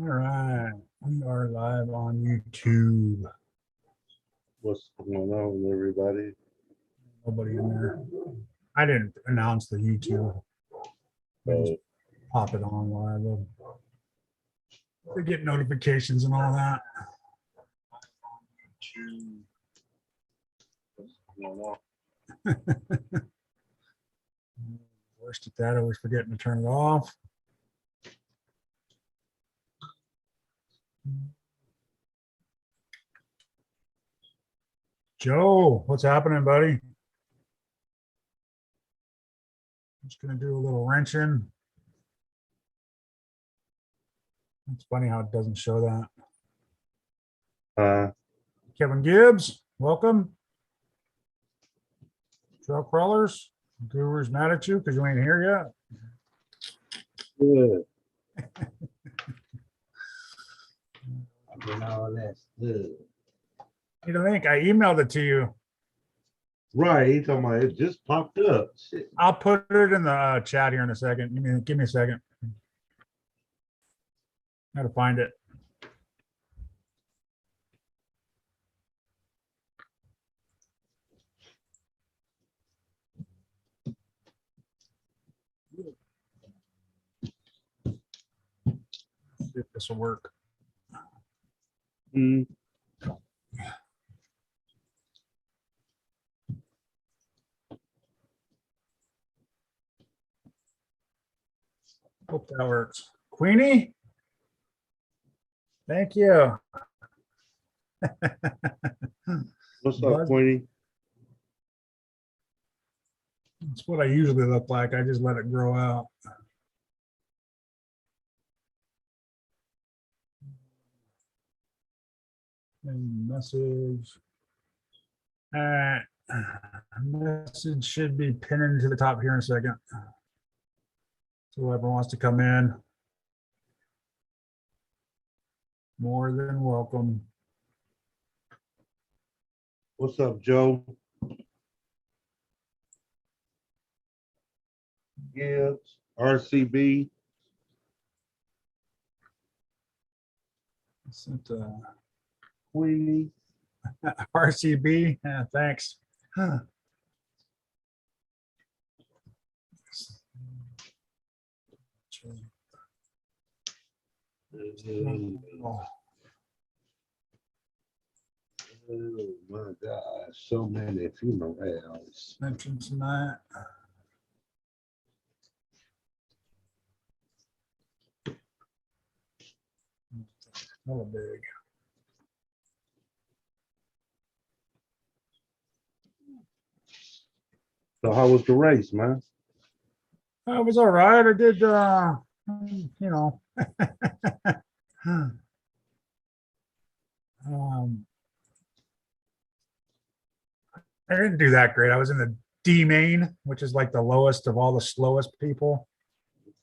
All right, we are live on YouTube. What's going on with everybody? Nobody in there. I didn't announce the YouTube. I just So, pop it on live. They get notifications and all that. what's going on? Worst at that, always forgetting to turn it off. Joe, what's happening, buddy? Just gonna do a little wrenching. It's funny how it doesn't show that. Kevin Gibbs, welcome. Trail crawlers, Guru's mad at you because you ain't here yet. Good. That's good. Need a link. I emailed it to you. Right, he talking about it just popped up. Shit. I'll put it in the chat here in a second. Give me a second. Gotta find it. See if this will work. Mm, Hope that works. Queenie? Thank you. What's Bud. up, Queenie? That's what I usually look like. I just let it grow out. And message. Message should be pinned to the top here in a second. So whoever wants to come in, more than welcome. What's up, Joe? Gibbs, RCB. Sent, Queenie. RCB, yeah, thanks. Huh. Oh my gosh, so many funerals. Mention tonight. Hella big. So how was the race, man? It was all right. I did, you know. I didn't do that great. I was in the D main, which is like the lowest of all the slowest people.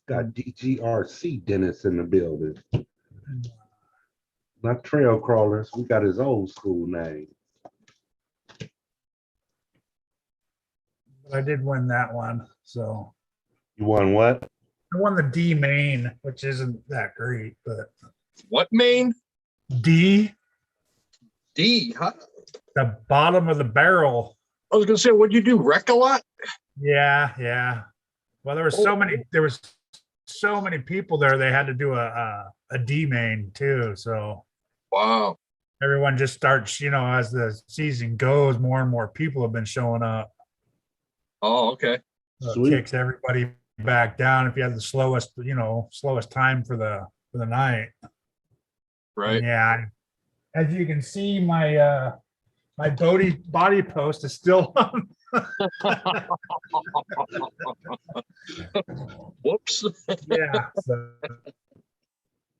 Got DGRC Dennis in the building. Not trail crawlers. We got his old school name. But I did win that one. So You won what? I won the D main, which isn't that great, but What main? D, D. Huh? the bottom of the barrel. I was gonna say, what'd you do? Wreck a lot? Yeah, yeah. Well, there was so many people there. They had to do a D main too. So Wow. everyone just starts, as the season goes, more and more people have been showing up. Oh, okay. So it Sweet. kicks everybody back down if you have the slowest time for the night. Right. And yeah, as you can see, my my body post is still on. Whoops. Yeah, so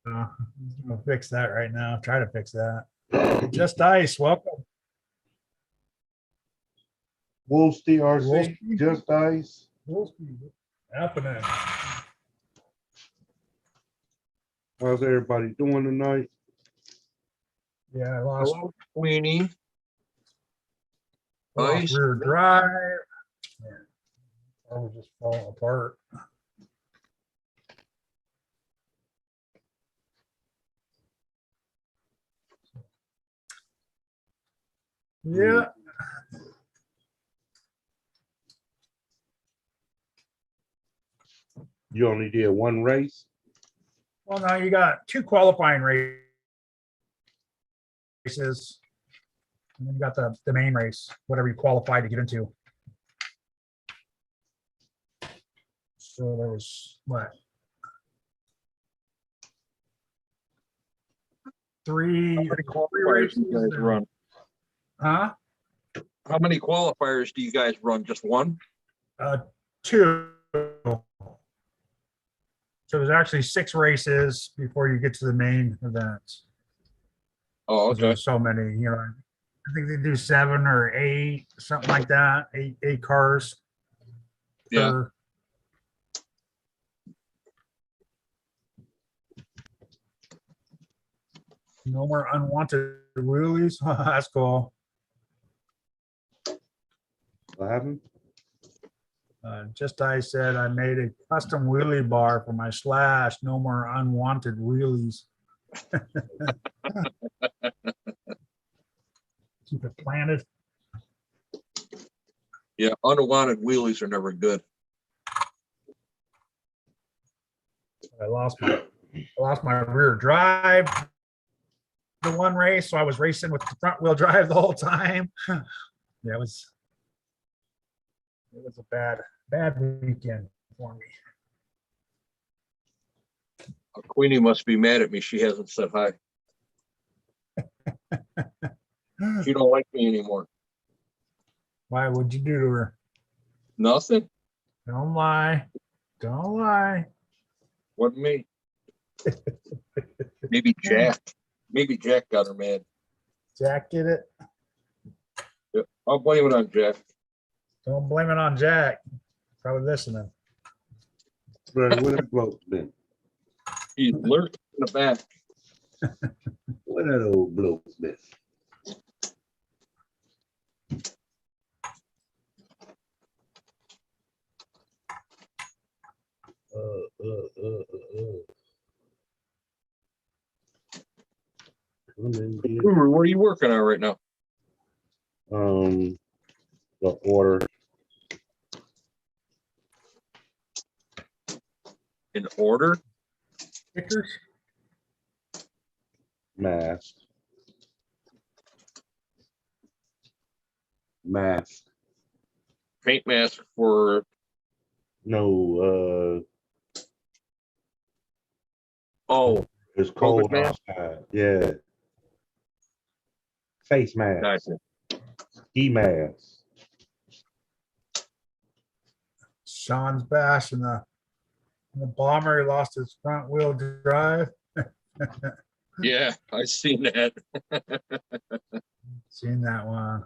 I'll fix that right now. Try to fix that. Just Ice, welcome. Wolf TRC, Wolfie. Just Ice. Happening. How's everybody doing tonight? Yeah, I lost, Hello, Queenie. lost Nice. rear drive. I was just falling apart. Yeah, You only did one race? well, now you got two qualifying races. And then you got the main race, whatever you qualified to get into. So there was what? Three, How many three qualifiers do you races. guys run? Huh? How many qualifiers do you guys run? Just one? Two. So there's actually 6 races before you get to the main events. Oh, 'Cause okay. there's so many, you know, I think they do 7 or 8, something like that, eight cars. Yeah. per- No more unwanted wheelies. That's cool. What happened? Just I said I made a custom wheelie bar for my Slash. No more unwanted wheelies. Keep it planted. Yeah, unwanted wheelies are never good. I lost my rear drive. The one race, so I was racing with the front wheel drive the whole time. Yeah, it was a bad weekend for me. Queenie must be mad at me. She hasn't said hi. She don't like me anymore. Why would you do to her? Nothing. Don't lie. Don't lie. Wasn't me. Maybe Jack. Maybe Jack got her mad. Jack did it. Yeah, I'll blame it on Jack. Don't blame it on Jack. Probably listening. Where that bloke been? He's lurking in the back. Where that old bloke been? Come in here. What are you working on right now? The order. In order? Stickers? Mask. Mask. Paint mask for, No, oh, it's cold mask? outside. Yeah. Face mask. gotcha. Ski mask. Sean's bash in the bomber. He lost his front wheel drive. Yeah, I seen that. Seen that one.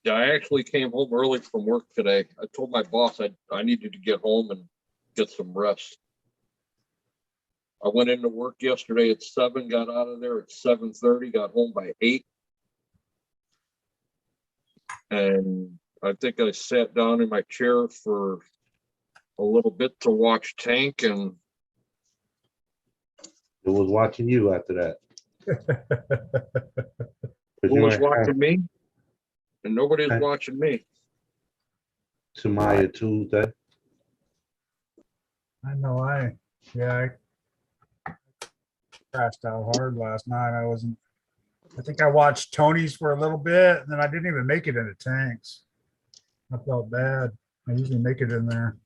Yeah, I actually came home early from work today. I told my boss I needed to get home and get some rest. I went into work yesterday at 7, got out of there at 7:30, got home by 8. And I think I sat down in my chair for a little bit to watch Tank, and It was watching you after that. 'Cause who you was ain't have watching me? And nobody's Hey. watching me. Tamaya Tuesday. I know I crashed out hard last night. I think I watched Tony's for a little bit and then I didn't even make it into Tanks. I felt bad. I usually make it in there.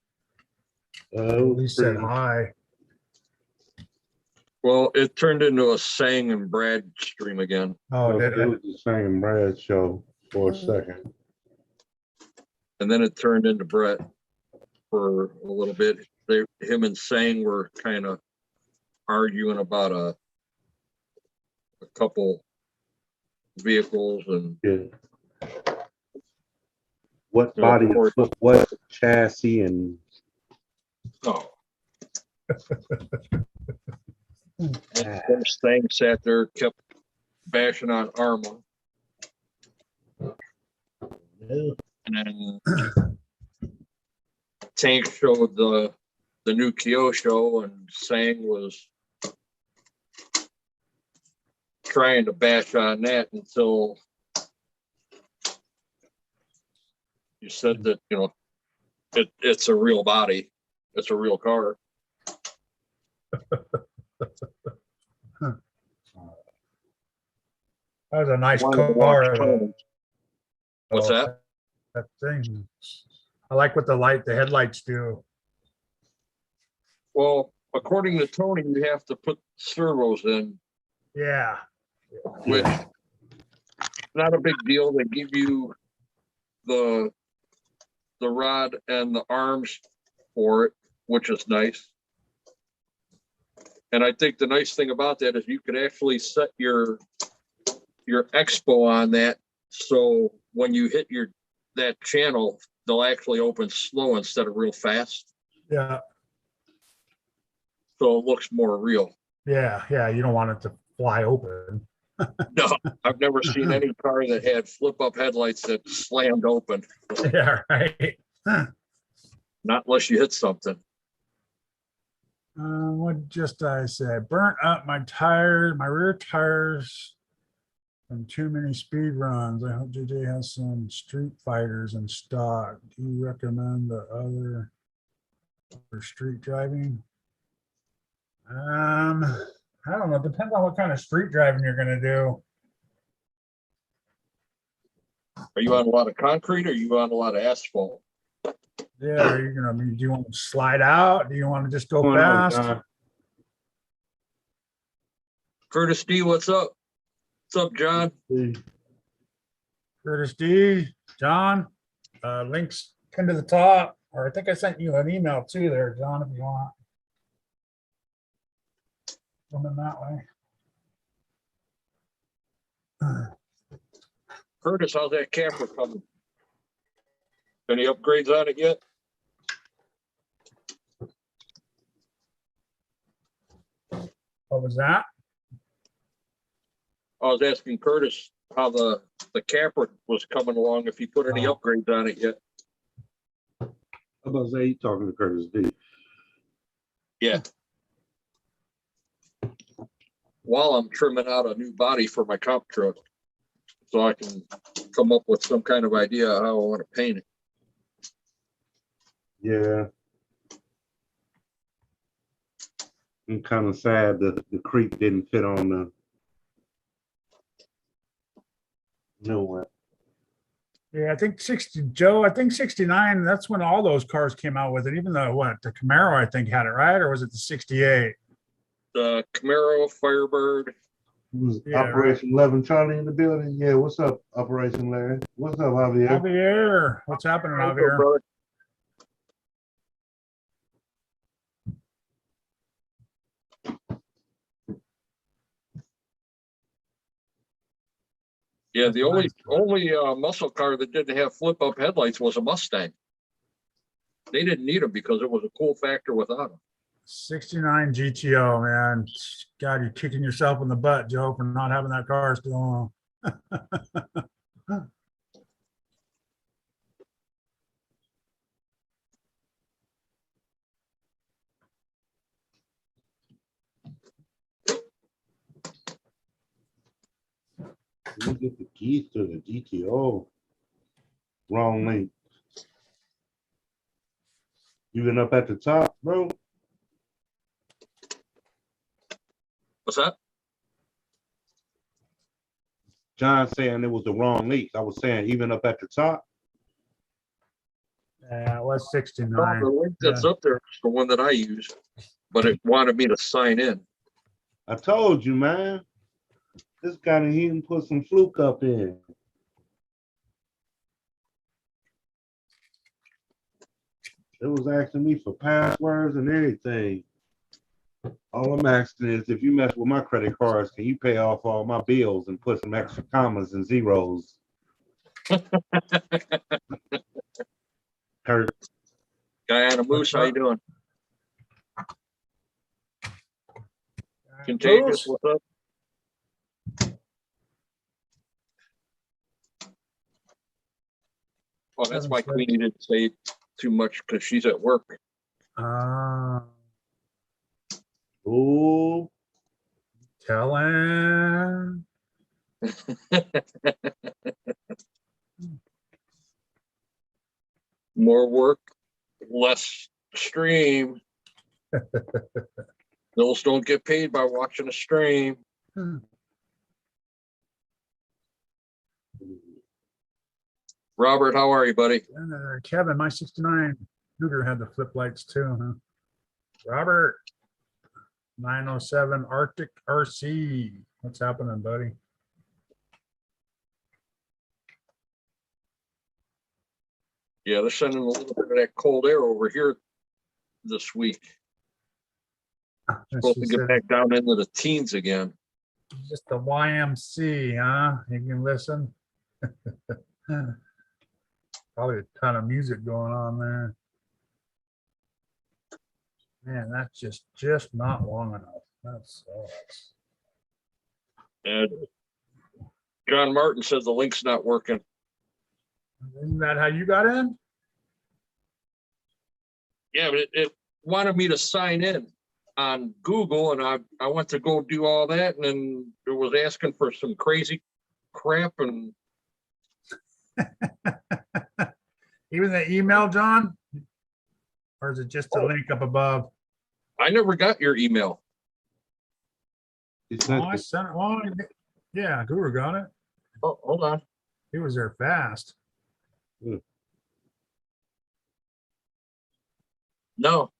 At least said hi. Well, it turned into a Sang and Brad stream again. Oh, It did was the same Brad show for a second. And then it turned into Brett for a little bit. Him and Sang were kind of arguing about a couple vehicles, and Yeah. What Yeah, body, of course. what chassis and oh, First thing sat there, kept bashing on Arma. And then Tank showed the new Kyosho, and Sang was trying to bash on that until you said that, you know, it's a real body. It's a real car. That was a nice Wanted to car. watch Tony. What's that? That thing. I like what the headlights do. Well, according to Tony, you have to put servos in, Yeah. which not a big deal. They give you the rod and the arms for it, which is nice. And I think the nice thing about that is you could actually set your expo on that, so when you hit that channel, they'll actually open slow instead of real fast, Yeah. so it looks more real. Yeah. Yeah. You don't want it to fly open. No, I've never seen any car that had flip-up headlights that slammed open, Yeah. Right. not unless you hit something. What just I said? Burnt up my tires, my rear tires from too many speed runs. I hope JJ has some Street Fighters in stock. Do you recommend the other for street driving? I don't know. Depends on what kind of street driving you're gonna do. Are you on a lot of concrete or are you on a lot of asphalt? Yeah, are you gonna, do you want to slide out? Do you want to just go Going on, fast? John? Curtis D, what's up? What's up, John? Curtis D, John, links pinned to the top, or I think I sent you an email too there, John, if you want. Coming that way. Curtis, how's that camper coming? Any upgrades on it yet? What was that? I was asking Curtis how the camper was coming along, if he put any Oh. upgrades on it yet. I'm about to say, you talking to Curtis D. Yeah. While I'm trimming out a new body for my comp truck, so I can come up with some kind of idea how I want to paint it. Yeah. I'm kind of sad that the creek didn't fit on the new one. Yeah, I think 60, Joe, I think 69, that's when all those cars came out with it, even though the Camaro, I think had it, right? Or was it the 68? The Camaro, Firebird. Was Yeah, Operation 11 Charlie in the building? Yeah, what's up, Operation Larry? What's up, Javier? Javier, what's happening, Hey, Javier? brother. Yeah, the only muscle car that didn't have flip-up headlights was a Mustang. They didn't need them because it was a cool factor without them. 69 GTO, man. God, you're kicking yourself in the butt, Joe, for not having that car still on. Let me get the keys to the GTO. Wrong link. You been up at the top, bro? What's that? John saying it was the wrong link. I was saying even up at the top. Yeah, it was The 69. link that's up there is the one that I use, but it wanted me to sign in. I told you, man. This guy didn't even put some fluke up in. It was asking me for passwords and everything. All I'm asking is if you mess with my credit cards, can you pay off all my bills and put some extra commas and zeros? Kurt, Guyana Moose, how you doing? Contagious, Bruce? what's up? Oh, that's why Haven't said- Queenie didn't say too much because she's at work. Oh, Tell him. More work, less stream. Those don't get paid by watching a stream. Robert, how are you, buddy? Kevin, my 69 Cougar had the flip lights too, huh? Robert, 907 Arctic RC. What's happening, buddy? Yeah, they're sending a little bit of that cold air over here this week. Supposed to She get said, back down into the teens again. just the YMC, huh? You can listen. Probably a ton of music going on there. Man, that's just not long enough. That sucks. And John Martin says the link's not working. Isn't that how you got in? Yeah, but it wanted me to sign in on Google, and I went to go do all that, and then it was asking for some crazy crap, and Even the email, John? Or is it just a link up above? I never got your email. he Oh, sent I it. sent it. Well, yeah, Guru got it. Oh, hold on. He was there fast. No,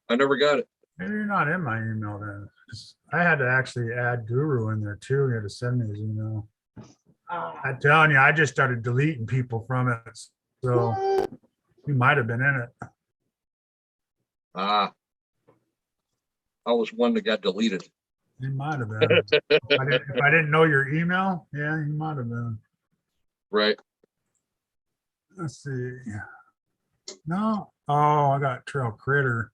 I never got it. Maybe you're not in my email then. 'Cause I had to actually add Guru in there too. He had to send me his email. I'm telling you, I just started deleting people from it. So you might have been in it. Ah, I was one that got deleted. You might have been. If I didn't know your email, yeah, you might have been. Right. Let's see. No. Oh, I got Trail Critter.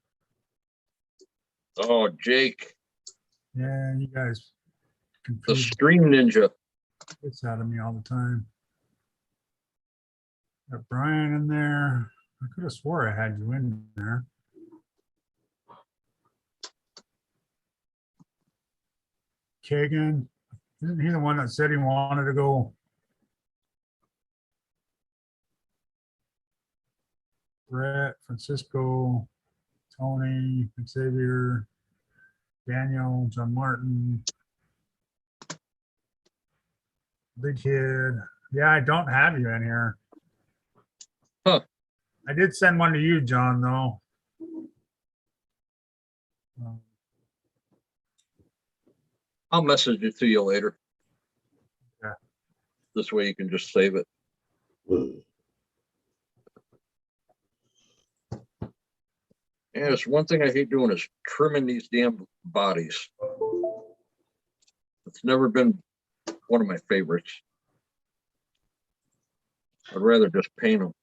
Oh, Jake, Yeah, you guys the confuse Stream Ninja. it's out of me all the time. Got Brian in there. I could have swore I had you in there. Kagan, isn't he the one that said he wanted to go? Brett, Francisco, Tony, Xavier, Daniel, John Martin, Big Kid. Yeah, I don't have you in here. Huh. I did send one to you, John, though. I'll message it to you later. Yeah. This way you can just save it. Yeah, it's one thing I hate doing is trimming these damn bodies. It's never been one of my favorites. I'd rather just paint them.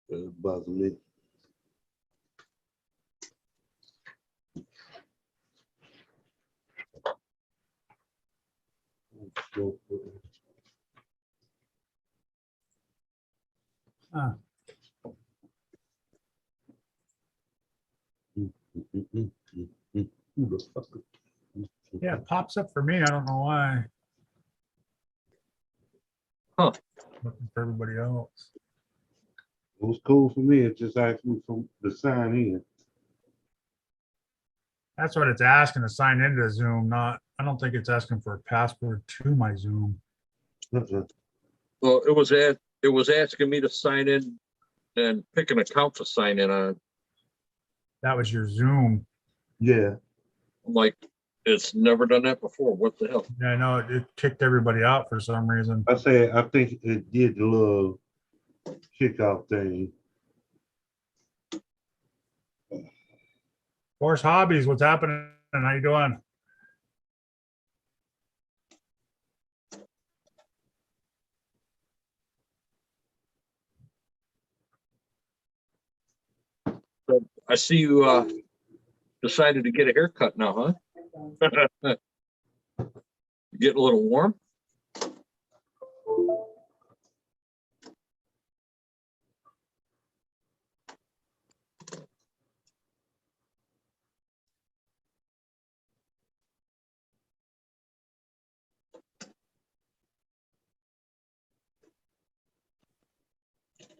It bothers me. Huh. Who the fuck? Yeah, it pops up for me. I don't know why. Huh. Looking for everybody else. It was cool for me. It just asked me for the sign in. That's what it's asking to sign into Zoom, not, I don't think it's asking for a password to my Zoom. Well, it was asking me to sign in and pick an account to sign in on. That was your Zoom. Yeah. I'm like, it's never done that before. What the hell? Yeah, I know it kicked everybody out for some reason. I think it did the little kickoff thing. Horse Hobbies, what's happening? How you doing? I see you decided to get a haircut now, huh? Getting a little warm.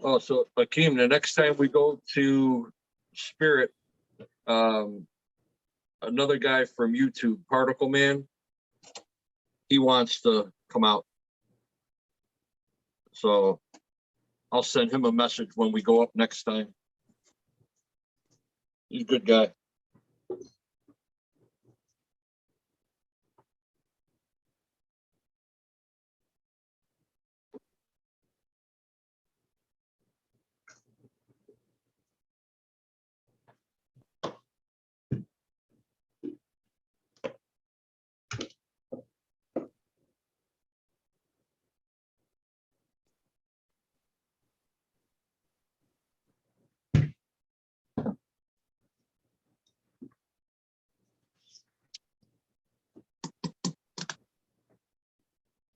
Oh, so Akeem, the next time we go to Spirit, another guy from YouTube, Particle Man, he wants to come out. So I'll send him a message when we go up next time. He's a good guy.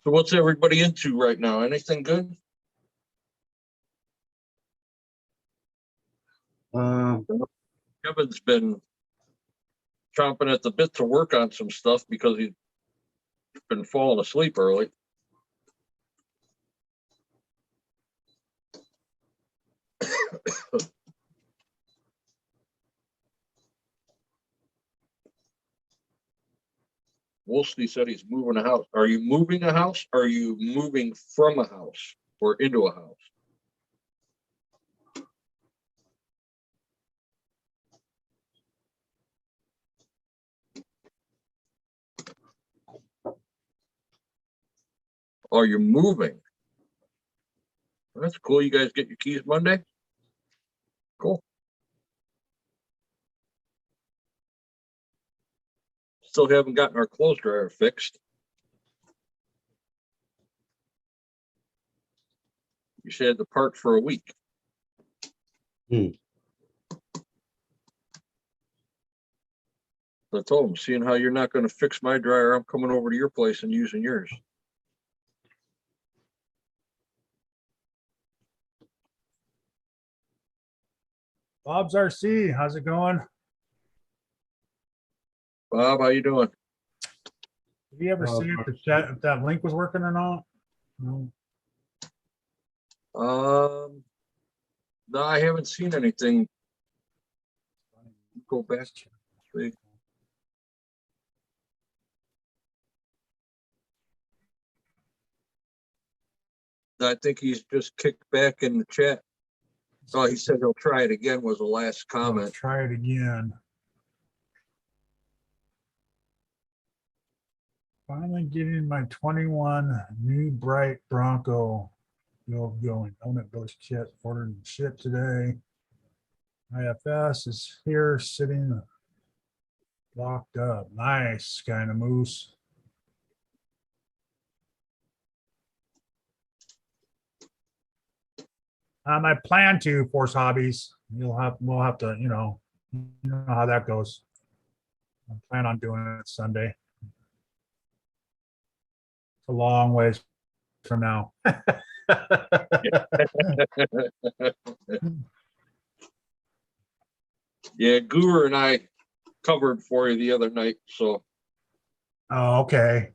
So what's everybody into right now? Anything good? Kevin's been chomping at the bit to work on some stuff because he's been falling asleep early. Wolsey said he's moving a house. Are you moving a house? Are you moving from a house or into a house? Are you moving? Well, that's cool. You guys get your keys Monday? Cool. Still haven't gotten our clothes dryer fixed. You said the part for a week. I told him, seeing how you're not going to fix my dryer, I'm coming over to your place and using yours. Bob's RC, how's it going? Bob, how you doing? Did you ever see if that link was working or not? No. No, I haven't seen anything. Go back. See. I think he's just kicked back in the chat. Oh, he said he'll try it again was the last comment. Try it again. Finally getting my 21 new bright Bronco going. Donut Village kit ordered and shipped today. IFS is here sitting locked up. Nice kind of moose. I plan to Force Hobbies. We'll have to, you know how that goes. I plan on doing it Sunday. It's a long ways from now. Yeah, Guru and I covered for you the other night, so. Oh, okay.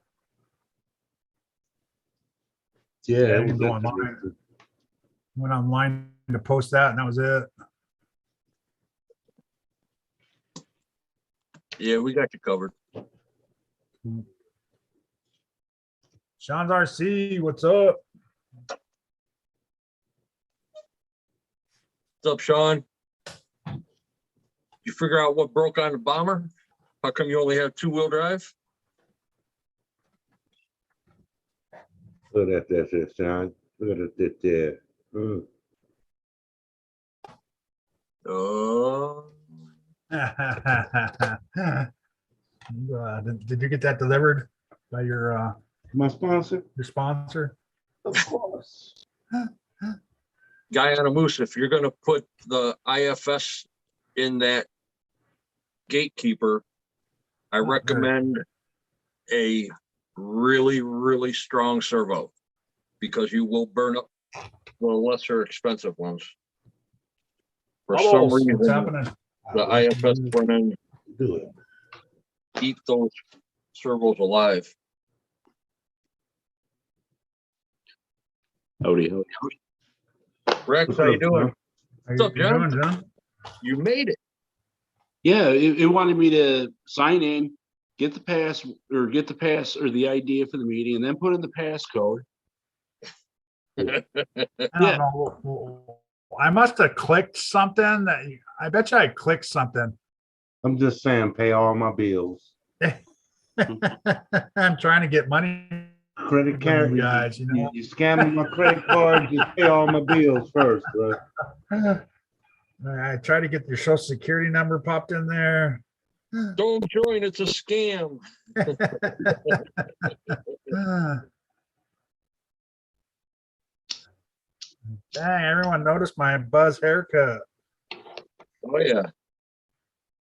Yeah, I it didn't was go online. interesting. Went online to post that, and that was it. Yeah, we got you covered. Sean's RC, what's up? What's up, Sean? You figure out what broke on the bomber? How come you only have 2-wheel drive? Look at that, Sean. Look at that there. Oh. Did you get that delivered by your My sponsor? sponsor? Of course. Guy on a moose, if you're gonna put the IFS in that gatekeeper, I Okay. recommend a really, really strong servo because you will burn up the lesser expensive ones. For some Bubbles, what's reason, happening? the IFS front end Do it. eat those servos alive. Howdy, howdy. Rex, how you doing? How What's up, you John? doing, John? You made it. Yeah, it wanted me to sign in, get the pass or the idea for the meeting, and then put in the passcode. I Yeah. don't know. I must have clicked something that I bet you I clicked something. I'm just saying, pay all my bills. I'm trying to get money Credit from card, you guys, you know. you scamming my credit card, just pay all my bills first, bro. I try to get your social security number popped in there. Don't join, it's a scam. Dang, everyone noticed my buzz haircut. Oh, yeah.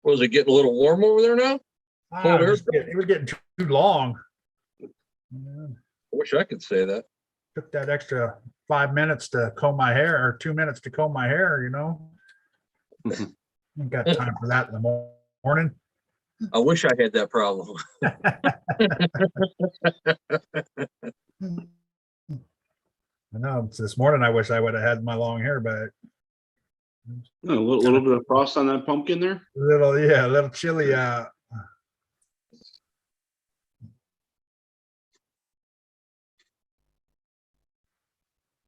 Was it getting a little warm over there now? It was getting too long. Yeah, I wish I could say that. took that extra 5 minutes to comb my hair or 2 minutes to comb my hair, you know. Ain't got time for that in the morning. I wish I had that problem. I know this morning I wish I would have had my long hair back. A little bit of frost on that pumpkin there. A little chilly out.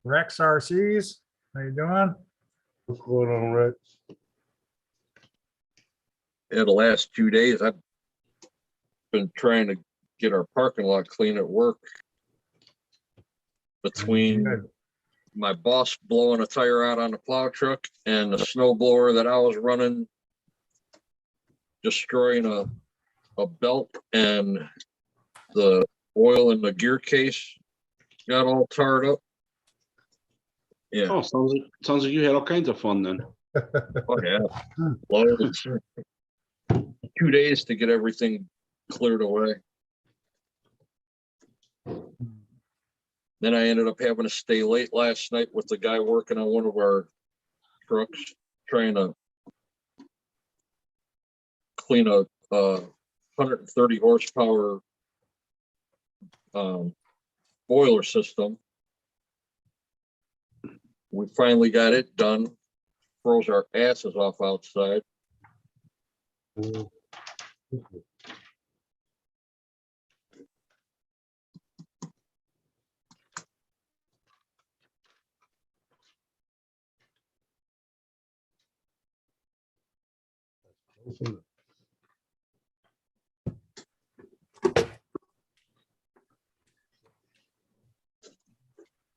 Rex RCs, how you doing? What's going on, Rex? Yeah, the last 2 days, I've been trying to get our parking lot clean at work. Between Good. my boss blowing a tire out on the plow truck and the snow blower that I was running, destroying a belt, and the oil in the gear case got all tarred up. Yeah. Oh, sounds like you had all kinds of fun then. Oh, yeah. Loads. 2 days to get everything cleared away. Then I ended up having to stay late last night with the guy working on one of our trucks, trying to clean a 130 horsepower boiler system. We finally got it done. Froze our asses off outside.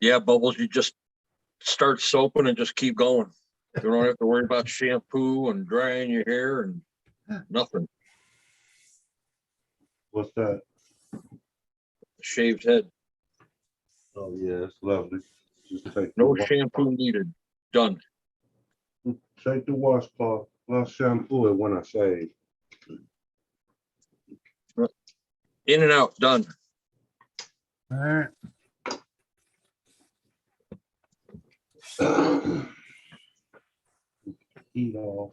Yeah, Bubbles, you just start soaping and just keep going. You don't have to worry about shampoo and drying your hair and nothing. What's that? Shaved head. Oh, yeah, it's lovely. Just take No the shampoo needed. Done. Take the washcloth. I'll shampoo it when I shave. In and out. Done. All right. Heat off.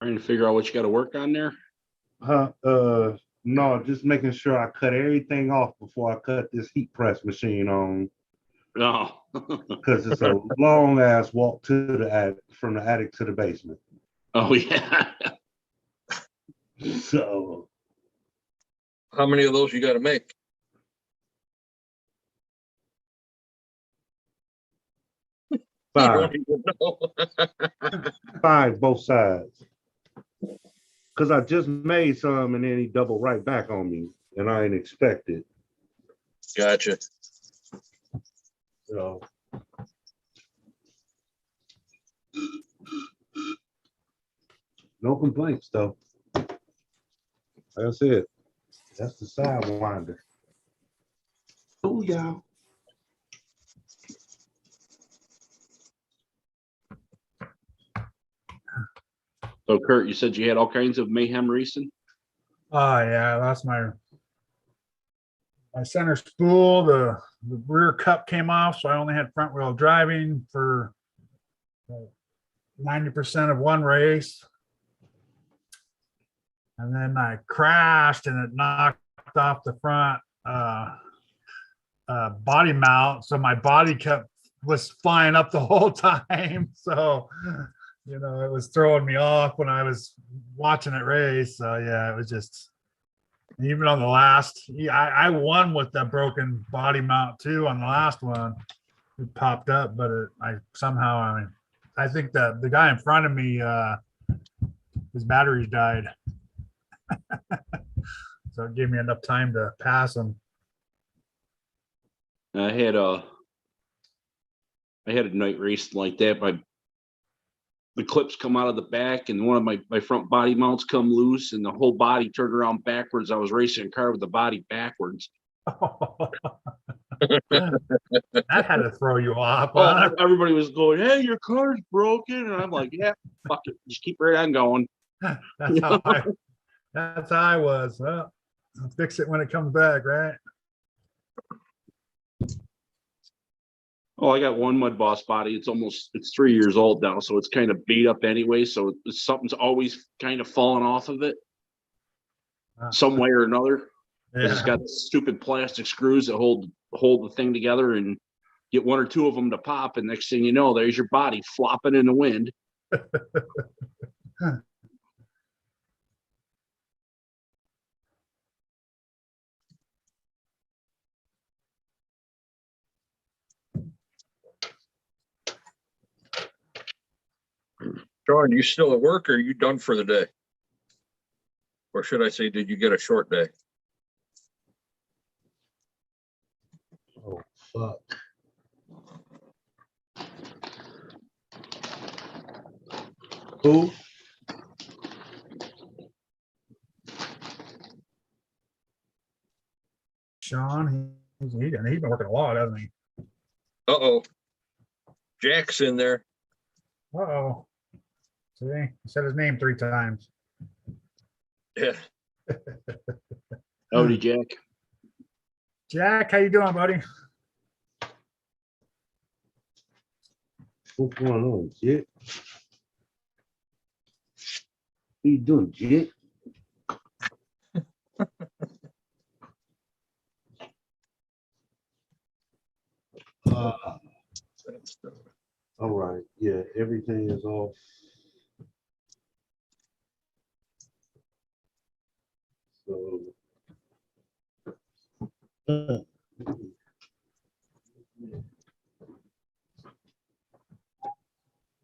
Trying to figure out what you got to work on there. No, just making sure I cut everything off before I cut this heat press machine on, No. because it's a long ass walk to the attic, from the attic to the basement. Oh yeah. So How many of those you got to make? You five, don't even know. 5 both sides. Because I just made some and then he doubled right back on me, and I didn't expect it. Gotcha. So no complaints though. Like I said, that's the sidewinder. Oh, y'all. So Kurt, you said you had all kinds of mayhem racing? Oh yeah, that's my center spool. The rear cup came off, so I only had front wheel driving for 90% of one race. And then I crashed and it knocked off the front body mount. So my body was flying up the whole time. So, you know, it was throwing me off when I was watching it race. So yeah, it was just, even on the last, I won with the broken body mount too on the last one. It popped up, but I think that the guy in front of me, his batteries died. So it gave me enough time to pass him. I had a night race like that. The clips come out of the back and one of my front body mounts come loose and the whole body turned around backwards. I was racing a car with the body backwards. That had to throw you off. Oh, Huh? everybody was going, "Hey, your car's broken," and I'm like, "Yeah, fuck it, just keep right on going." That's how I was. Well, I'll fix it when it comes back, right? Oh, I got one Mud Boss body. It's 3 years old now, so it's kind of beat up anyway. So something's always kind of falling off of it, some way or another. Because it's Yeah. got stupid plastic screws that hold the thing together, and get one or two of them to pop, and next thing you know, there's your body flopping in the wind. John, you still at work or are you done for the day? Or should I say, did you get a short day? Oh, fuck. Who? Sean, he's been working a lot, hasn't he? Uh-oh. Jack's in there. Uh-oh. See, he said his name 3 times. Yeah. Howdy, Jack. Jack, how you doing, buddy? What's going on, Jit? What you doing, Jit? All right. Yeah, everything is off. So.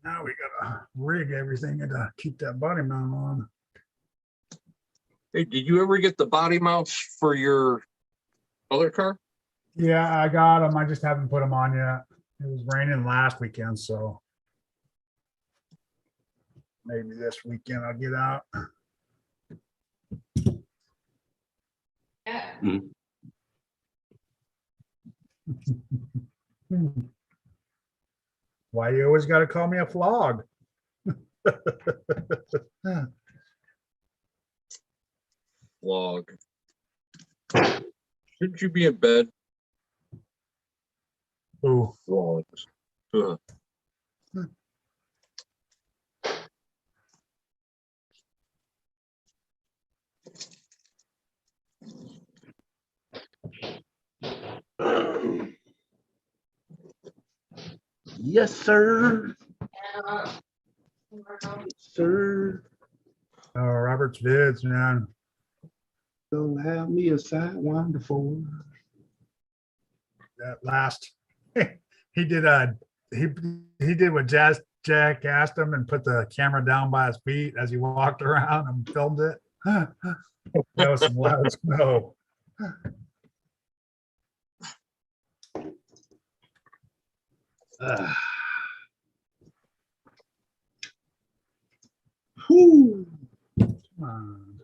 Now we gotta rig everything to keep that body mount on. Hey, did you ever get the body mounts for your other car? Yeah, I got them. I just haven't put them on yet. It was raining last weekend, so maybe this weekend I'll get out. Why you always got to call me a flog? Log. Shouldn't you be in bed? Ooh, Logs. Yes, sir. Yes, sir. oh, Robert's vids, man. Don't have me a sidewinder for. That last, he did what Jack asked him and put the camera down by his feet as he walked around and filmed it. That was some loud snow. Whew. Come on.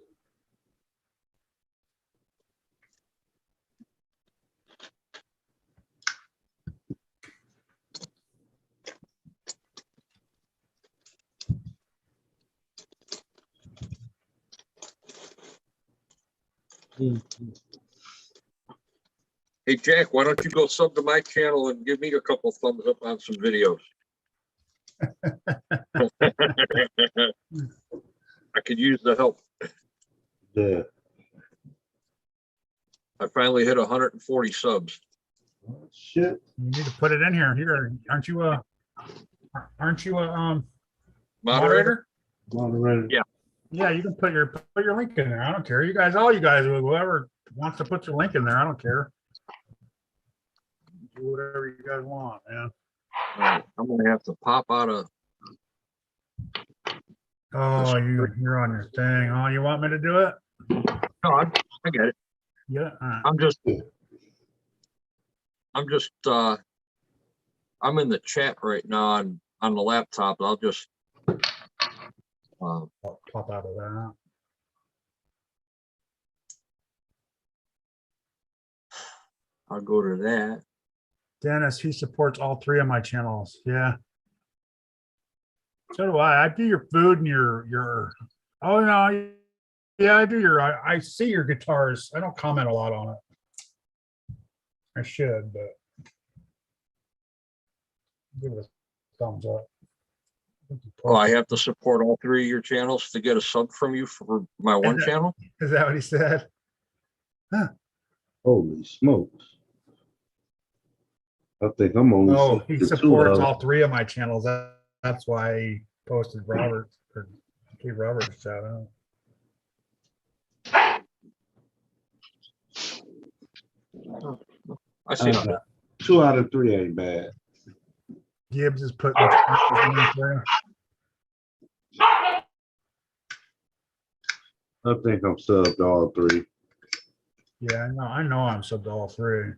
Hey, Jack, why don't you go sub to my channel and give me a couple thumbs up on some videos? I could use the help. Yeah. I finally hit 140 subs. Shit. You need to put it in here. Here, aren't you a Moderator? Moderator. Yeah. Yeah, you can put your link in there. I don't care. You guys, all you guys, whoever wants to put your link in there, I don't care. Do whatever you guys want, man. All right, I'm gonna have to pop out of. Oh, you're on your thing. Oh, you want me to do it? No, I get it. Yeah. I'm I'm in the chat right now on the laptop. I'll just I'll pop out of that. I'll go to that. Dennis, he supports all three of my channels. Yeah. So do I. I do your food and your. Oh no, yeah, I do your. I see your guitars. I don't comment a lot on it. I should, but give it a thumbs up. Oh, I have to support all three of your channels to get a sub from you for my one channel. Is that what he said? Holy smokes. I think I'm only. Oh, he supporting two supports of all three of my channels. That's why he posted Robert or gave Robert a shout out. I see. them. 2 out of 3 ain't bad. Gibbs is putting the channels in there. I think I'm subbed to all 3. Yeah, I know I'm subbed to all three.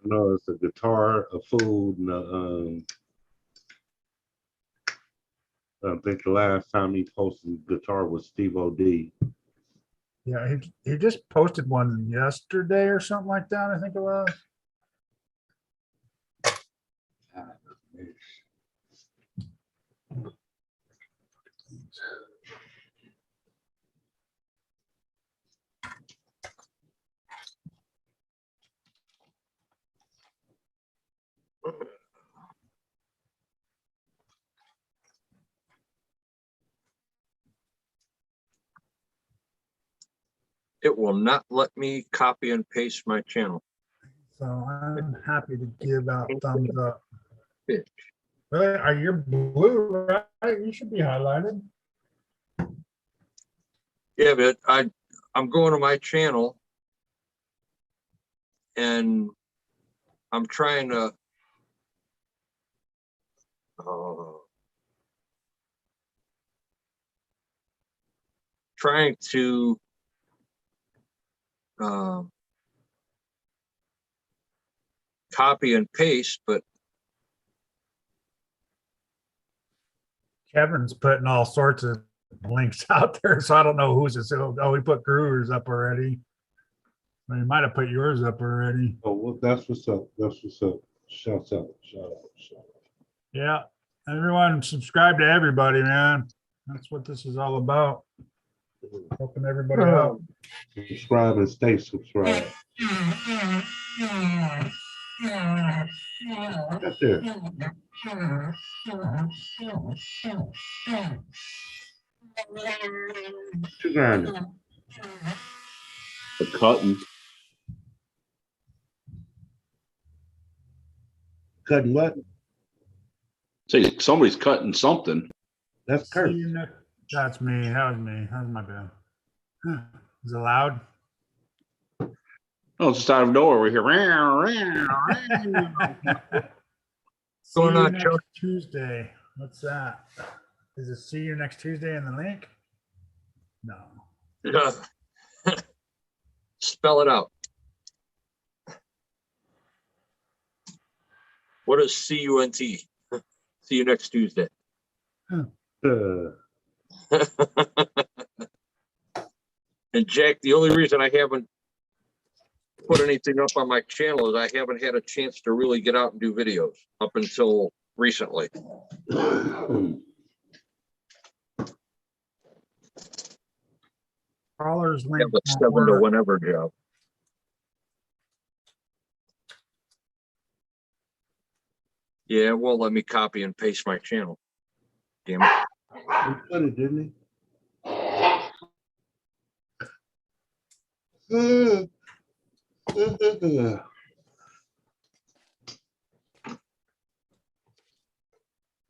I know it's a guitar, a food, and I think the last time he posted guitar was Steve O.D. Yeah, he just posted one yesterday or something like that, I think it was. It will not let me copy and paste my channel. So I'm happy to give out thumbs up. Bitch. Really? Are you blue, right? You should be highlighted. Yeah, but I'm going to my channel and I'm trying to copy and paste, but Kevin's putting all sorts of links out there, so I don't know who's it. So, oh, he put Groover's up already. Well, he might have put yours up already. Oh, well, that's what's up. That's what's up. Shouts out. Shout out. Shout out. Yeah, everyone subscribe to everybody, man. That's what this is all about. Helping everybody out. Subscribe and stay subscribed. Right there. Two grinding. The cutting. Cutting what? Say somebody's cutting something. That's See Kurt. you next. That's me. That was me. That was my bad. Is it loud? Oh, it's just out of nowhere. We're here. See Going you on, next Chuck? Tuesday. What's that? Is it see you next Tuesday in the link? No. spell it out. What is CUNT? See you next Tuesday. And Jack, the only reason I haven't put anything up on my channel is I haven't had a chance to really get out and do videos up until recently. Crawler's Yeah, link. but won't 7 to work. whenever job. Yeah, it won't let me copy and paste my channel. Damn it. He put it, didn't he?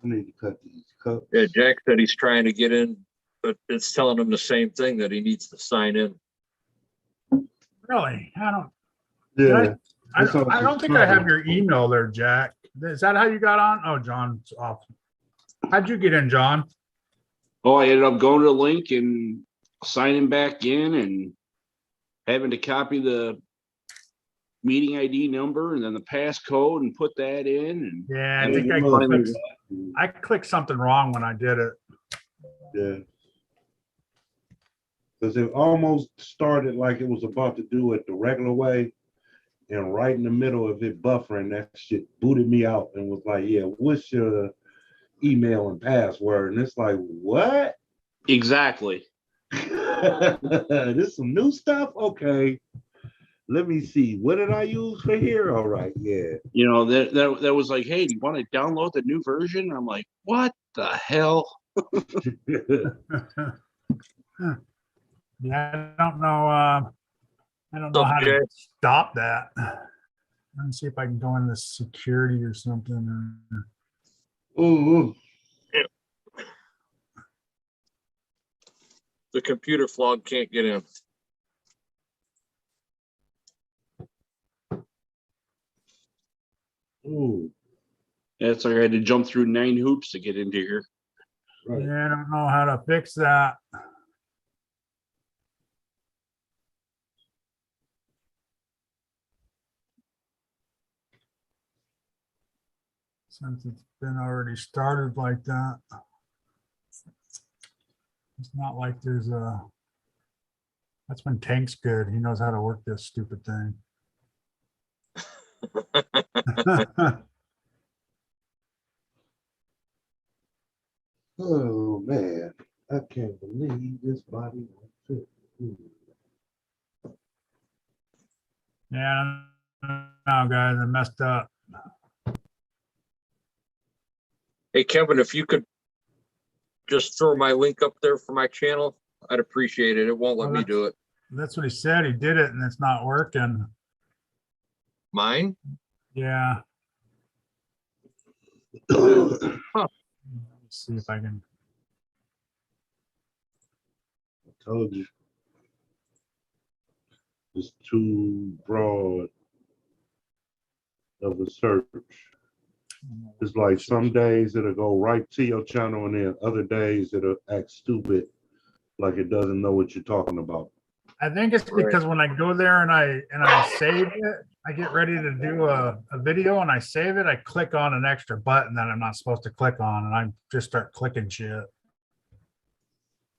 I need to cut these cups. Yeah, Jack said he's trying to get in, but it's telling him the same thing, that he needs to sign in. Really? I don't, Yeah. I don't think I have your email there, Jack. Is that how you got on? Oh, John's off. How'd you get in, John? Oh, I ended up going to the link and signing back in and having to copy the meeting ID number and then the passcode and put that in. And Yeah, I and think then finally- I clicked something wrong when I did it. Yeah. Because it almost started like it was about to do it the regular way. And right in the middle of it buffering, that shit booted me out and was like, yeah, what's your email and password? And it's like, what? Exactly. This some new stuff? Okay. Let me see. What did I use for here? All right, yeah. You know, that was like, hey, do you want to download the new version? I'm like, what the hell? Yeah, I don't know. I don't know how to Subject. stop that. Let me see if I can go into security or something. Ooh, The computer flog can't get in. ooh, That's like I had to jump through 9 hoops to get into here. right. Yeah, I don't know how to fix that. Since it's been already started like that. It's not like there's a. That's when Tank's good. He knows how to work this stupid thing. Oh man, I can't believe this body won't fit. Ooh. Yeah, now guys, I messed up. Hey, Kevin, if you could just throw my link up there for my channel, I'd appreciate it. It won't let Well, me do it. That's what he said. He did it and it's not working. Mine? Yeah. Let's see if I can. Told you. It's too broad of a search. It's like some days it'll go right to your channel and then other days it'll act stupid, like it doesn't know what you're talking about. I think it's Right. because when I go there and I save it, I get ready to do a video and I save it, I click on an extra button that I'm not supposed to click on and I just start clicking shit.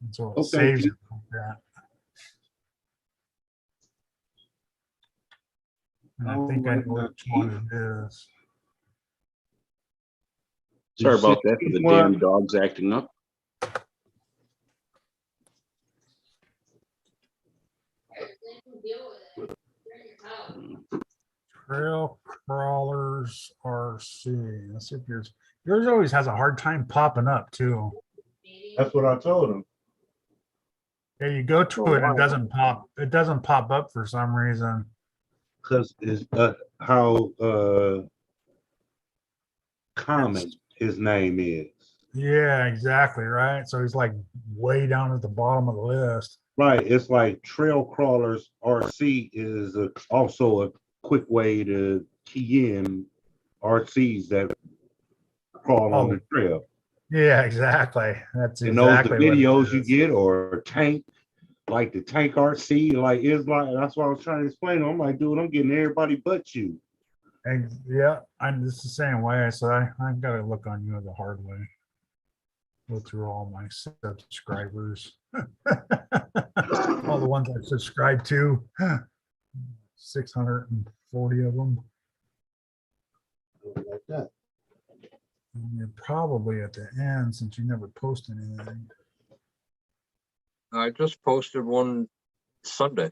And so it Okay. saves it like that. And I think I know which one it is. Sorry about that for the damn dogs acting up. Trail Crawlers RC. Let's see if yours always has a hard time popping up too. That's what I told him. Yeah, you go to it and it doesn't pop up for some reason. Because it's how common his name is. Yeah, exactly, right. So he's like way down at the bottom of the list. Right. It's like Trail Crawlers RC is also a quick way to key in RCs that crawl on the trail. Yeah, exactly. That's And those the exactly what it videos you is. get or tank, like the tank RC, like it's like that's what I was trying to explain. I'm like, dude, I'm getting everybody but you. And yeah, I'm just the same way. So I gotta look on you the hard way. Go through all my subscribers. All the ones I subscribed to. 640 of them. Like that. And you're probably at the end since you never post anything. I just posted one Saturday.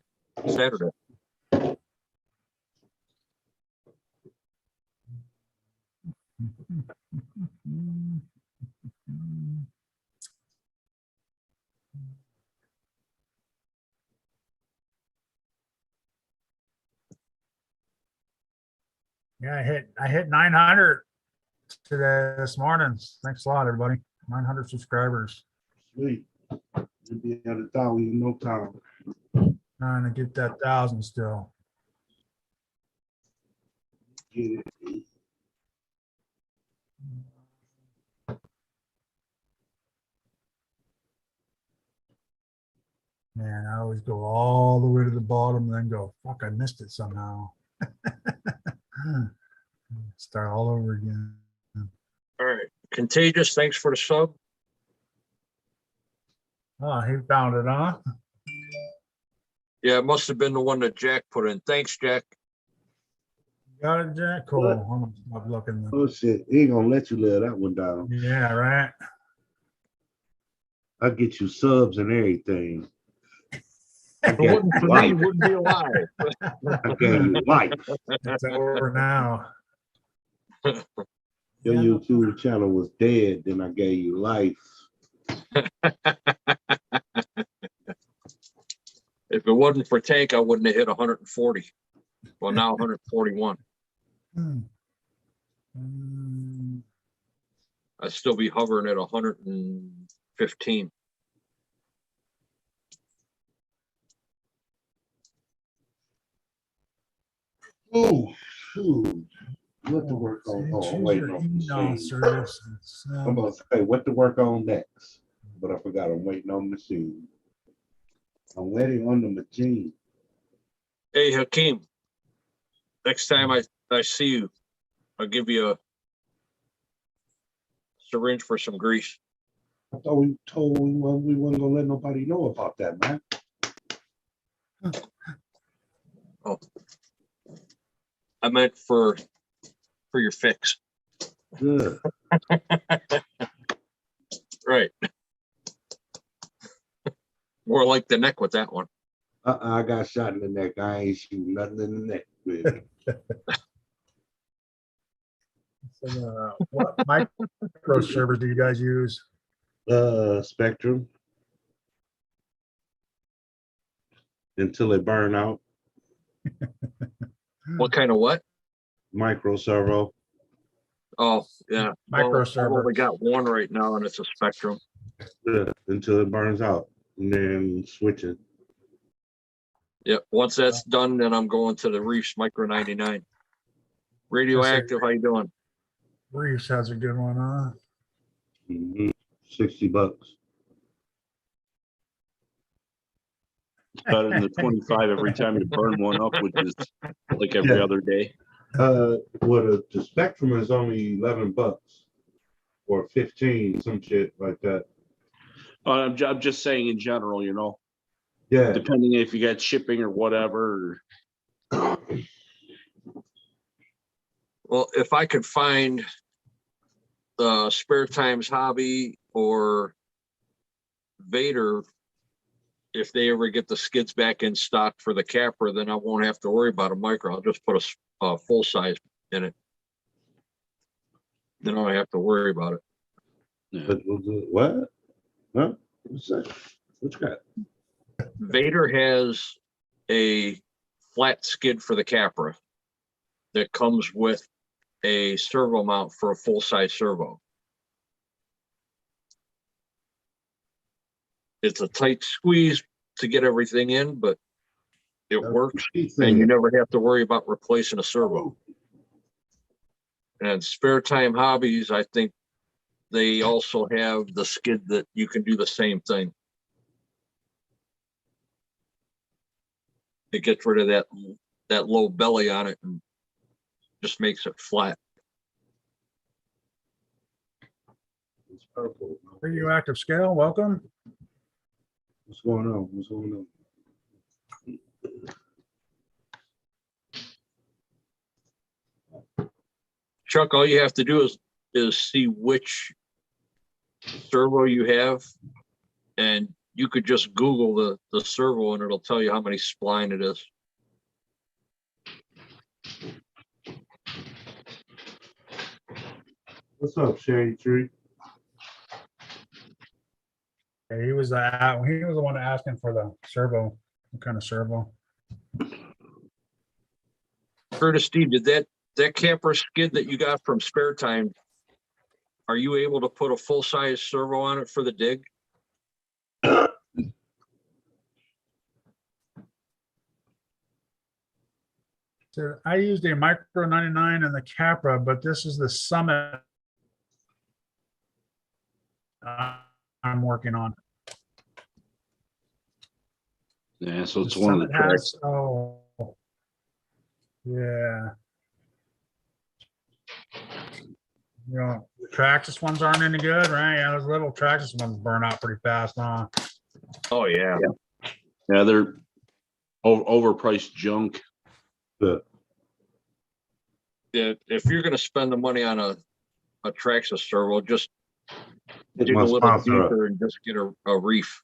Yeah, I hit 900 today this morning. Thanks a lot, everybody. 900 subscribers. Sweet. You'll be at 1,000 in no time. Trying to get that 1,000 still. Get it. Man, I always go all the way to the bottom and then go, fuck, I missed it somehow. Start all over again. All right. Contagious, thanks for the sub. Oh, he found it, huh? Yeah, it must have been the one that Jack put in. Thanks, Jack. Got it, Jack? Cool. What? I'm gonna stop looking. Oh shit, he ain't gonna let you live that one down. Yeah, right. I'll get you subs and everything. I If it wasn't for me, you life. wouldn't be alive. I gave you life. It's over now. Your YouTube channel was dead, then I gave you life. If it wasn't for Tank, I wouldn't have hit 140. Well, now 141. I'd still be hovering at 115. Oh, shoot. What to work on? Oh, I'm Choose waiting your on the email machine. service. I'm about to say what to work on next, but I forgot I'm waiting on the machine. I'm waiting on the machine. Hey, Hakeem, next time I see you, I'll give you a syringe for some grease. I thought we told we wasn't gonna let nobody know about that, man. Oh, I meant for your fix. Good. Right. More like the neck with that one. I got shot in the neck. I ain't shooting nothing in the neck. Really. So, what micro servers do you guys use? Spectrum. Until they burn out. What kind of what? Micro servo. Oh, yeah. Micro Well, I've server. only got one right now, and it's a Spectrum. Until it burns out. And then switch it. Yep. Once that's done, then I'm going to the Reefs Micro 99. Radioactive, how you doing? Reeves has a good one, huh? Mhm. $60. It's better than the 25 every time you burn one up, which is like every Yeah. other day. Well, the Spectrum is only $11 or 15, some shit like that. I'm just saying in general, you know, Yeah. depending if you got shipping or whatever. Well, if I could find the Spare Times Hobby or Vader, if they ever get the skids back in stock for the capper, then I won't have to worry about a micro. I'll just put a full size in it. Then I don't have to worry about it. Yeah. What? Huh? What's that? What you got? Vader has a flat skid for the Capra that comes with a servo mount for a full-size servo. It's a tight squeeze to get everything in, but it works, and you never have to worry about replacing a servo. And Spare Time Hobbies, I think they also have the skid that you can do the same thing. It gets rid of that low belly on it and just makes it flat. It's purple. Radioactive scale, welcome. What's going on? What's going on? Chuck, all you have to do is see which servo you have, and you could just Google the servo and it'll tell you how many spline it is. What's up, Shady Tree? Yeah, he was the one asking for the servo. What kind of servo? Curtis, Steve, did that camper skid that you got from Spare Time, are you able to put a full-size servo on it for the dig? So I used a Micro 99 and the Capra, but this is the Summit I'm working on. Yeah, so it's The one of the Summit tracks. has, oh, yeah. You know, the Traxxas ones aren't any good, right? Yeah, those little Traxxas ones burn out pretty fast, huh? Oh, yeah. Yeah, they're overpriced junk. But If you're gonna spend the money on a Traxxas servo, just hit dig my a little sponsor up, deeper and just get a reef.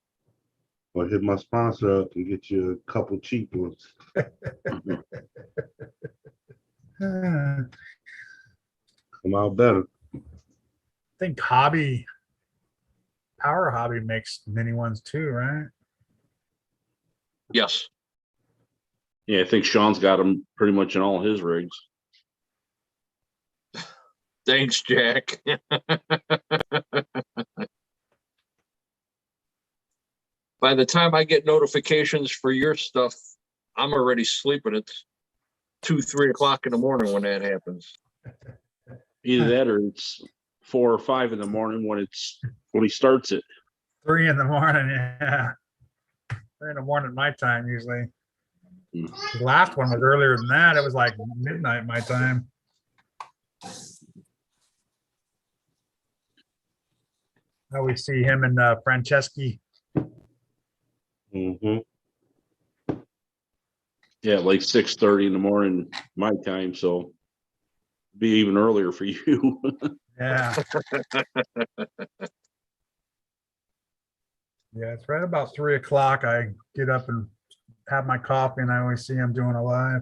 or hit my sponsor up and get you a couple cheap ones. I Come out better. think Power Hobby makes mini ones too, right? Yes, Yeah, I think Sean's got them pretty much in all his rigs. thanks, Jack. By the time I get notifications for your stuff, I'm already sleeping. It's 2, 3 o'clock in the morning when that happens. Either that or it's 4 or 5 in the morning when he starts it. 3 in the morning, yeah. 3 in the morning my time usually. The last one was earlier than that. It was like midnight my time. Now we see him and Franceschi. Mm-hmm. Yeah, like 6:30 in the morning my time, so be even earlier for you. Yeah. Yeah, it's right about 3 o'clock. I get up and have my coffee and I always see him doing a live.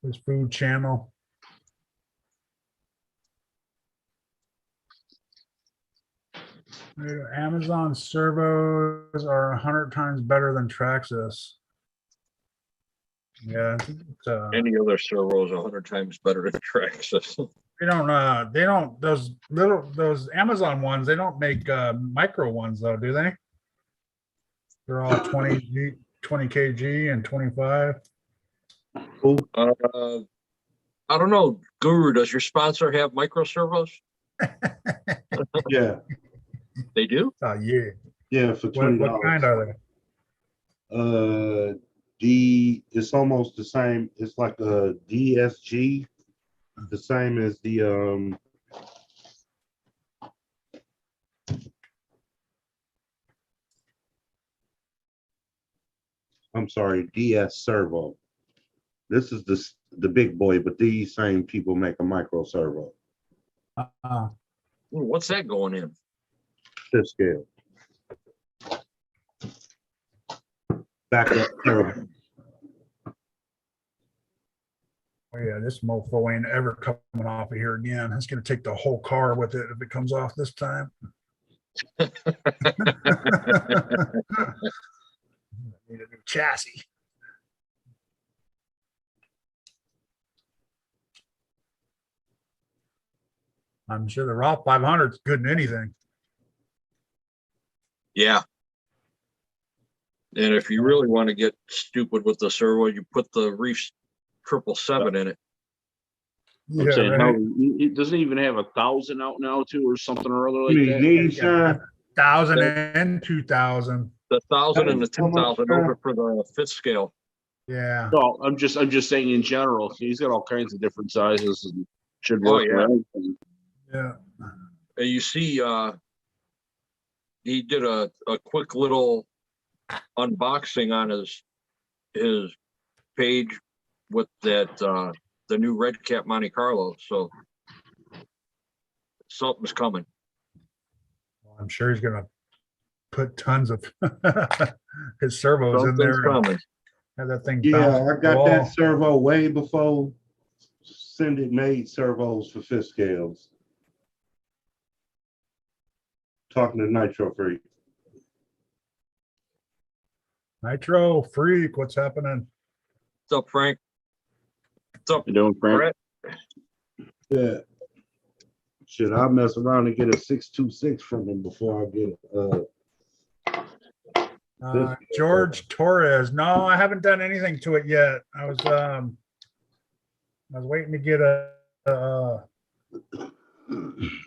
His food channel. Amazon servos are 100 times better than Traxxas. Yeah, Any other servo is 100 times better than Traxxas. they don't, those Amazon ones, they don't make micro ones though, do they? They're all 20 kg and 25. I don't know, Guru, does your sponsor have micro servos? Yeah, They do? Oh, yeah. yeah, for What $20. kind are they? It's almost the same. It's like a DSG, the same as the I'm sorry, DS Servo. This is the big boy, but these same people make a micro servo. What's that going in? Fifth scale. Backup turbo. Oh yeah, this mofo ain't ever coming off of here again. It's gonna take the whole car with it if it comes off this time. Need a new chassis. I'm sure the Raw 500 is good in anything. Yeah. And if you really want to get stupid with the servo, you put the Reef 777 in it. I'm Yeah, saying, right. how it doesn't even have 1,000 out now too, or something or other like You that. need shine. 1,000 and 2,000. The 1,000 and the How much, 2,000 over for the fifth scale. Yeah. No, I'm just saying in general, he's got all kinds of different sizes and should Oh, work for yeah. anything. Yeah. And you see, he did a quick little unboxing on his page with that the new Red Cap Monte Carlo. So something's coming. I'm sure he's gonna put tons of his servos in Something's there and coming. have that thing bounce. Yeah, I got that servo way before Send It made servos for fifth scales. Talking to Nitro Freak. Nitro Freak, what's happening? What's up, Frank? What's up, You doing, Frank? Brett? Yeah. Should I mess around and get a 626 from him before I get George Torres. No, I haven't done anything to it yet. I was waiting to get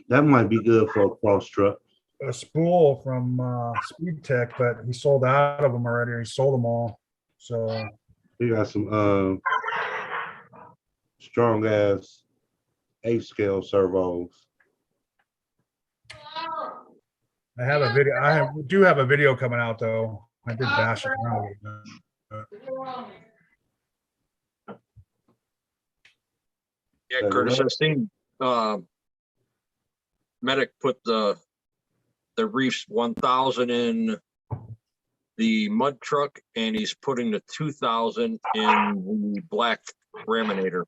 that might be good for a cross truck. a spool from Speed Tech, but he sold out of them already. He sold them all. So We got some strong ass 8 scale servos. I have a video. Do have a video coming out though. I did bash it around a little bit. Yeah, Curtis, I've seen Medic put the Reefs 1000 in the mud truck, and he's putting the 2000 in the black Raminator.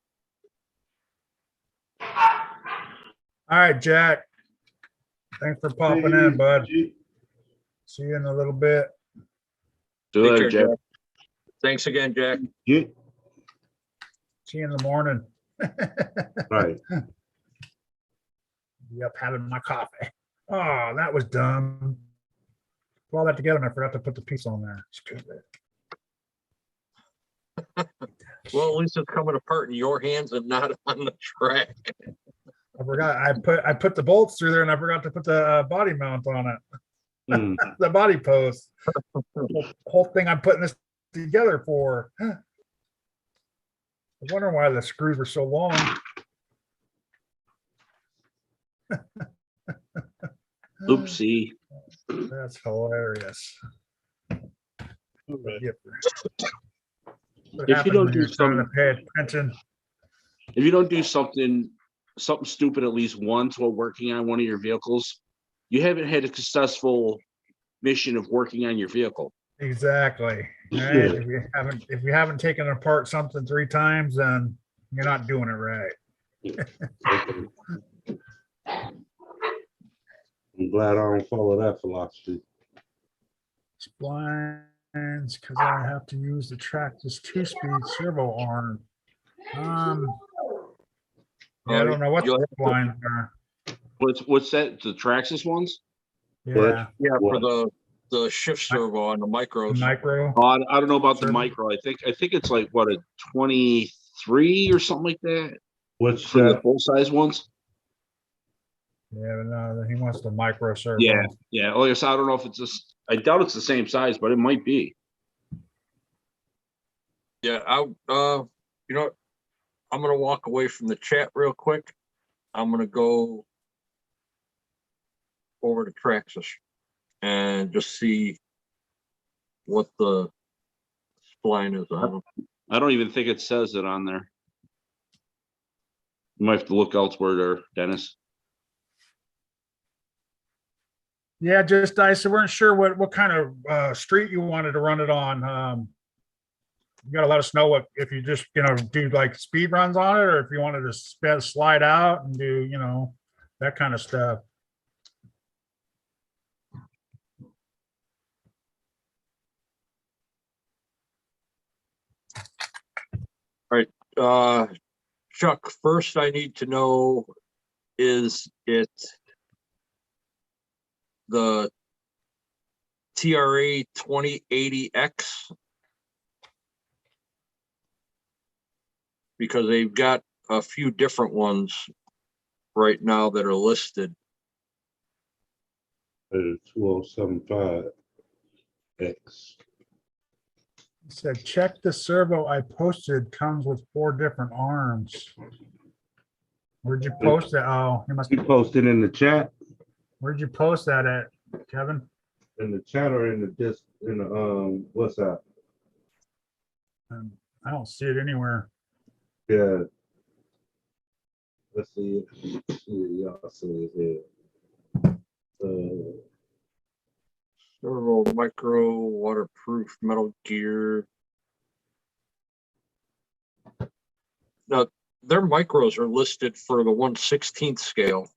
All right, Jack. Thanks for popping in, bud. See you in a little bit. Do Take that, care, Jeff. Jack. Thanks again, Jack. Yeah, See you in the morning. right. Yep, having my coffee. Oh, that was dumb. Put all that together and I forgot to put the piece on there. Stupid. Well, at least it's coming apart in your hands and not on the track. I forgot. I put the bolts through there and I forgot to put the body mount on it. Mm. The body post. Whole thing I'm putting this together for. I was wondering why the screws were so long. Oopsie. That's hilarious. Yep. What If you don't happens when do you're trying to some- pay attention. If you don't do something stupid at least once while working on one of your vehicles, you haven't had a successful mission of working on your vehicle. Exactly. Right? Yeah. If you haven't taken apart something 3 times, then you're not doing it right. I'm glad I don't follow that philosophy. Splines, because I have to use the Tractus 2-speed servo arm. Yeah, I don't know what You'll the have to- splines are. What's that? The Traxxas ones? Yeah, Yeah, for What? the shift servo on the micros. micro. Oh, I don't know about the Servo? micro. I think it's like what, a 23 or something like that What's for the that? full size ones. Yeah, but no, he wants the micro servo. Yeah. Like I said, I don't know if it's just. I doubt it's the same size, but it might be. Yeah, you know what? I'm gonna walk away from the chat real quick. I'm gonna go over to Traxxas and just see what the spline is on them. I don't even think it says it on there. You might have to look elsewhere there, Dennis. Yeah, just I weren't sure what kind of street you wanted to run it on. You gotta let us know if you just do like speed runs on it, or if you wanted to slide out and do that kind of stuff. Chuck, first I need to know, is it the TRA 2080X? Because they've got a few different ones right now that are listed. 2075 X. He said, check the servo I posted comes with 4 different arms. Where'd you post that? Oh, you must. You posted in the chat, Where'd you post that at, Kevin? or in the disc, in the what's that? I don't see it anywhere. Yeah. Let's see. Y'all see it here. Servo micro waterproof metal gear. Now, their micros are listed for the 1/16 scale.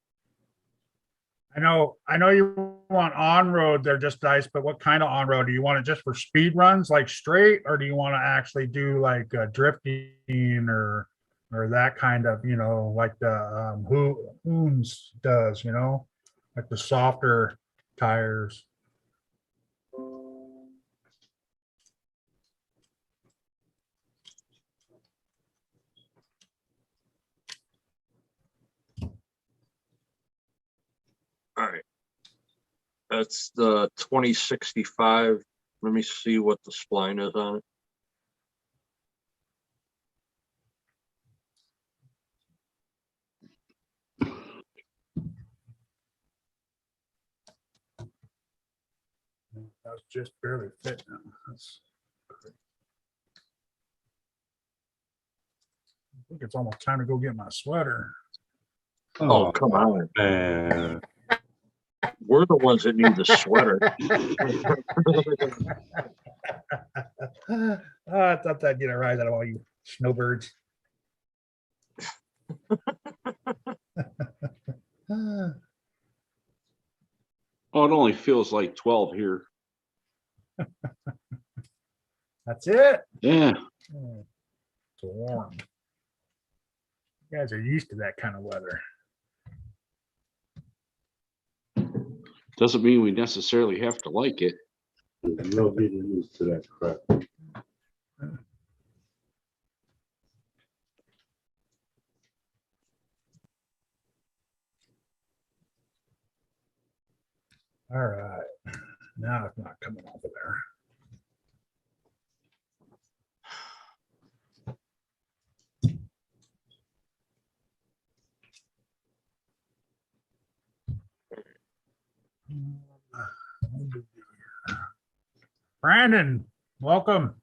I know you want on-road, they're just dice, but what kind of on-road? Do you want it just for speed runs, like straight, or do you want to actually do like drifting or that kind of, like the Hoons does, like the softer tires? All right. That's the 2065. Let me see what the spline is on it. That's just barely fit now. I think it's almost time to go get my sweater. Oh, come on. Man. We're the ones that need the sweater. I thought that'd get a rise out of all you snowbirds. Oh, it only feels like 12 here. That's it. Yeah. Oh, it's warm. You guys are used to that kind of weather. Doesn't mean we necessarily have to like it. There's no getting used to that crap. All right. Now it's not coming off of there. Brandon, welcome.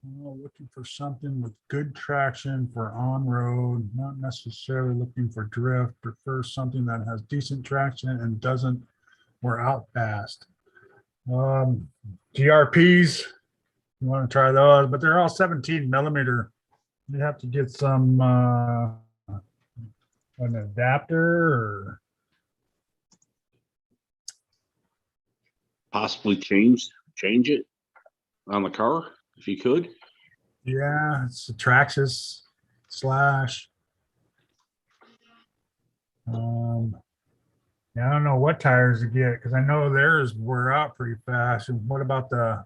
Looking for something with good traction for on-road, not necessarily looking for drift. Prefer something that has decent traction and doesn't wear out fast. GRPs, you want to try those, but they're all 17 millimeter. You have to get some an adapter or Possibly change it on the car if you could. yeah, it's a Traxxas slash. Yeah, I don't know what tires to get because I know theirs wear out pretty fast. And what about the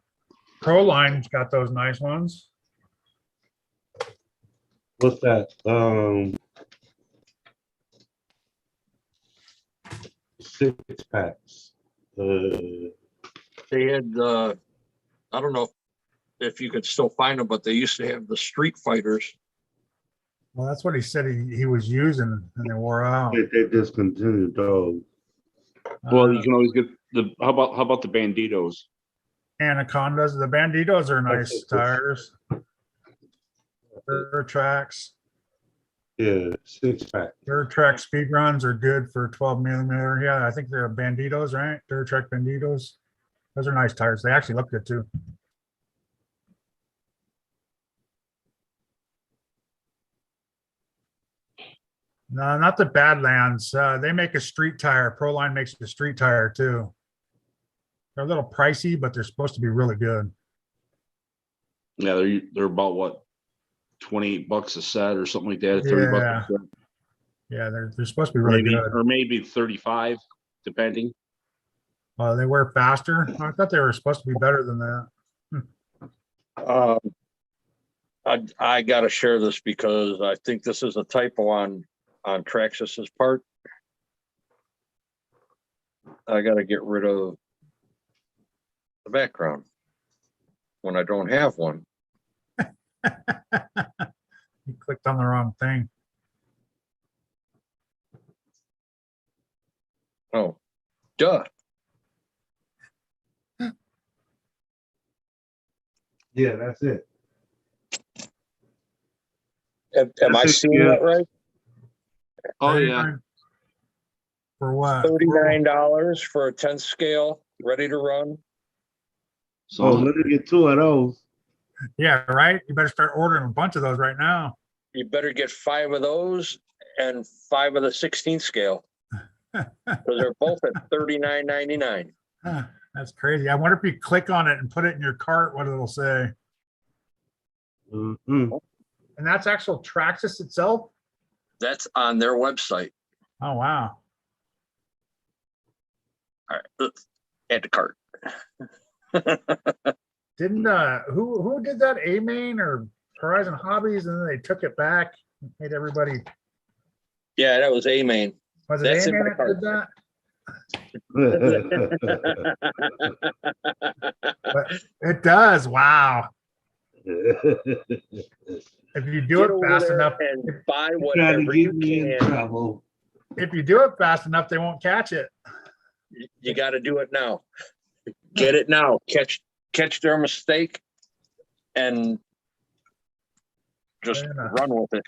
Pro Line's got those nice ones? What's that? 6-packs. They had, I don't know if you could still find them, but they used to have the Street Fighters. Well, that's what he said he was using and they wore out. They discontinued those. Well, you can always get the how about the Banditos? Anacondas, the Banditos are nice tires. Durtrax. Yeah, 6-pack. Durtrax speed runs are good for 12 millimeter. Yeah, I think they're Banditos, right? Durtrax Banditos. Those are nice tires. They actually look good too. No, not the Badlands. They make a street tire. Proline makes a street tire too. They're a little pricey, but they're supposed to be really good. Yeah, they're about what, $28 a set or something like that. 30 bucks Yeah. a set. Yeah, they're supposed to be really Maybe good. or maybe 35, depending. They wear faster. I thought they were supposed to be better than that. I got to share this because I think this is a typo on Traxxas's part. I got to get rid of the background when I don't have one. You clicked on the wrong thing. Oh, duh. Yeah, that's it. Am I That's it, seeing yeah. that right? Oh, yeah. 39 For what? $39 for a 10 scale, ready to run. Oh, So let me get two of those. Yeah, right? You better start ordering a bunch of those right now. You better get 5 of those and 5 of the 16 scale. Because they're both at $39.99. That's crazy. I wonder if you click on it and put it in your cart, what it'll say. Mhm. And that's actual Traxxas itself? That's on their website. Oh, wow. All right, let's add to cart. Didn't, who did that? A-Main or Horizon Hobbies? And then they took it back, made everybody, Yeah, that was A-Main. was it That's in A-Main my that cart. did that? But it does. Wow. If you do Get it over fast there enough, and buy Trying to whatever get you me in can. trouble. if you do it fast enough, they won't catch it. You got to do it now. Get it now. Catch their mistake and just Yeah. run with it.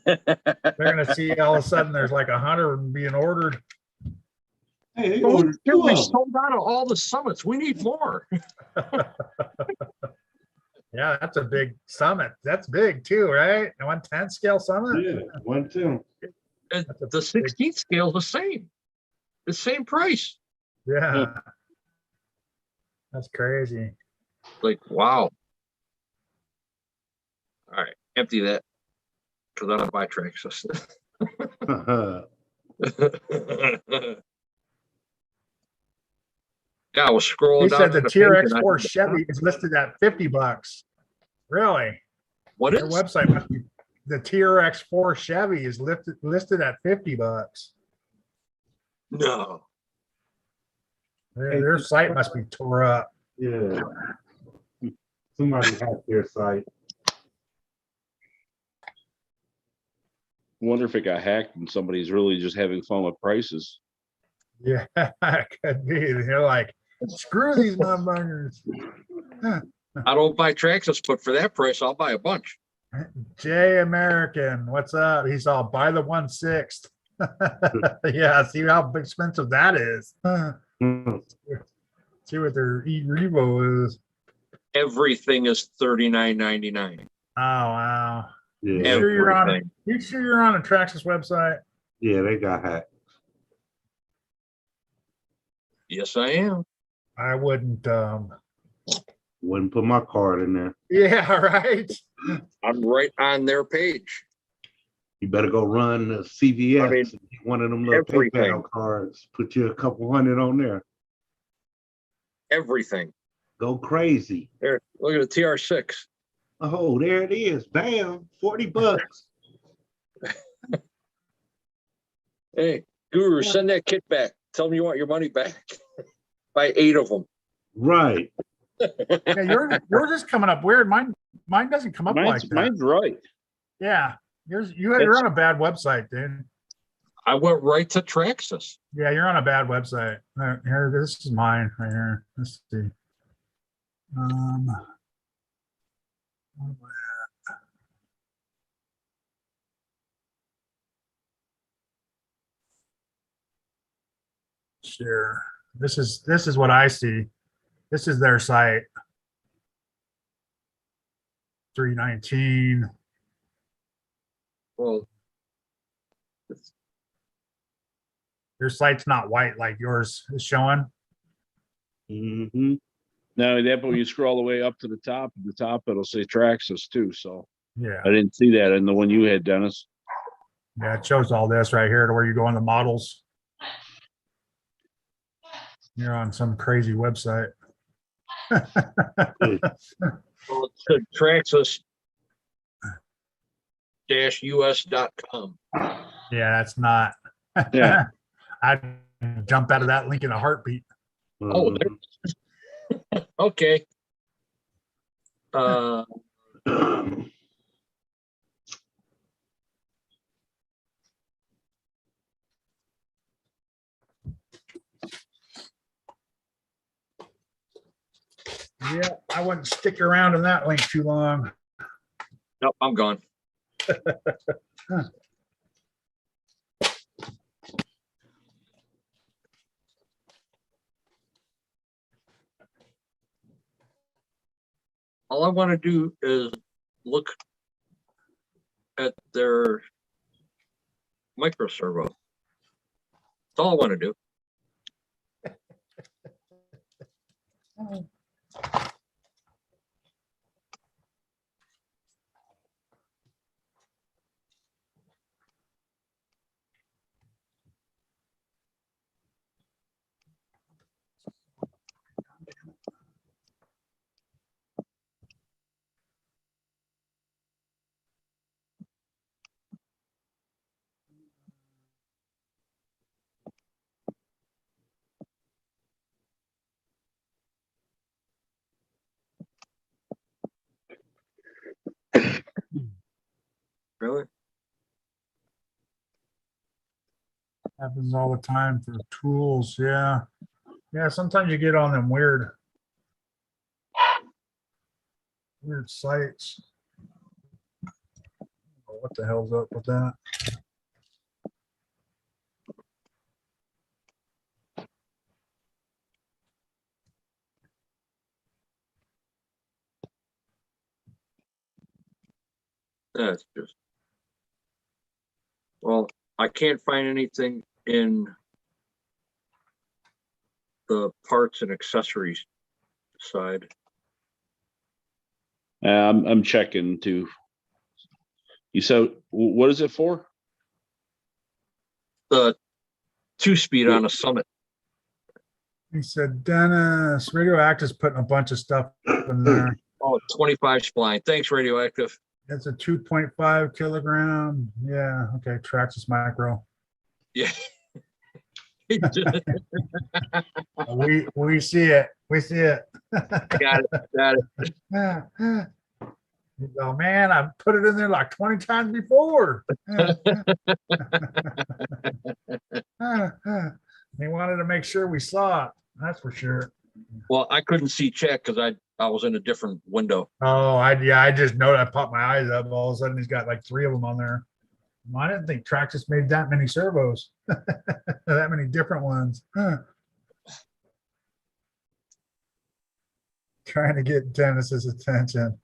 They're gonna see all of a sudden there's like 100 being ordered. Hey, they Well, ordered two we of them. sold out of all the summits. We need more. Yeah, that's a big summit. That's big too, right? A 110 scale summit. Yeah, 110. And That's a the 16th scale is the same. The same price. Yeah. That's crazy. Like, wow. All right, empty that. Because I don't buy Traxxas. Yeah, I was scrolling He down. said the on page and I TRX4 did the- Chevy is listed at $50. Really? What Their is? website must be, the TRX4 Chevy is listed at $50. No. Their site must be tore up. Yeah. Somebody hacked their site. wonder if it got hacked and somebody's really just having fun with prices. Yeah, it could be. They're like, screw these motherfuckers. I don't buy Traxxas, but for that price, I'll buy a bunch. Jay American, what's up? He's all buy the 1/6. Yeah, see how expensive that is. See what their Revo is. Everything is $39.99. Oh wow. You Yeah, sure you're on? Everything. You sure you're on a Traxxas website? yeah, they got hacked. Yes, I am. I wouldn't. Wouldn't put my card in there. Yeah, right. I'm right on their page. You better go run the CVS, I mean, and get one of them little everything. PayPal cards. Put you a couple hundred on there. Everything. Go crazy. There, look at the TR6. Oh, there it is. Bam, $40. Hey, Guru, send that kit back. Tell them you want your money back. Buy 8 of them. Right. Yeah, yours is coming up weird. Mine doesn't come up like that. Mine's right. Yeah, you're on a bad website, dude. I went right to Traxxas. Yeah, you're on a bad website. Here, this is mine right here. Let's see. Where am I at? Sure. This is what I see. This is their site. 319. Well, Your site's not white like yours is showing. Mm-hmm. Not only that, but when you scroll all the way up to the top, at the top it'll say Traxxas too. So Yeah. I didn't see that in the one you had, Dennis. Yeah, it shows all this right here to where you go on the models. You're on some crazy website. well, it's the Traxxas-us.com. Yeah, that's not. Yeah. I'd jump out of that link in a heartbeat. Oh, there. Okay. Yeah, I wouldn't stick around in that link too long. Nope, I'm gone. All I want to do is look at their micro servo. That's all I want to do. Really? Happens all the time for tools, yeah. Yeah, sometimes you get on them weird sites. What the hell's up with that? That's just. Well, I can't find anything in the parts and accessories side. I'm checking too. You said, what is it for? The 2-speed on a Summit. He said, Dennis, Radioactive's putting a bunch of stuff in there. Oh, 25 spline. Thanks, Radioactive. It's a 2.5 kilogram. Yeah, okay, Traxxas Micro. Yeah. We see it. We see it. Got it. Got it. Oh man, I put it in there like 20 times before. They wanted to make sure we saw it. That's for sure. Well, I couldn't see Chet because I was in a different window. Oh, I just know I popped my eyes up. All of a sudden, he's got like 3 of them on there. I didn't think Traxxas made that many servos, that many different ones. Trying to get Dennis's attention.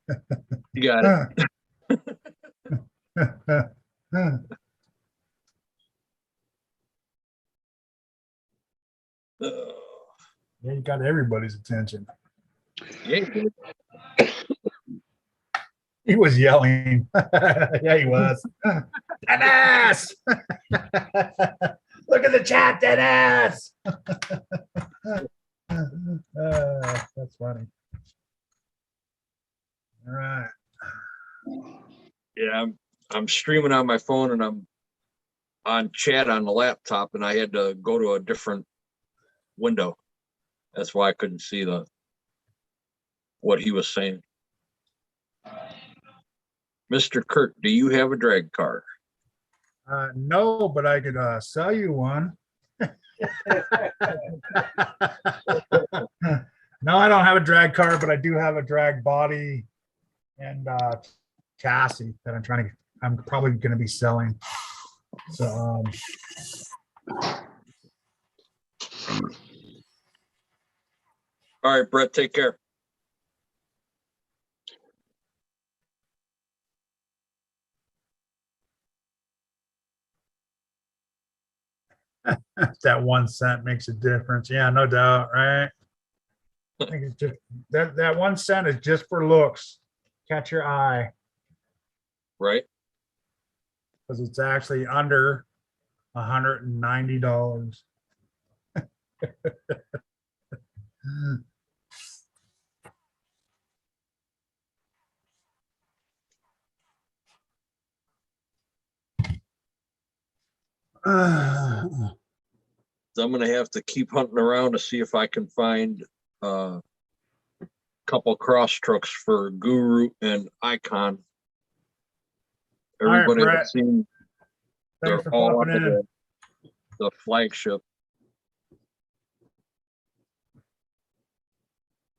You got it. Yeah, you got everybody's attention. Yeah. He was yelling. Yeah, he was. Dennis! Look at the chat, Dennis! That's funny. All right. Yeah, I'm streaming on my phone and I'm on chat on the laptop and I had to go to a different window. That's why I couldn't see what he was saying. Mr. Kurt, do you have a drag car? No, but I could sell you one. No, I don't have a drag car, but I do have a drag body and chassis that I'm probably going to be selling. So All right, Brett, take care. that 1 cent makes a difference. Yeah, no doubt, right? I think it's just that 1 cent is just for looks. Catch your eye, Right? because it's actually under $190. So I'm gonna have to keep hunting around to see if I can find a couple cross trucks for Guru and Icon. All right, Everybody Brett. I've seen, they're Thanks for all popping under in. the flagship.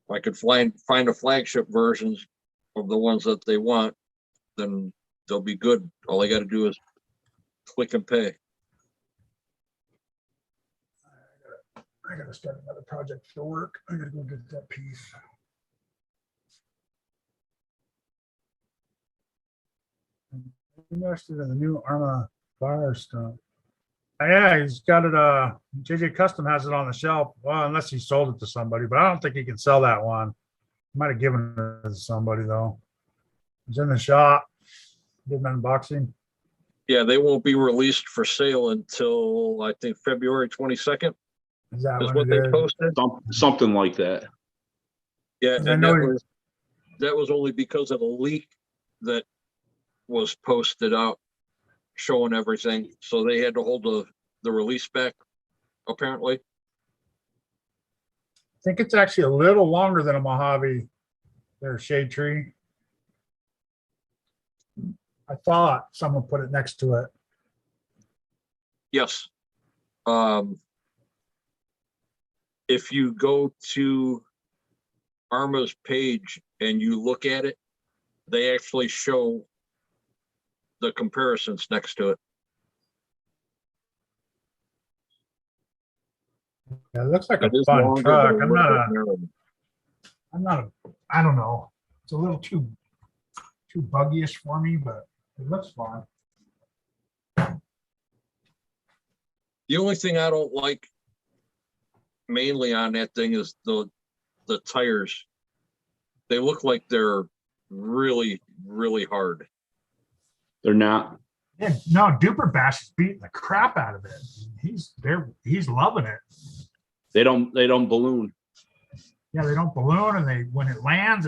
If I could find the flagship versions of the ones that they want, then they'll be good. All I gotta do is click and pay. I gotta start another project for work. I gotta go get that piece. I'm interested in the new Arma fire stuff. Yeah, he's got it, JJ Custom has it on the shelf. Well, unless he sold it to somebody, but I don't think he can sell that one. Might have given it to somebody though. It's in the shop. Did an unboxing. Yeah, they won't be released for sale until I think February 22nd Is that is what what it they is? posted. Something like that. Yeah, I and know that was only because of a leak that was posted out showing everything. So they had to hold the release back, apparently. I think it's actually a little longer than a Mojave, their shade tree. I thought someone put it next to it. Yes. If you go to Arma's page and you look at it, they actually show the comparisons next to it. Yeah, it looks like a It is fun longer, truck. but a little bit narrow. I don't know. It's a little too buggyish for me, but it looks fun. The only thing I don't like mainly on that thing is the tires. They look like they're really, really hard. They're not. Yeah, no, Duper Bash is beating the crap out of it. He's loving it. They don't balloon. Yeah, they don't balloon, and when it lands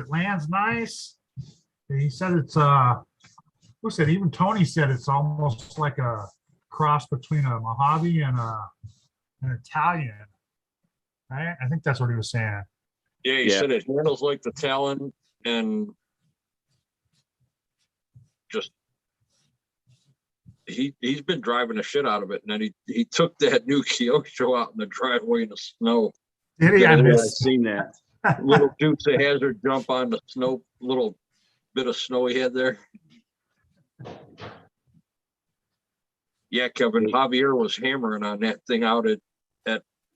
nice. He said it's who said, even Tony said it's almost like a cross between a Mojave and an Italian. Right? I think that's what he was saying. Yeah, he Yeah. said it handles like the Talon and just he's been driving the shit out of it. And then he took that new Kyosho out in the driveway in the snow. Did he? I Yeah, I've missed. seen that. Little Dukes of Hazzard jump on the snow, little bit of snow he had there. Yeah, Kevin, Javier was hammering on that thing out at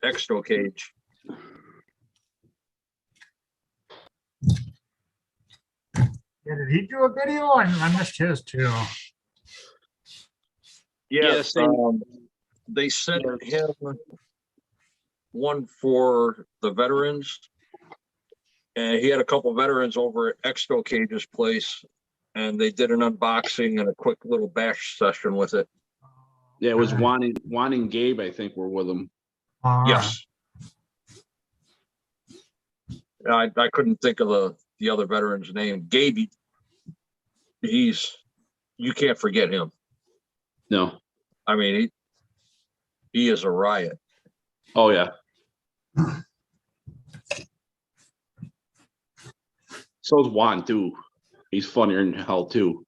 Extra Cage. Yeah, did he do a video? I missed his too. Yes, same. they sent him one for the veterans. And he had a couple veterans over at Expo Cage's place, and they did an unboxing and a quick little bash session with it. Yeah, it was Juan and Gabe, I think, were with them. All right. Yes. I couldn't think of the other veteran's name. Gabe, you can't forget him. No. I mean, he is a riot. Oh yeah. So's Juan too. He's funnier than hell too.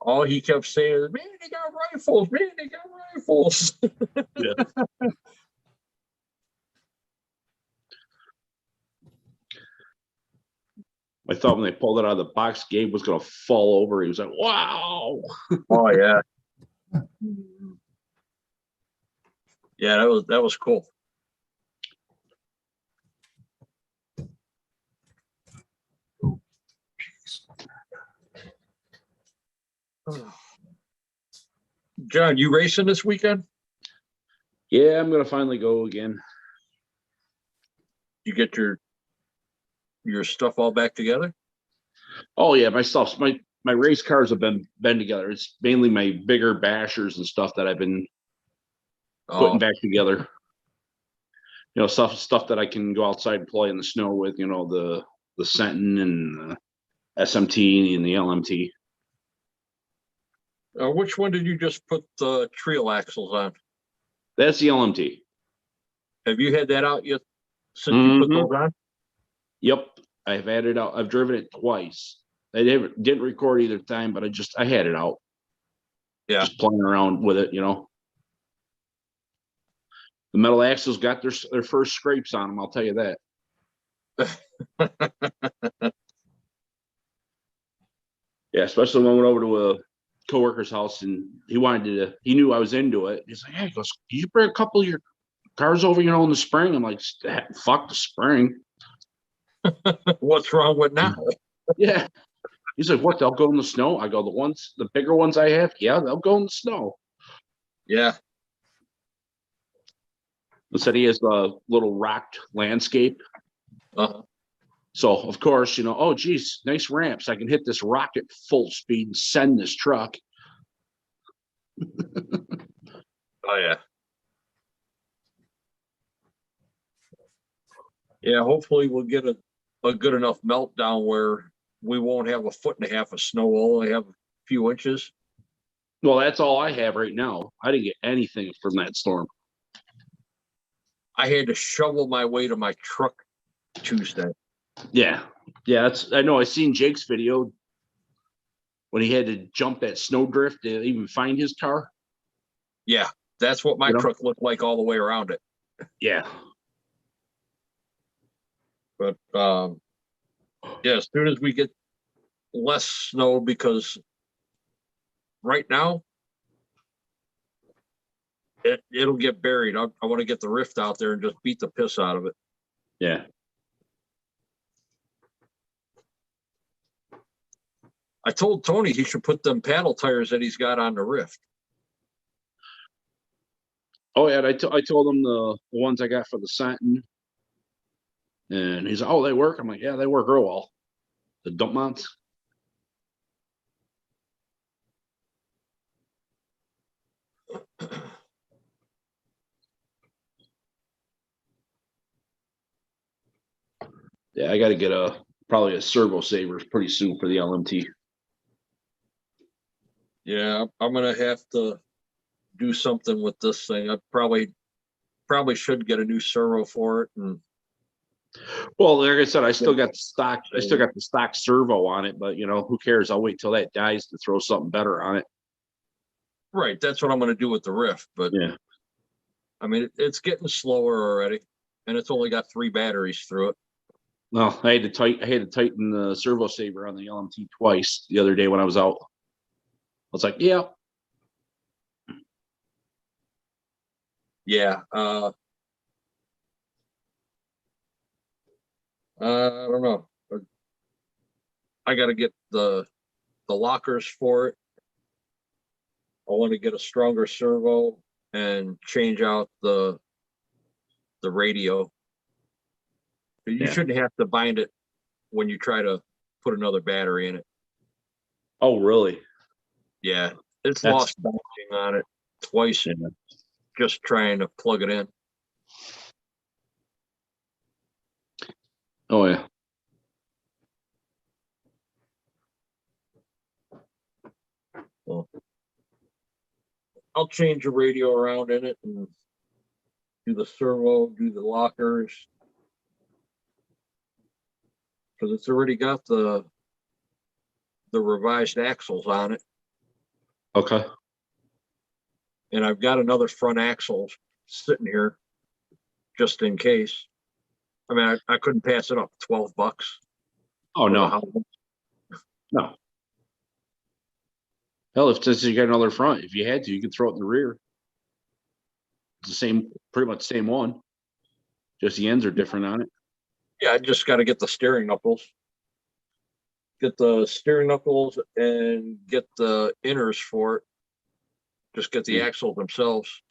All he kept saying is, man, they got rifles, man, they got rifles. Yeah. I thought when they pulled it out of the box, Gabe was gonna fall over. He was like, "Wow!" Oh yeah. Yeah, that was cool. John, you racing this weekend? Yeah, I'm gonna finally go again. You get your stuff all back together? Oh yeah, my race cars have been together. It's mainly my bigger bashers and stuff that I've been putting Oh, back together. You know, stuff that I can go outside and play in the snow with. You know, the Sentin and the SMT and the LMT. which one did you just put the trio axles on? That's the LMT. Have you had that out yet since you put those on? Yep, I've had it out. I've driven it twice. I didn't record either time, but I had it out. Yeah. Just playing around with it, you know. The metal axles got their first scrapes on them. I'll tell you that. Yeah, especially when I went over to a coworker's house and he knew I was into it. He's like, hey, he goes, you bring a couple of your cars over, in the spring? I'm like, fuck the spring. What's wrong with now? Yeah. He's like, what? They'll go in the snow? I go, the bigger ones I have, yeah, they'll go in the snow. Yeah, He said he has a little rocked landscape. uh-huh. So of course, oh geez, nice ramps. I can hit this rock at full speed and send this truck. Oh, yeah. Yeah, hopefully we'll get a good enough meltdown where we won't have 1.5 feet of snow, we'll only have a few inches. Well, that's all I have right now. I didn't get anything from that storm. I had to shovel my way to my truck Tuesday. Yeah. Yeah, I know I seen Jake's video when he had to jump that snowdrift to even find his car. Yeah, that's what my truck looked like all the way around it. Yeah. But yeah, as soon as we get less snow, because right now it'll get buried. I want to get the rift out there and just beat the piss out of it. Yeah. I told Tony he should put them paddle tires that he's got on the rift. Oh yeah, I told him the ones I got for the Sentin. And he's like, oh, they work? I'm like, yeah, they work real well. The dump mounts. Yeah, I got to get probably a servo saver pretty soon for the LMT. Yeah, I'm gonna have to do something with this thing. I probably should get a new servo for it. And Well, like I said, I still got the stock servo on it, but who cares? I'll wait till that dies to throw something better on it. right, that's what I'm gonna do with the rift. But Yeah. I mean, it's getting slower already, and it's only got 3 batteries through it. Well, I had to tighten the servo saver on the LMT twice the other day when I was out. I was like, yeah. Yeah. I don't know. I got to get the lockers for it. I want to get a stronger servo and change out the radio. You Yeah. shouldn't have to bind it when you try to put another battery in it. Oh, really? Yeah, it's That's- lost binding on it twice. Yeah. Just trying to plug it in. Oh, yeah. Well, I'll change the radio around in it and do the servo, do the lockers. Because it's already got the revised axles on it. Okay. And I've got another front axle sitting here just in case. I mean, I couldn't pass it up. $12. Oh, no. No. Hell, if since you got another front, if you had to, you could throw it in the rear. It's the same, pretty much the same one. Just the ends are different on it. Yeah, I just got to get the steering knuckles. Get the steering knuckles and get the inners for it. Just get the axles themselves.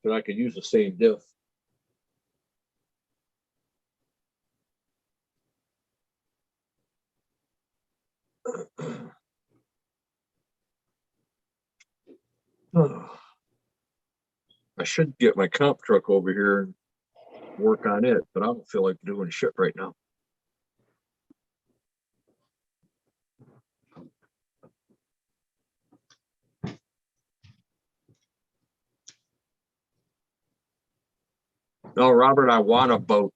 But I could use the same diff. I should get my comp truck over here and work on it, but I don't feel like doing shit right now. No, Robert, I want a boat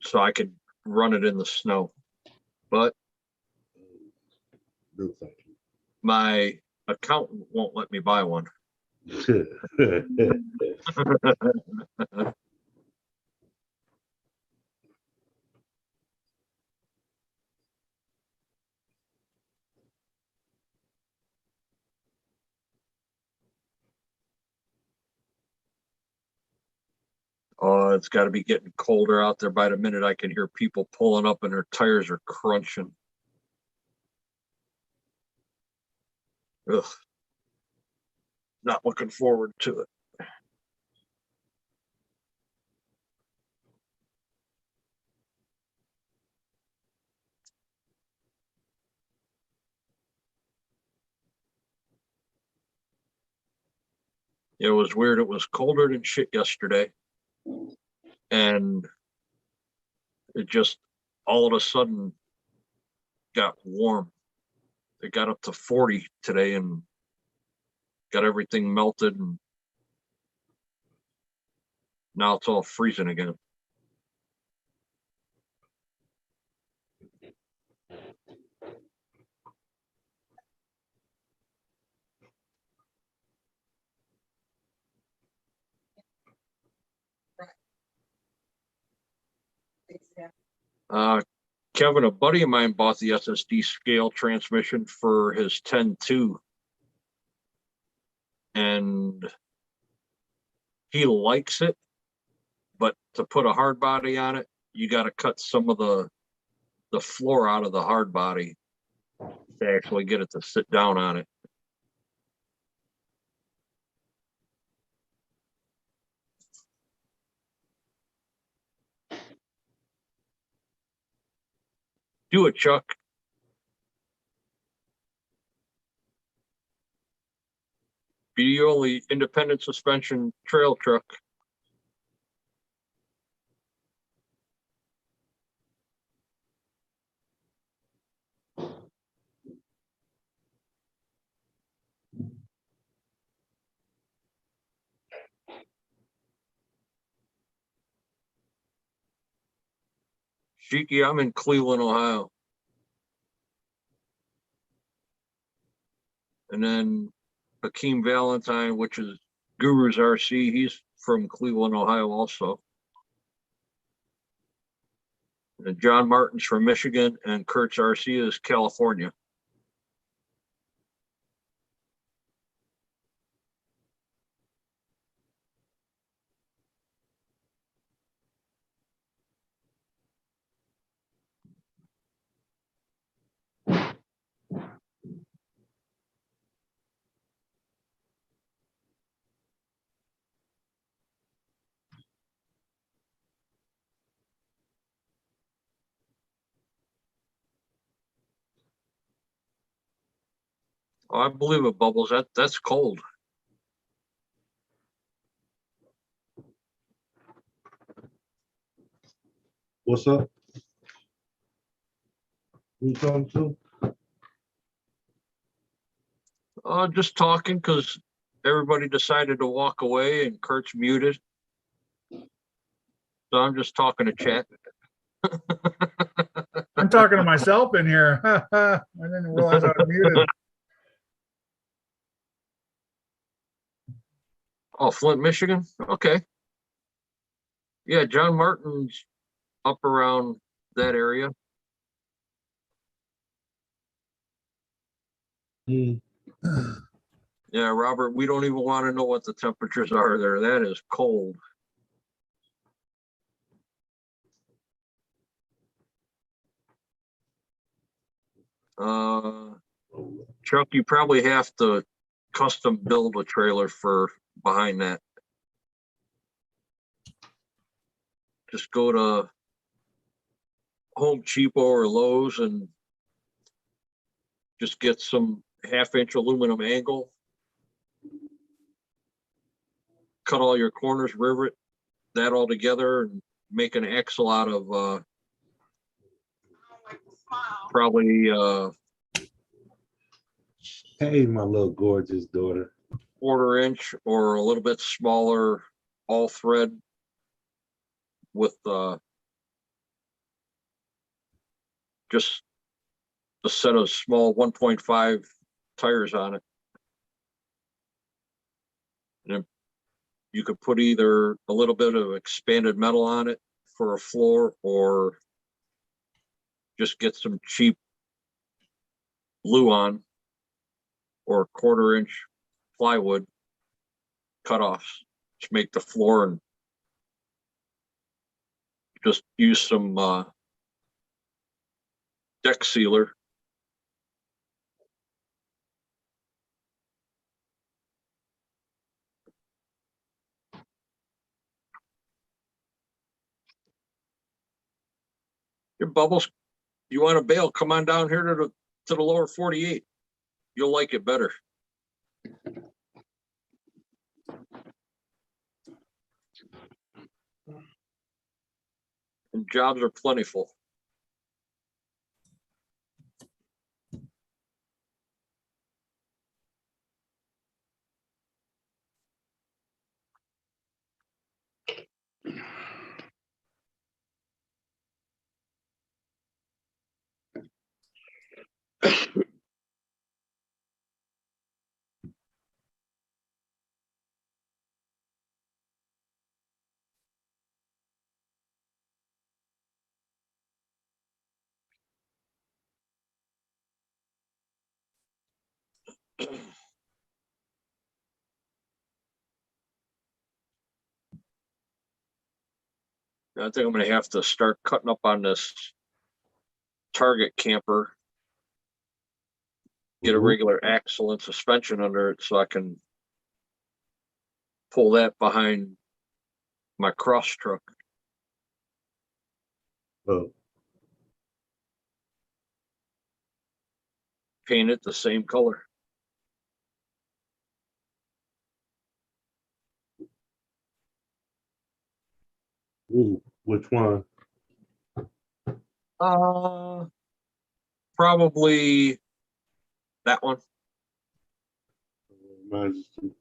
so I could run it in the snow, but No, thank my accountant won't let me buy one. you. Oh, it's gotta be getting colder out there. By the minute I can hear people pulling up and their tires are crunching. Ugh. Not looking forward to it. It was weird. It was colder than shit yesterday. And it just all of a sudden got warm. It got up to 40 today and got everything melted, and now it's all freezing again. Kevin, a buddy of mine bought the SSD scale transmission for his 10-2, and he likes it, but to put a hard body on it, you got to cut some of the floor out of the hard body to actually get it to sit down on it. Do it, Chuck. Be the only independent suspension trail truck. Shiki, I'm in Cleveland, Ohio. And then Hakeem Valentine, which is Guru's RC, he's from Cleveland, Ohio also. And John Martin's from Michigan, and Kurt's RC is California. Oh, I believe it, Bubbles. That's cold. What's up? Who you talking to? Just talking because everybody decided to walk away and Kurt's muted. So I'm just talking to chat. I'm talking to myself in here. I didn't realize I was muted. Oh, Flint, Michigan. Okay. Yeah, John Martin's up around that area. Hmm. Yeah, Robert, we don't even want to know what the temperatures are there. That is cold. Chuck, you probably have to custom build a trailer for behind that. Just go to Home Cheapo or Lowe's and just get some 1/2-inch aluminum angle. Cut all your corners, rivet that all together, and make an axle out of probably Hey, my little gorgeous daughter. 1/4 inch or a little bit smaller all thread with just a set of small 1.5 tires on it. And you could put either a little bit of expanded metal on it for a floor, or just get some cheap Luan or just use some, deck sealer. Your Bubbles, you want a bale, come on down here to the lower 48. You'll like it better. And jobs are plentiful. I think I'm gonna have to start cutting up on this Target camper. Get a Mhm. regular axle and suspension under it so I can pull that behind my cross truck. Oh, Paint it the same color. ooh, which one? Probably that one. Mine's just-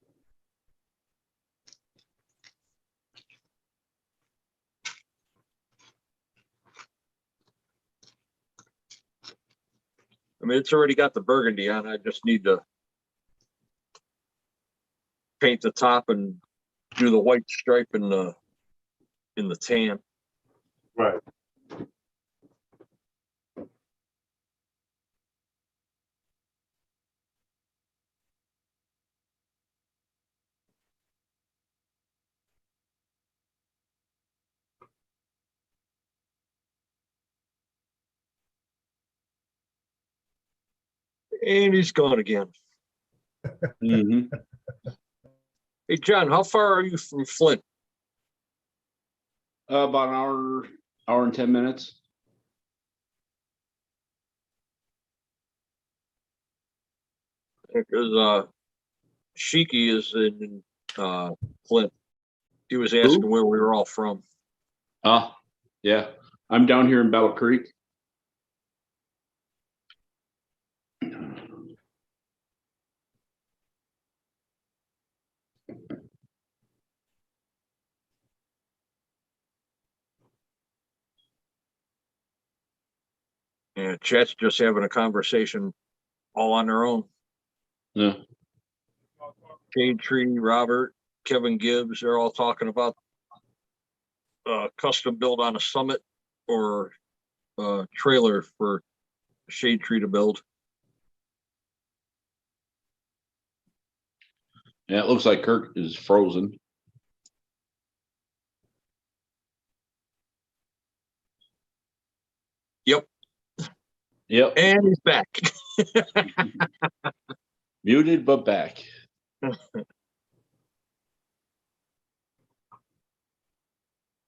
I mean, it's already got the burgundy on. I just need to paint the top and do the white stripe in the tan. Right. And he's gone again. Mhm. Hey, John, how far are you from Flint? About an hour and 10 minutes. Because Sheiky is in Flint. He was asking where we were all from. Ah, yeah. I'm down here in Battle Creek. And Chet's just having a conversation all on their own. Yeah. Shade Tree, Robert, Kevin Gibbs, they're all talking about custom build on a Summit or trailer for Shade Tree to build. Yeah, it looks like Kirk is frozen. Yep. Yep. And he's back. Muted but back.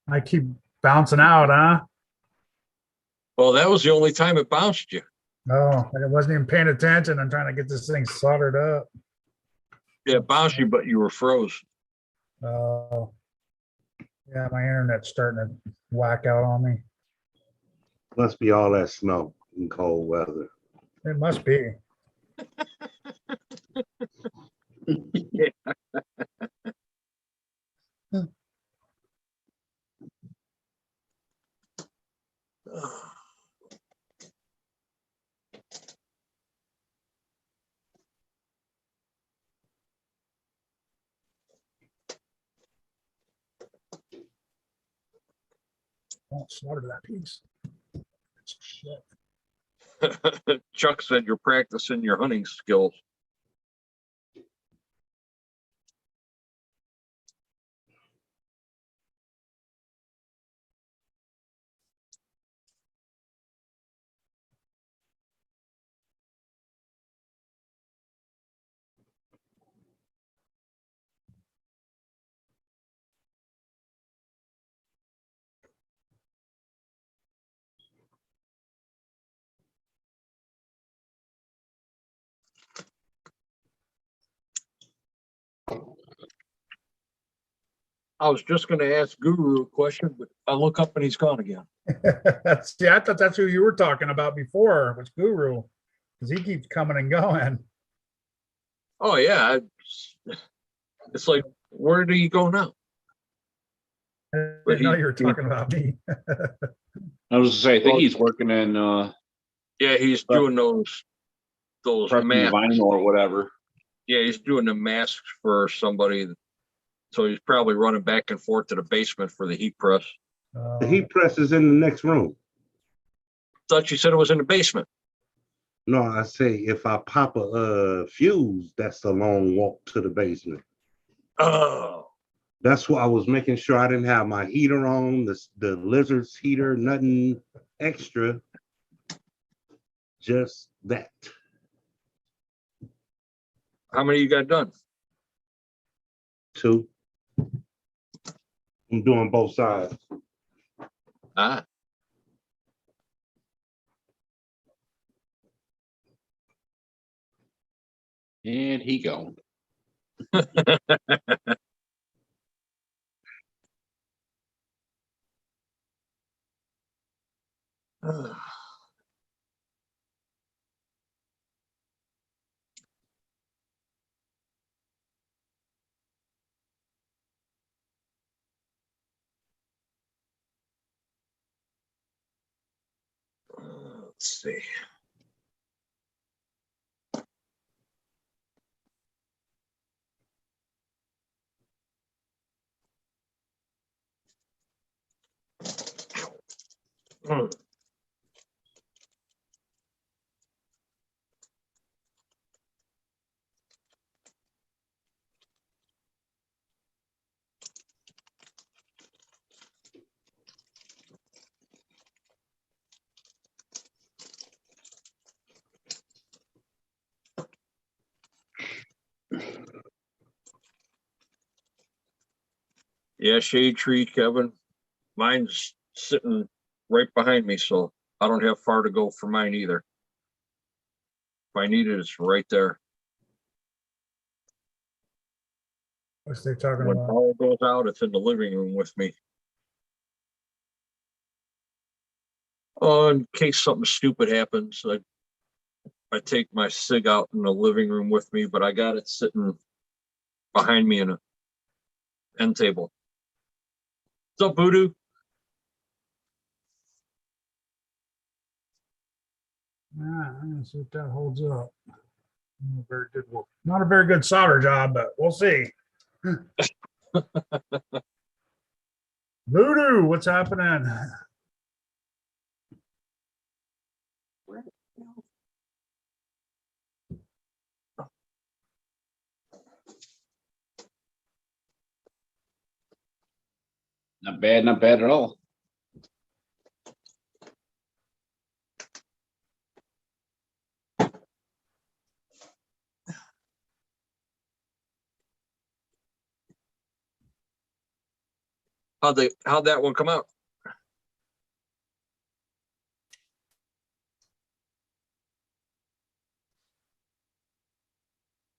I keep bouncing out, huh? Well, that was the only time it bounced you. No, I wasn't even paying attention. I'm trying to get this thing soldered up. Yeah, it bounced you, but you were froze. Oh, yeah, my internet's starting to whack out on me. Must be all that snow and cold weather. It must be. Don't slaughter that piece. Shit. Chuck said you're practicing your hunting skills. I was just gonna ask Guru a question, but I look up and he's gone again. See, I thought that's who you were talking about before, was Guru, because he keeps coming and going. Oh, yeah. It's like, where do you go now? I didn't know you were talking about me. I was to say, I think he's working in, Yeah, he's doing those pressing masks. vinyl or whatever. Yeah, he's doing the masks for somebody. So he's probably running back and forth to the basement for the heat press. The heat press is in the next room. Thought you said it was in the basement. No, I say if I pop a fuse, that's a long walk to the basement. Oh, That's why I was making sure I didn't have my heater on, the Lizard's heater, nothing extra. Just that. how many you got done? 2. I'm doing both sides. Ah, And he gone. let's see. Hmm. Yeah, shade tree, Kevin. Mine's sitting right behind me, so I don't have far to go for mine either. If I need it, it's right there. What's they talking When about? power goes out, it's in the living room with me. Oh, in case something stupid happens, I take my SIG out in the living room with me, but I got it sitting behind me in a end table. What's up, Voodoo? I'm gonna see if that holds up. Not a very good work. Not a very good solder job, but we'll see. Voodoo, what's happening? Not bad at all. How'd that one come out?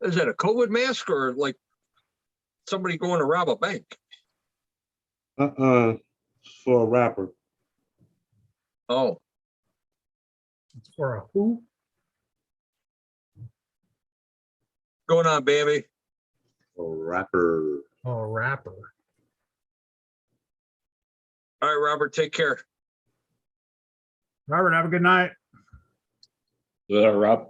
Is that a COVID mask or like somebody going to rob a bank? For a rapper. Oh, It's for a who? going on, baby. A rapper. Oh, a rapper. All right, Robert, take care. Robert, have a good night. Rob.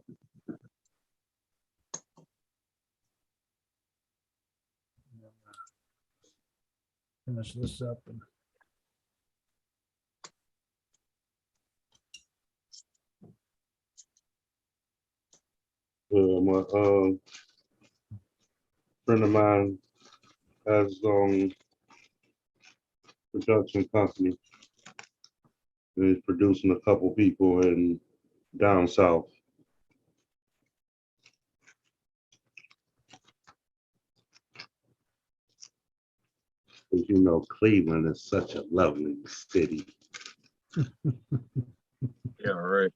Finish this up. And My friend of mine has production company. And he's producing a couple people in down south. As you know, Cleveland is such a lovely city. Yeah, all right.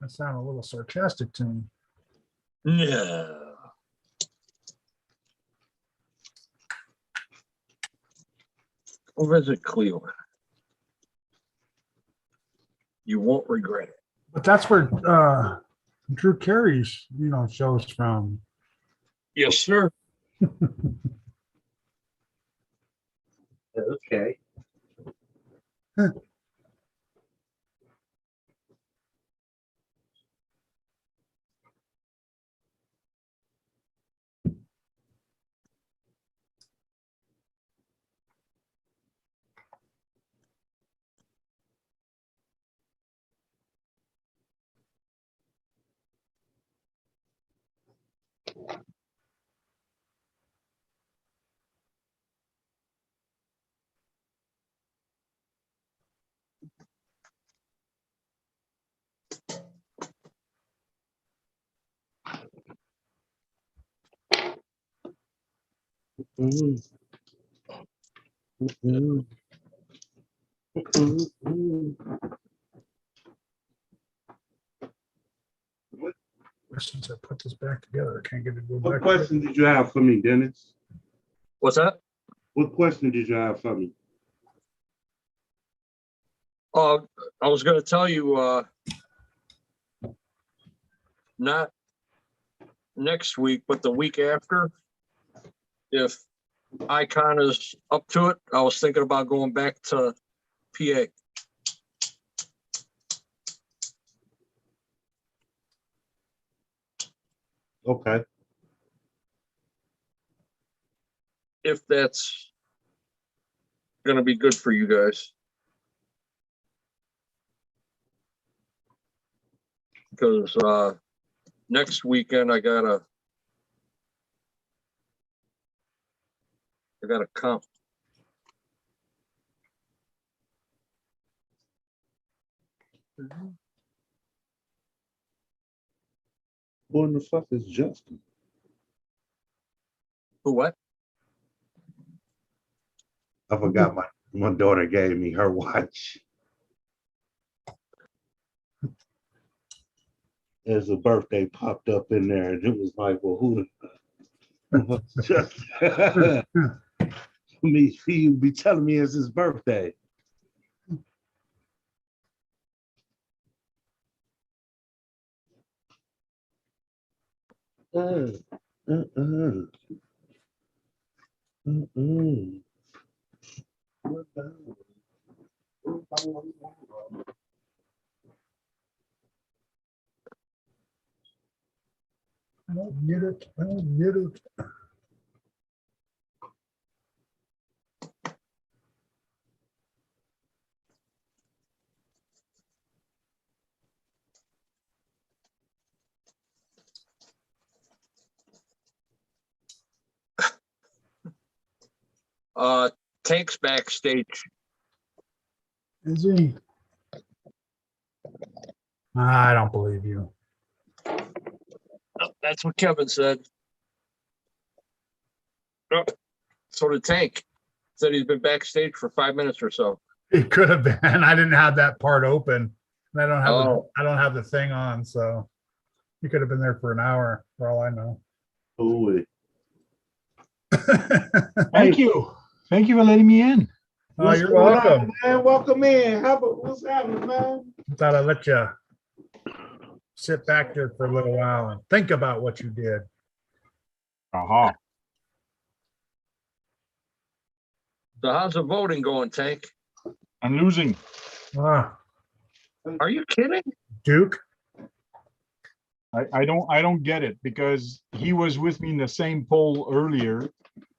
that sounded a little sarcastic to me. No. Go visit Cleveland. You won't regret it. But that's where Drew Carey's, show's from. Yes, sir. Okay. Since I put this back together, I can't get it to go What back. question did you have for me, Dennis? What's that? What question did you have for me? I was gonna tell you, not next week, but the week after, if Icon is up to it, I was thinking about going back to PA. Okay. If that's gonna be good for you guys. Because next weekend I gotta come. Who in the fuck is Justin? Who, what? I forgot my daughter gave me her watch. As a birthday popped up in there, and it was like, well, who the Justin? Me, he would be telling me it's his birthday. I don't get it. I don't get it. Tank's backstage. Is he? I don't believe you. Oh, that's what Kevin said. Oh, so did Tank. Said he's been backstage for 5 minutes or so. It could have been. I didn't have that part open. And I don't have Oh. I don't have the thing on, so you could have been there for an hour for all I know. Ooh, Thank you. Thank you for letting me in. Oh, what's you're going on, welcome. man? Welcome in. What's happening, man? Thought I'd let you sit back there for a little while and think about what you did. Aha. So how's the voting going, Tank? I'm losing. Ah, Are you kidding? Duke. I don't get it because he was with me in the same poll earlier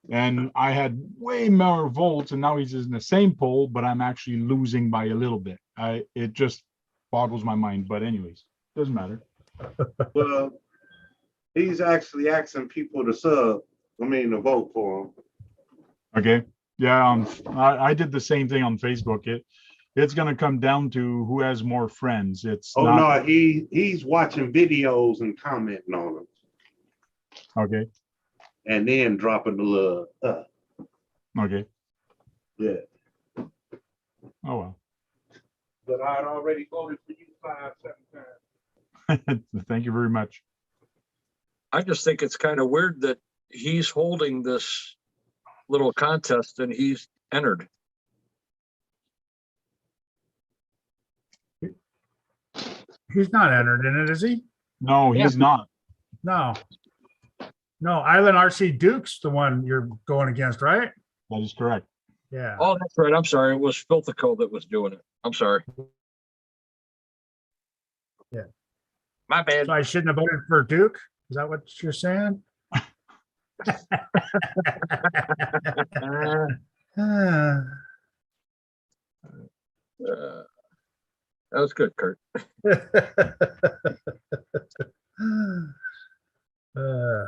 and I had way more votes and now he's in the same poll, but I'm actually losing by a little bit. It just boggles my mind. But anyways, doesn't matter. Well, he's actually asking people to to vote for him. Okay. Yeah, I did the same thing on Facebook. It's gonna come down to who has more friends. It's Oh not no, he's watching videos and commenting on them, okay. and then dropping the love. Okay. Yeah. Oh well. But I'd already voted for you 5-7 times. Thank you very much. I just think it's kind of weird that he's holding this little contest and he's entered. He's not entered in it, is he? No, he's not. No. No, Island RC Duke's the one you're going against, right? That is correct. Yeah. Oh, that's right. I'm sorry. It was Filtico that was doing it. I'm sorry. Yeah. My bad. So I shouldn't have voted for Duke? Is that what you're saying? Ah. That was good, Kurt. Uh,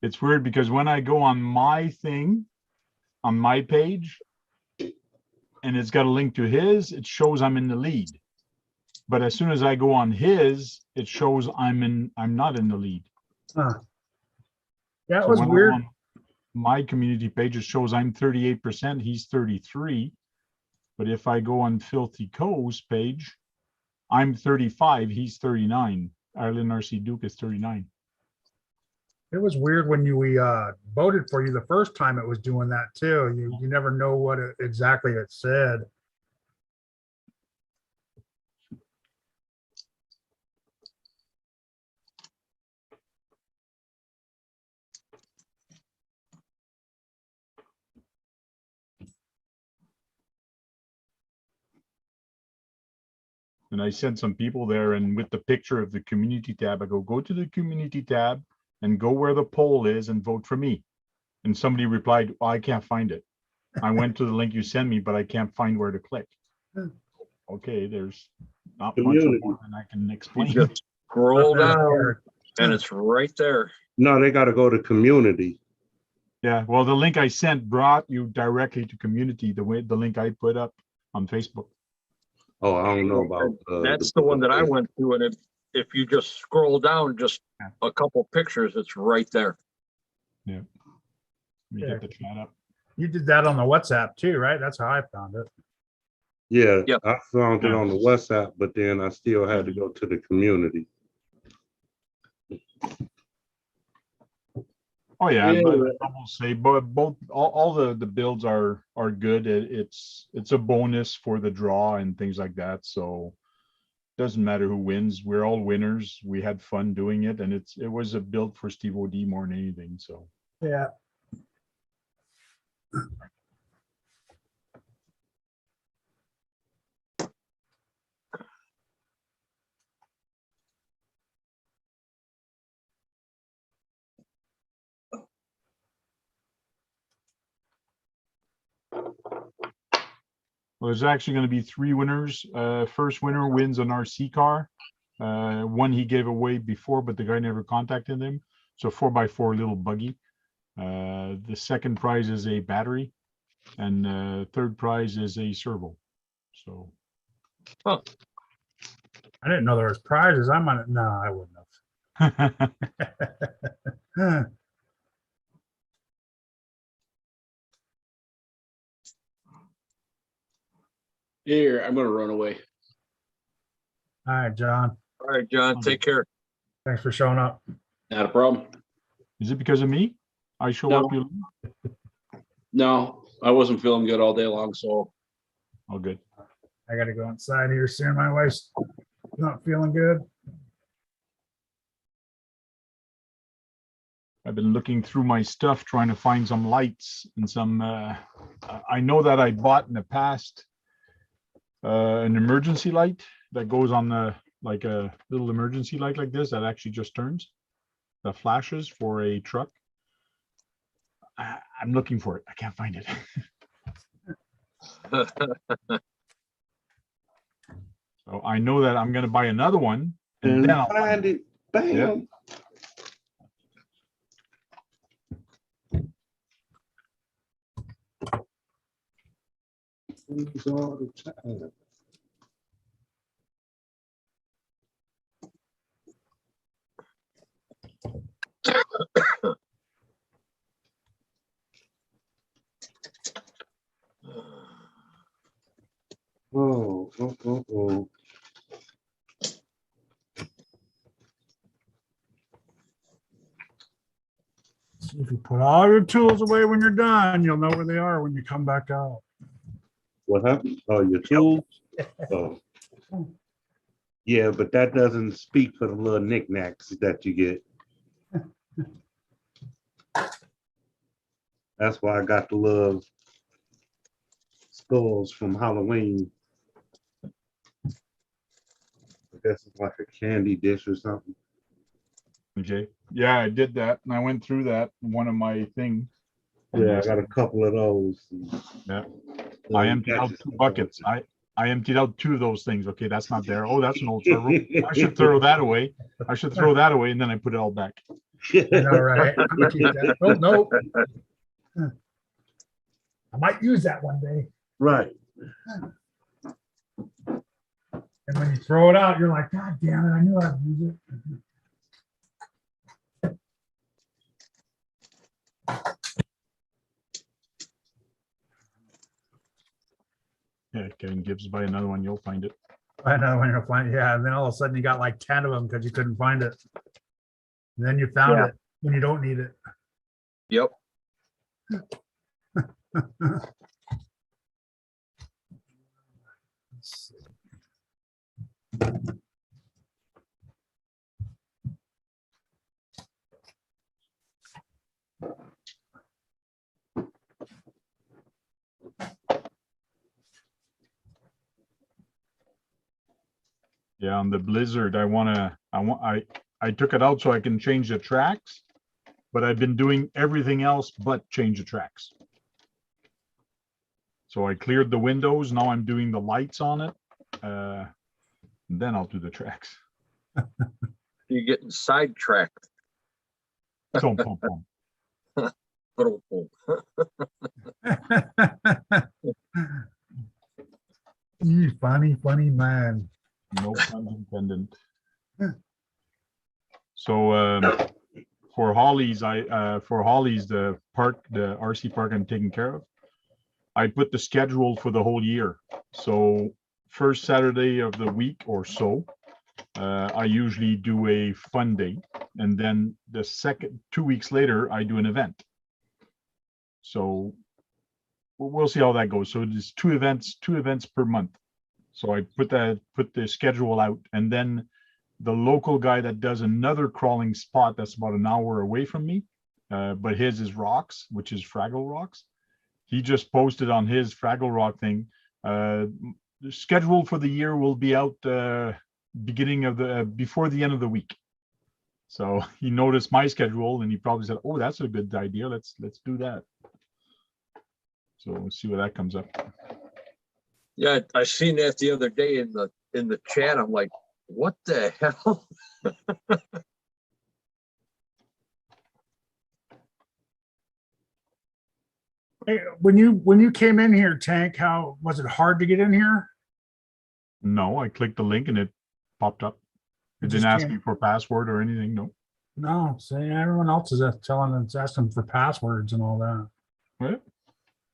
It's weird because when I go on my thing, on my page, and it's got a link to his, it shows I'm in the lead. But as soon as I go on his, it shows I'm not in the lead. huh. That So was when I'm weird. on my community page, it shows I'm 38%, he's 33. But if I go on Filthy Co's page, I'm 35, he's 39. Ireland RC Duke is 39. It was weird when we voted for you the first time. It was doing that too. You never know what exactly it said. And I sent some people there, and with the picture of the community tab, I go to the community tab and go where the poll is and vote for me. And somebody replied, oh, I can't find it. I went to the link you sent me, but I can't find where to click. Okay, there's not much Community. more than I can You explain. just scroll down and it's right there. No, they gotta go to community. Yeah, well, the link I sent brought you directly to community, the link I put up on Facebook. Oh, I don't know about. That's the one that I went to, and if you just scroll down just a couple pictures, it's right there. Let me Yeah. get the chat up. You did that on the WhatsApp too, right? That's how I found it. Yeah, Yep. I found it Yeah. on the WhatsApp, but then I still had to go to the community. Oh yeah, Yeah. but I will say, but both all the builds are good. It's a bonus for the draw and things like that. So doesn't matter who wins. We're all winners. We had fun doing it, and it was a build for Steve OD more than anything. So Yeah. well, there's actually going to be 3 winners. First winner wins an RC car. One he gave away before, but the guy never contacted him. So 4x4 little buggy. The second prize is a battery, and third prize is a servo. So I didn't know there was prizes. I'm on it. No, I wouldn't have. Huh. Here, I'm gonna run away. All right, John. All right, John, take care. Thanks for showing up. Not a problem. is it because of me? I show No. up, you No, I wasn't feeling good all day long, so all good. I gotta go inside here soon. My wife's not feeling good. I've been looking through my stuff, trying to find some lights and some, I know that I bought in the past an emergency light that goes on the, like a little emergency light like this that actually just turns, that flashes for a truck. I'm looking for it. I can't find it. So I know that I'm gonna buy another one, and And then I'll find it, bam. Things all the time. Oh. If you put all your tools away when you're done, you'll know where they are when you come back out. What happened? Oh, your tools? Oh, Yeah, but that doesn't speak for the little knickknacks that you get. That's why I got the little skulls from Halloween. I guess it's like a candy dish or something. Okay, yeah, I did that and I went through that in one of my things. Yeah, I got a couple of those. Yeah. I emptied out 2 buckets. I emptied out 2 of those things. Okay, that's not there. Oh, that's an old turtle. I should throw that away. I should throw that away and then I put it all back. I know, right? I'll keep that. Oh, no. I might use that one day. Right. And when you throw it out, you're like, God damn it, I knew I'd use it. Yeah, Kevin Gibbs, buy another one, you'll find it. I know when you're finding, yeah, and then all of a sudden you got like 10 of them because you couldn't find it. And then you found Yeah. it when you don't need it. Yep. Let's see. Yeah, on the Blizzard, I took it out so I can change the tracks, but I've been doing everything else but change the tracks. So I cleared the windows. Now I'm doing the lights on it. Then I'll do the tracks. You're getting sidetracked. Boom, boom, boom. Boom. You funny man. No pun intended. So for Holly's, the park, the RC park I'm taking care of, I put the schedule for the whole year. So first Saturday of the week or so, I usually do a fun day, and then the second 2 weeks later, I do an event. So we'll see how that goes. So it's 2 events per month. So I put the schedule out, and then the local guy that does another crawling spot that's about an hour away from me, but his is Rocks, which is Fraggle Rocks. He just posted on his Fraggle Rock thing. The schedule for the year will be out before the end of the week. So he noticed my schedule and he probably said, "Oh, that's a good idea. Let's do that." So we'll see where that comes up. Yeah, I seen that the other day in the chat. I'm like, what the hell? Hey, when you came in here, Tank, how was it hard to get in here? No, I clicked the link and it popped up. It Just didn't ask can't- me for password or anything. No. No, see, everyone else is telling us, asking for passwords and all that. Right?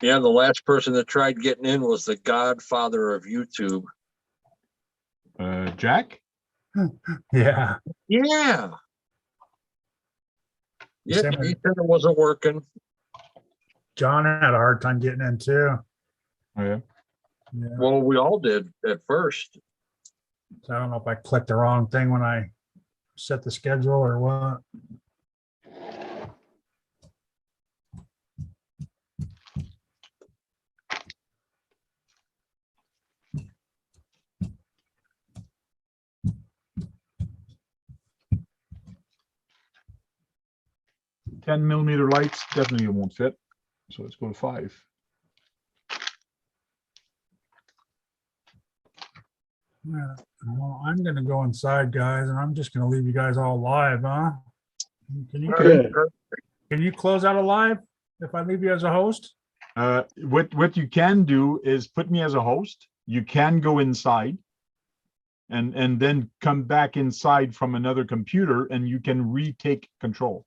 Yeah, the last person that tried getting in was the godfather of YouTube. Jack? Yeah. Yeah. Yeah, Same he with- said it wasn't working. John had a hard time getting in too. Oh, yeah. Yeah. Well, we all did at first. So I don't know if I clicked the wrong thing when I set the schedule or what. .10 millimeter lights definitely won't fit. So let's go to 5. Yeah. Well, I'm gonna go inside, guys, and I'm just gonna leave you guys all live, huh? Can you Yeah. can you close out a live if I leave you as a host? What you can do is put me as a host. You can go inside and then come back inside from another computer and you can retake control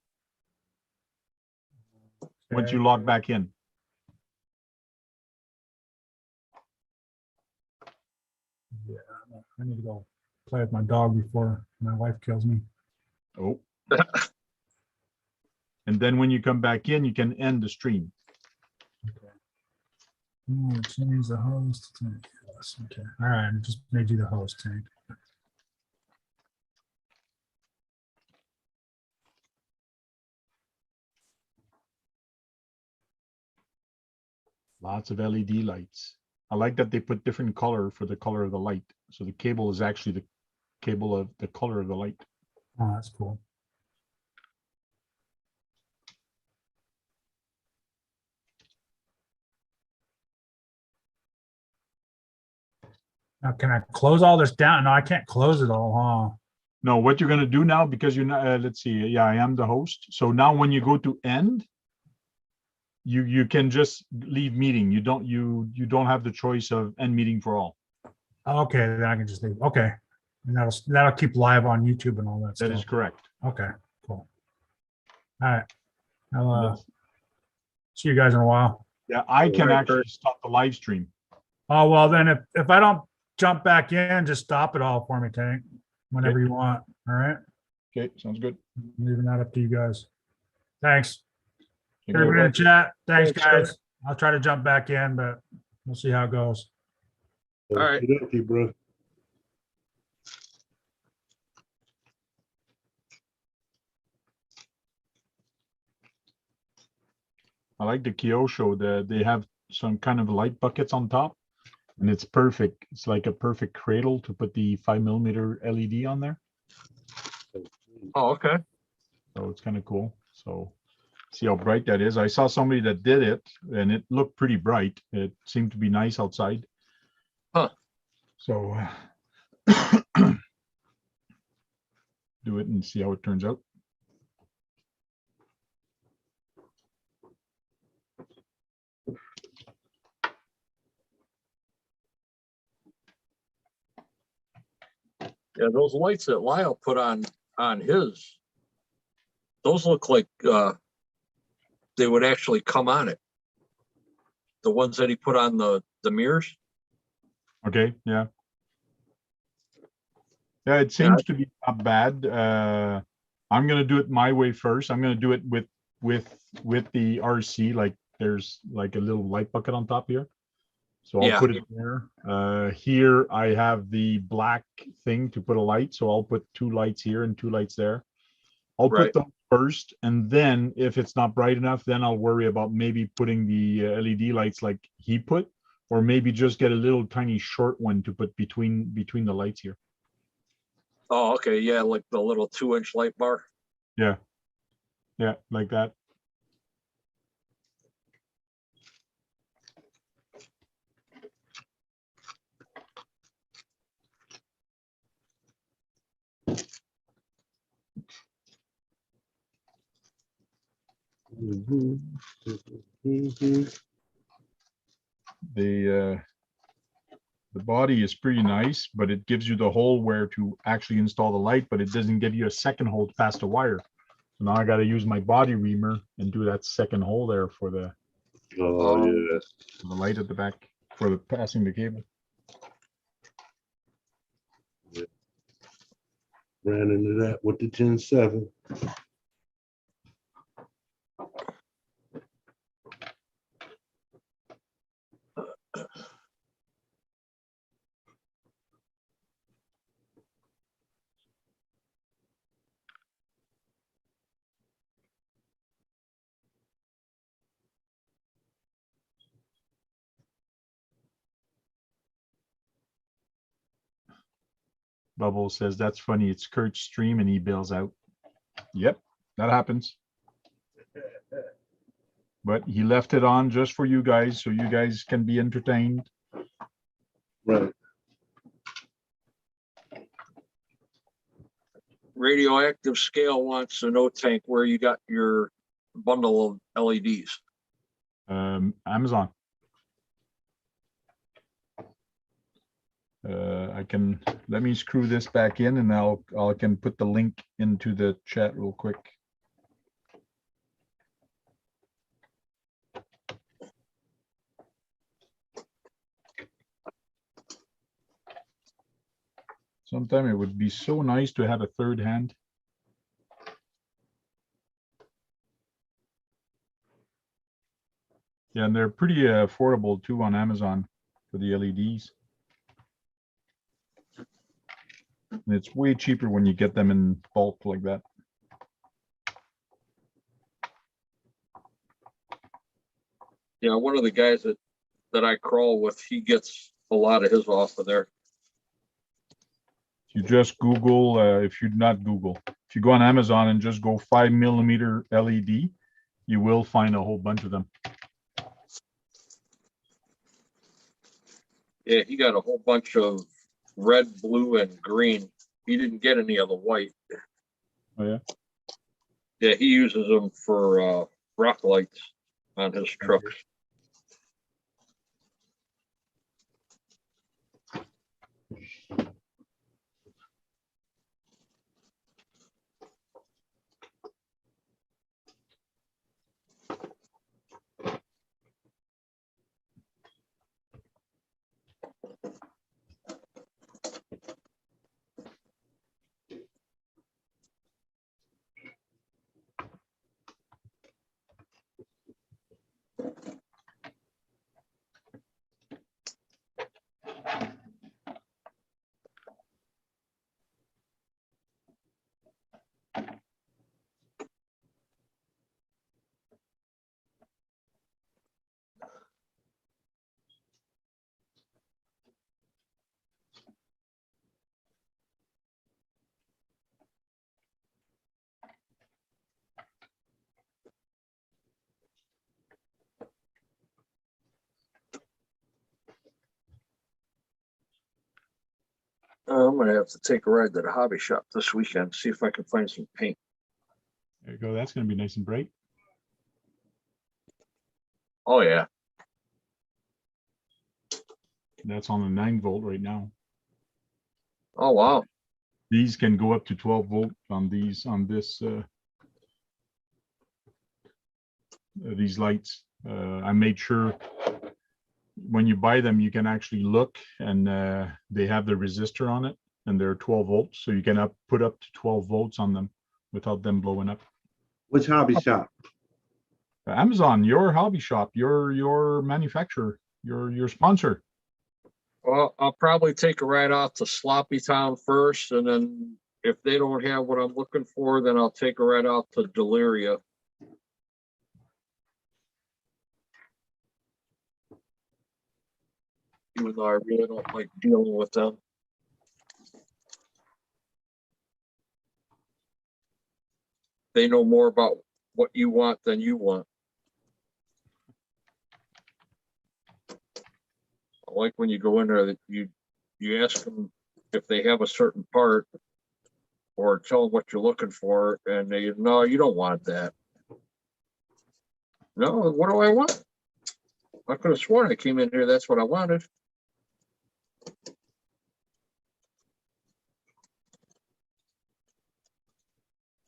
once you Okay. log back in. Yeah, I need to go play with my dog before my wife kills me. Oh. And then when you come back in, you can end the stream. Change the host. Yes, okay. All right, I just made you the host, Tank. Lots of LED lights. I like that they put different color for the color of the light. So the cable is actually the cable of the color of the light. Oh, that's cool. Now, can I close all this down? No, I can't close it all, No, what you're gonna do now, because you're not, let's see, yeah, I am the host. So now when you go to end, you can just leave meeting. You don't have the choice of end meeting for all. huh? Okay, then I can just leave. Okay. And that'll keep live on YouTube and all that That is stuff. correct. Okay, cool. All right. I'll That's- see you guys in a while. Yeah, I can Right, actually stop the live stream. Oh, well, then if I don't jump back in, just stop it all for me, Tank, whenever you want. All right. Okay, sounds good. I'm leaving that up to you guys. Thanks. You go. Everybody in the chat, thanks, Thanks, sir. guys. I'll try to jump back in, but we'll see how it goes. All right. Okay, bro. I like the Kyosho, they have some kind of light buckets on top. And it's perfect. It's like a perfect cradle to put the 5mm LED on there. Oh, okay. So it's kind of cool. So see how bright that is. I saw somebody that did it and it looked pretty bright. It seemed to be nice outside. Huh. So do it and see how it turns out. Yeah, those lights that Lyle put on his, those look like they would actually come on it. The ones that he put on the mirrors. Okay, yeah. Yeah, it seems to be not bad. I'm gonna do it my way first. I'm gonna do it with the RC, like there's like a little light bucket on top here. So I'll Yeah. put it there. Here I have the black thing to put a light, so I'll put 2 lights here and 2 lights there. I'll Right. put them first, and then if it's not bright enough, then I'll worry about maybe putting the LED lights like he put, or maybe just get a little tiny short one to put between the lights here. Oh, okay. Yeah, like the little 2-inch light bar. Yeah, like that. Mhm. Mhm. The body is pretty nice, but it gives you the hole where to actually install the light, but it doesn't give you a second hole past the wire. So now I got to use my body reamer and do that second hole there for the Oh, yeah. light at the back for the passing the cable. Ran into that with the 10-7. Bubble says that's funny. It's Kurt's stream and he bails out. Yep, that happens. But he left it on just for you guys, so you guys can be entertained. Right. Radioactive Scale wants to know, Tank, where you got your bundle of LEDs. Amazon. I can, let me screw this back in and I can put the link into the chat real quick. Sometime it would be so nice to have a third hand. Yeah, and they're pretty affordable too on Amazon for the LEDs. And it's way cheaper when you get them in bulk like that. Yeah, one of the guys that that I crawl with, he gets a lot of his off of there. You just Google, if you not Google, if you go on Amazon and just go 5mm LED, you will find a whole bunch of them. Yeah, he got a whole bunch of red, blue, and green. He didn't get any of the white. Oh yeah. Yeah, he uses them for rock lights on his trucks. I'm gonna have to take a ride to the hobby shop this weekend, see if I can find some paint. There you go. That's gonna be nice and bright. Oh yeah, That's on the 9-volt right now. oh wow. These can go up to 12-volt on these, on this, these lights. I made sure when you buy them, you can actually look, and they have the resistor on it, and they're 12 volts, so you can put up to 12 volts on them without them blowing up. Which hobby shop? Amazon, your hobby shop, your manufacturer, your sponsor. Well, I'll probably take a ride out to Sloppy Town first, and then if they don't have what I'm looking for, then I'll take a ride out to Deliria. Even though I really don't like dealing with them. They know more about what you want than you want. I like when you go in there that you ask them if they have a certain part, or tell them what you're looking for, and they, no, you don't want that. No, what do I want? I could have sworn I came in here, that's what I wanted.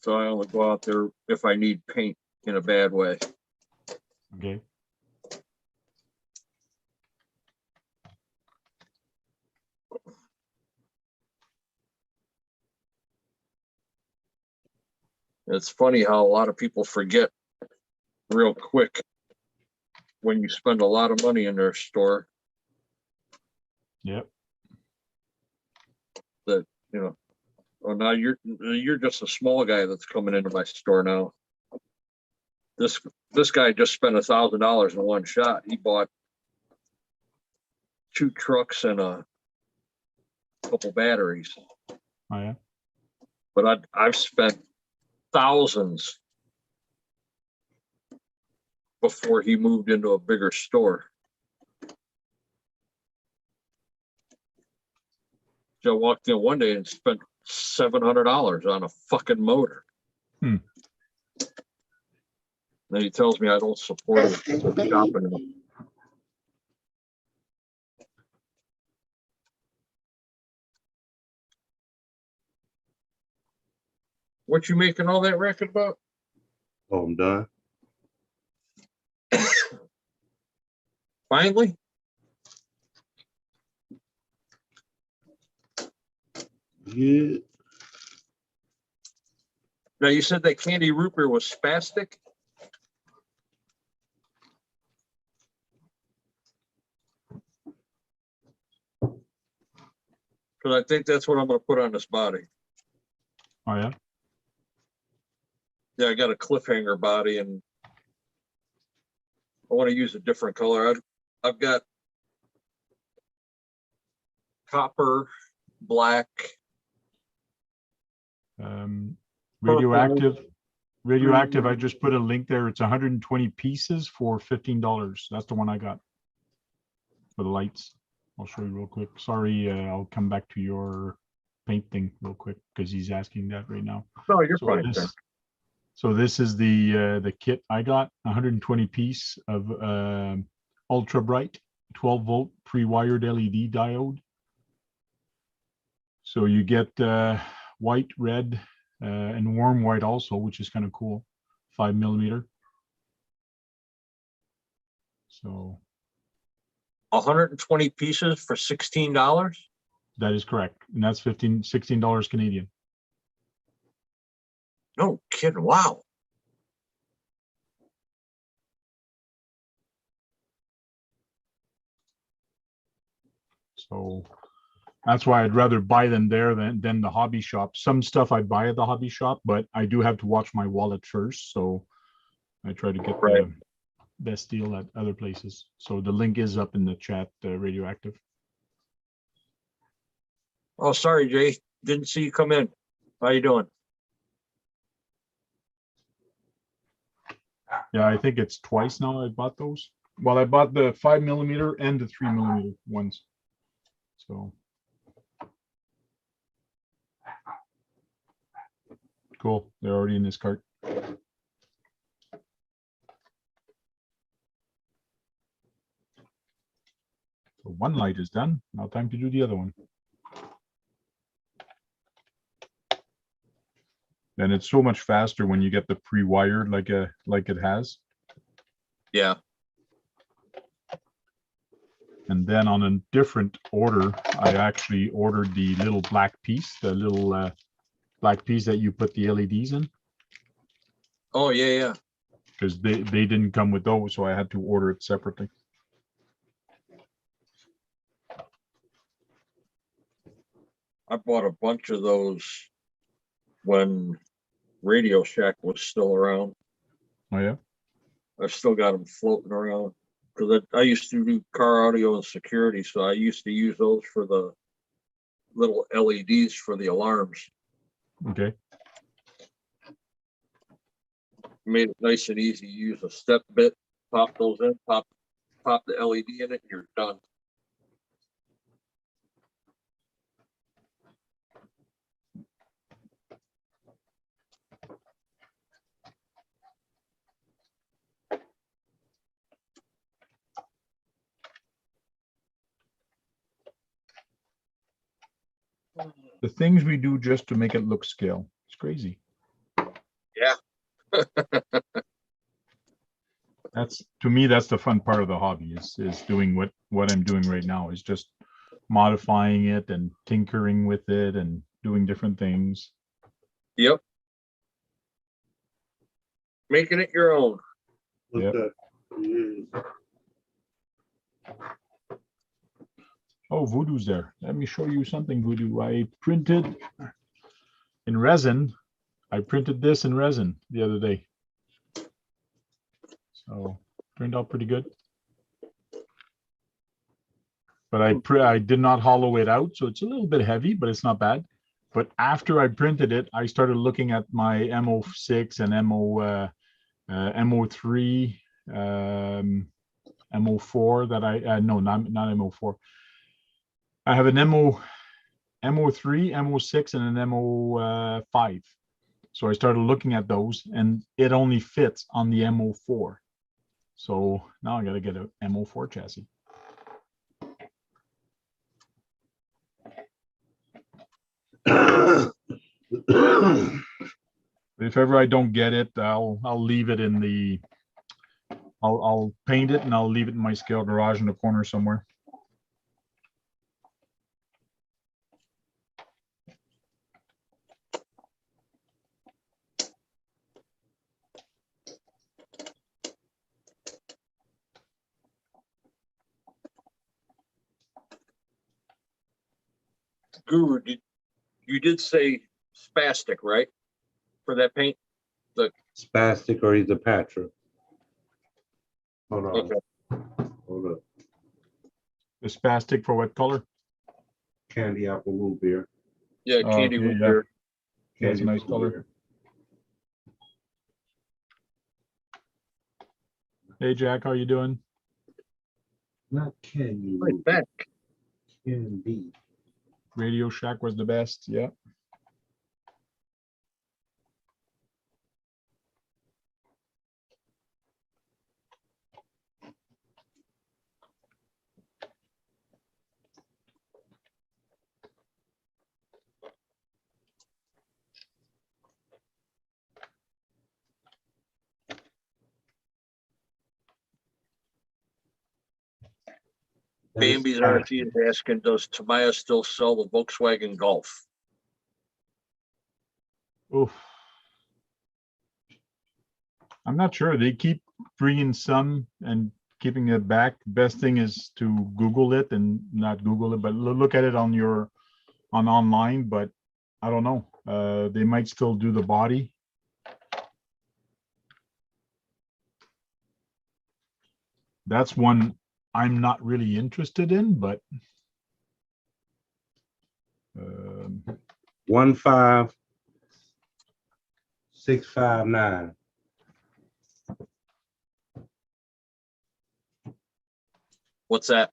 So I only go out there if I need paint in a bad way. Okay. It's funny how a lot of people forget real quick when you spend a lot of money in their store Yep. that, you know, oh, now you're just a small guy that's coming into my store now. This guy just spent $1,000 in one shot. He bought 2 trucks and a couple batteries. Oh yeah. But I've spent thousands before he moved into a bigger store. Joe walked in one day and spent $700 on a fucking motor. Hmm. Then he tells me I don't support his shopping enough. What you making all that racket about? Oh, I'm done. Finally? Yeah. Now you said that Candy Rooper was spastic? Because I think that's what I'm gonna put on this body. Oh yeah. Yeah, I got a cliffhanger body and I want to use a different color. I've got copper, black. Radioactive. Radioactive, I just put a link there. It's 120 pieces for $15. That's the one I got for the lights. I'll show you real quick. Sorry, I'll come back to your paint thing real quick because he's asking that right now. No, you're So fine, sir. this is the kit I got. 120 piece of ultra bright 12 volt pre-wired LED diode. So you get white, red, and warm white also, which is kind of cool. 5 millimeter. So 120 pieces for $16. that is correct, and that's $16 Canadian. No kidding. Wow. So that's why I'd rather buy them there than the hobby shop. Some stuff I buy at the hobby shop, but I do have to watch my wallet first. So I try to get Right. the best deal at other places. So the link is up in the chat, Radioactive. Oh, sorry, Jay. Didn't see you come in. How you doing? Yeah, I think it's twice now I bought those. Well, I bought the 5 millimeter and the 3 millimeter ones. So cool. They're already in this cart. So one light is done. Now time to do the other one. And it's so much faster when you get the pre-wired like it has. Yeah. And then on a different order, I actually ordered the little black piece, the little black piece that you put the LEDs in, Oh, yeah, yeah. because they didn't come with those, so I had to order it separately. I bought a bunch of those when Radio Shack was still around. Oh yeah. I've still got them floating around because I used to do car audio and security, so I used to use those for the little LEDs for the alarms. Okay. Made it nice and easy. You use a step bit, pop those in, pop the LED in it, and you're done. The things we do just to make it look scale. It's crazy. Yeah. That's, to me, that's the fun part of the hobby is doing what I'm doing right now, is just modifying it and tinkering with it and doing different things. Yep. Making it your own. What's Yep. that? Yeah. Oh, Voodoo's there. Let me show you something, Voodoo. I printed in resin. I printed this in resin the other day. So turned out pretty good. But I did not hollow it out, so it's a little bit heavy, but it's not bad. But after I printed it, I started looking at my MO6 and MO3, MO4 that no, not MO4. I have an MO3, MO6, and an MO5. So I started looking at those, and it only fits on the MO4. So now I got to get a MO4 chassis. If ever I don't get it, I'll leave it in the. I'll paint it and I'll leave it in my scale garage in the corner somewhere. Guru, you did say spastic, right? For that paint? Spastic or he's a Patra. Hold on. Okay. Hold up. The spastic for what color? candy apple root beer. Yeah, Oh, candy okay, root yeah. beer. Yeah, it's a Candy nice root color. beer. Hey, Jack, how you doing? Not candy Right root, back. candy. Radio Shack was the best. Yeah. Bambi's RC is asking, does Tamaya still sell the Volkswagen Golf? Oof. I'm not sure. They keep bringing some and keeping it back. Best thing is to Google it and not Google it, but look at it on online. But I don't know. They might still do the body. That's one I'm not really interested in, but 15659. What's that?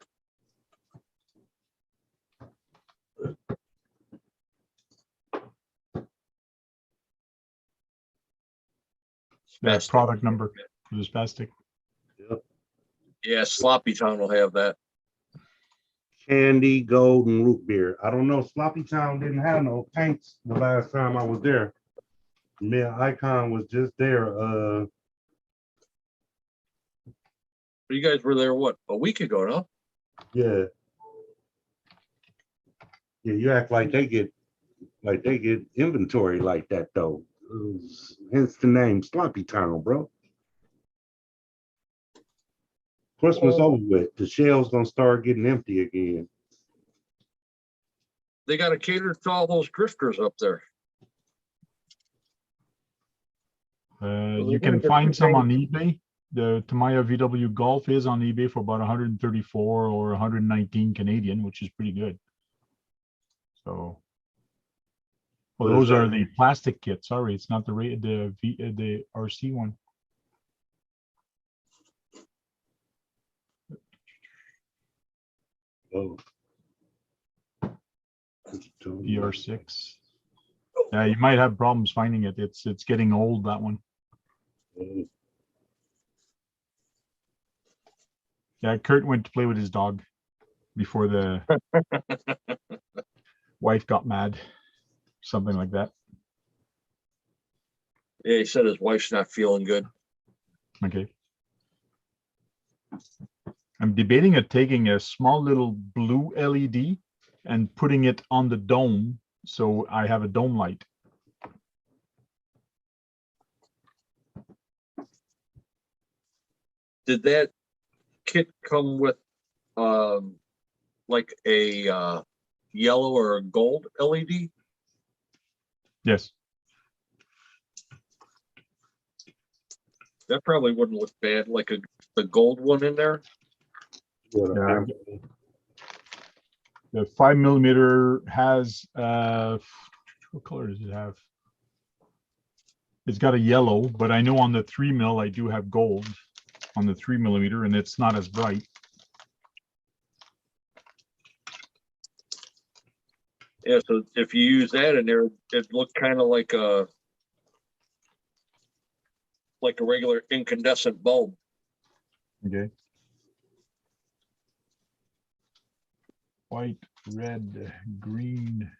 that Spastic. product number for the spastic. Yeah, Sloppy Town will have that. Candy golden root beer. I don't know. Sloppy Town didn't have no tanks the last time I was there. Me and Icon was just there. You guys were there, what, a week ago, no? Yeah. Yeah, you act like they get inventory like that though. Hence the name Sloppy Town, bro. Christmas over with. The shelves gonna start getting empty again. They got to cater to all those drifters up there. You can find some on eBay. The Tamaya VW Golf is on eBay for about 134 or 119 Canadian, which is pretty good. So, well, What is those are that? the plastic kits. Sorry, it's not the RC one. Oh. PR6. Yeah, you might have problems finding it. It's getting old, that one. Yeah, Kurt went to play with his dog before the wife got mad. Something like that. Yeah, he said his wife's not feeling good. Okay. I'm debating taking a small little blue LED and putting it on the dome so I have a dome light. Did that kit come with like a yellow or a gold LED? Yes. That probably wouldn't look bad, like the gold one in there. Yeah. The 5mm has what color does it have? It's got a yellow, but I know on the 3mm I do have gold on the 3mm, and it's not as bright. Yeah, so if you use that in there, it looked kind of like a regular incandescent bulb. Okay. White, red, green.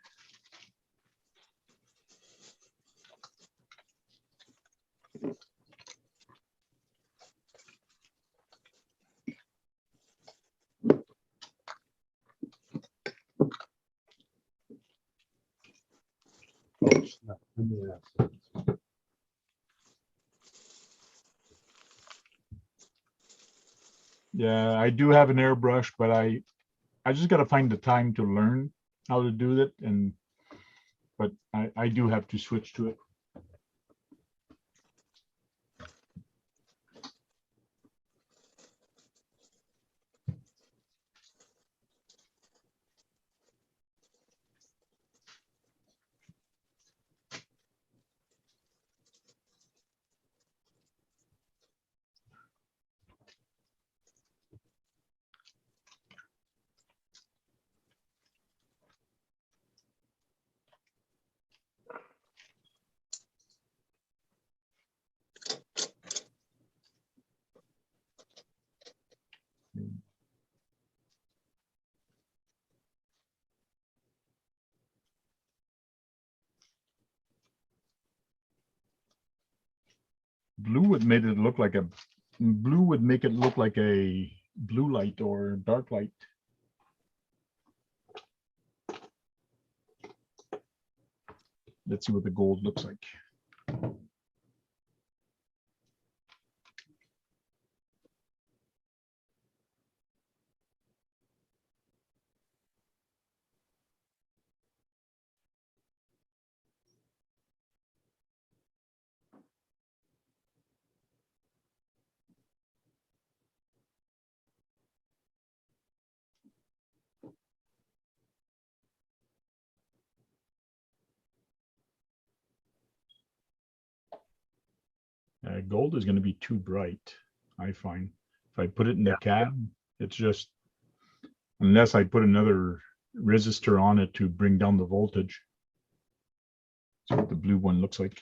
Yeah, I do have an airbrush, but I just got to find the time to learn how to do that, but I do have to switch to it. Blue would make it look like a, blue would make it look like a blue light or dark light. Let's see what the gold looks like. Gold is going to be too bright, I find. If I put it in the cab, it's just, unless I put another resistor on it to bring down the voltage. That's what the blue one looks like.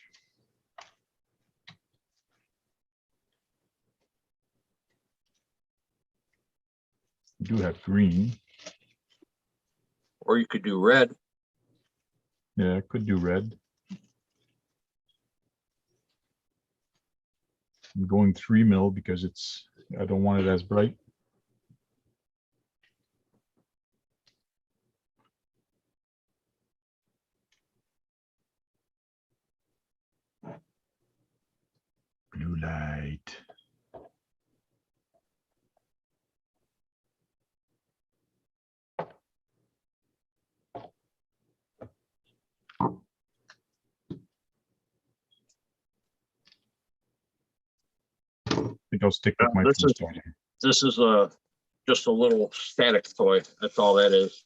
We do have green. Or you could do red. Yeah, I could do red. I'm going 3 mil because it's, I don't want it as bright. Blue light. I think I'll stick with my This is- first one. This is just a little static toy. That's all that is.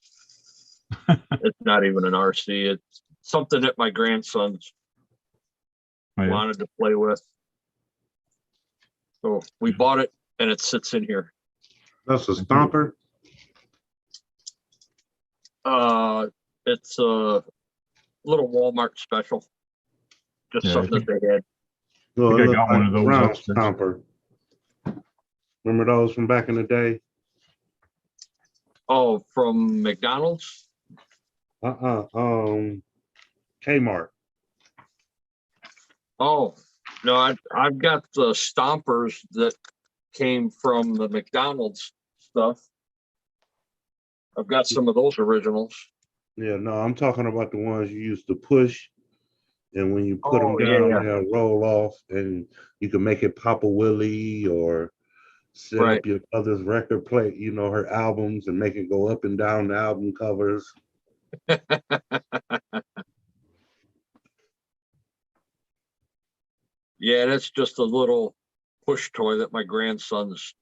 It's not even an RC. It's something that my grandsons Oh, yeah. wanted to play with. So we bought it and it sits in here. That's a stomper. It's a little Walmart special. Just Yeah, I something that they had. No, think it I looks got one like of a those round upstairs. stomper. Remember those from back in the day? Oh, from McDonald's? Kmart. Oh, no, I've got the stompers that came from the McDonald's stuff. I've got some of those originals. Yeah, no, I'm talking about the ones you used to push, and when you put them Oh, yeah, down, yeah. they'll roll off, and you can make it pop a willy or set Right. up your mother's record plate, you know, her albums, and make it go up and down the album covers. Yeah, that's just a little push toy that my grandsons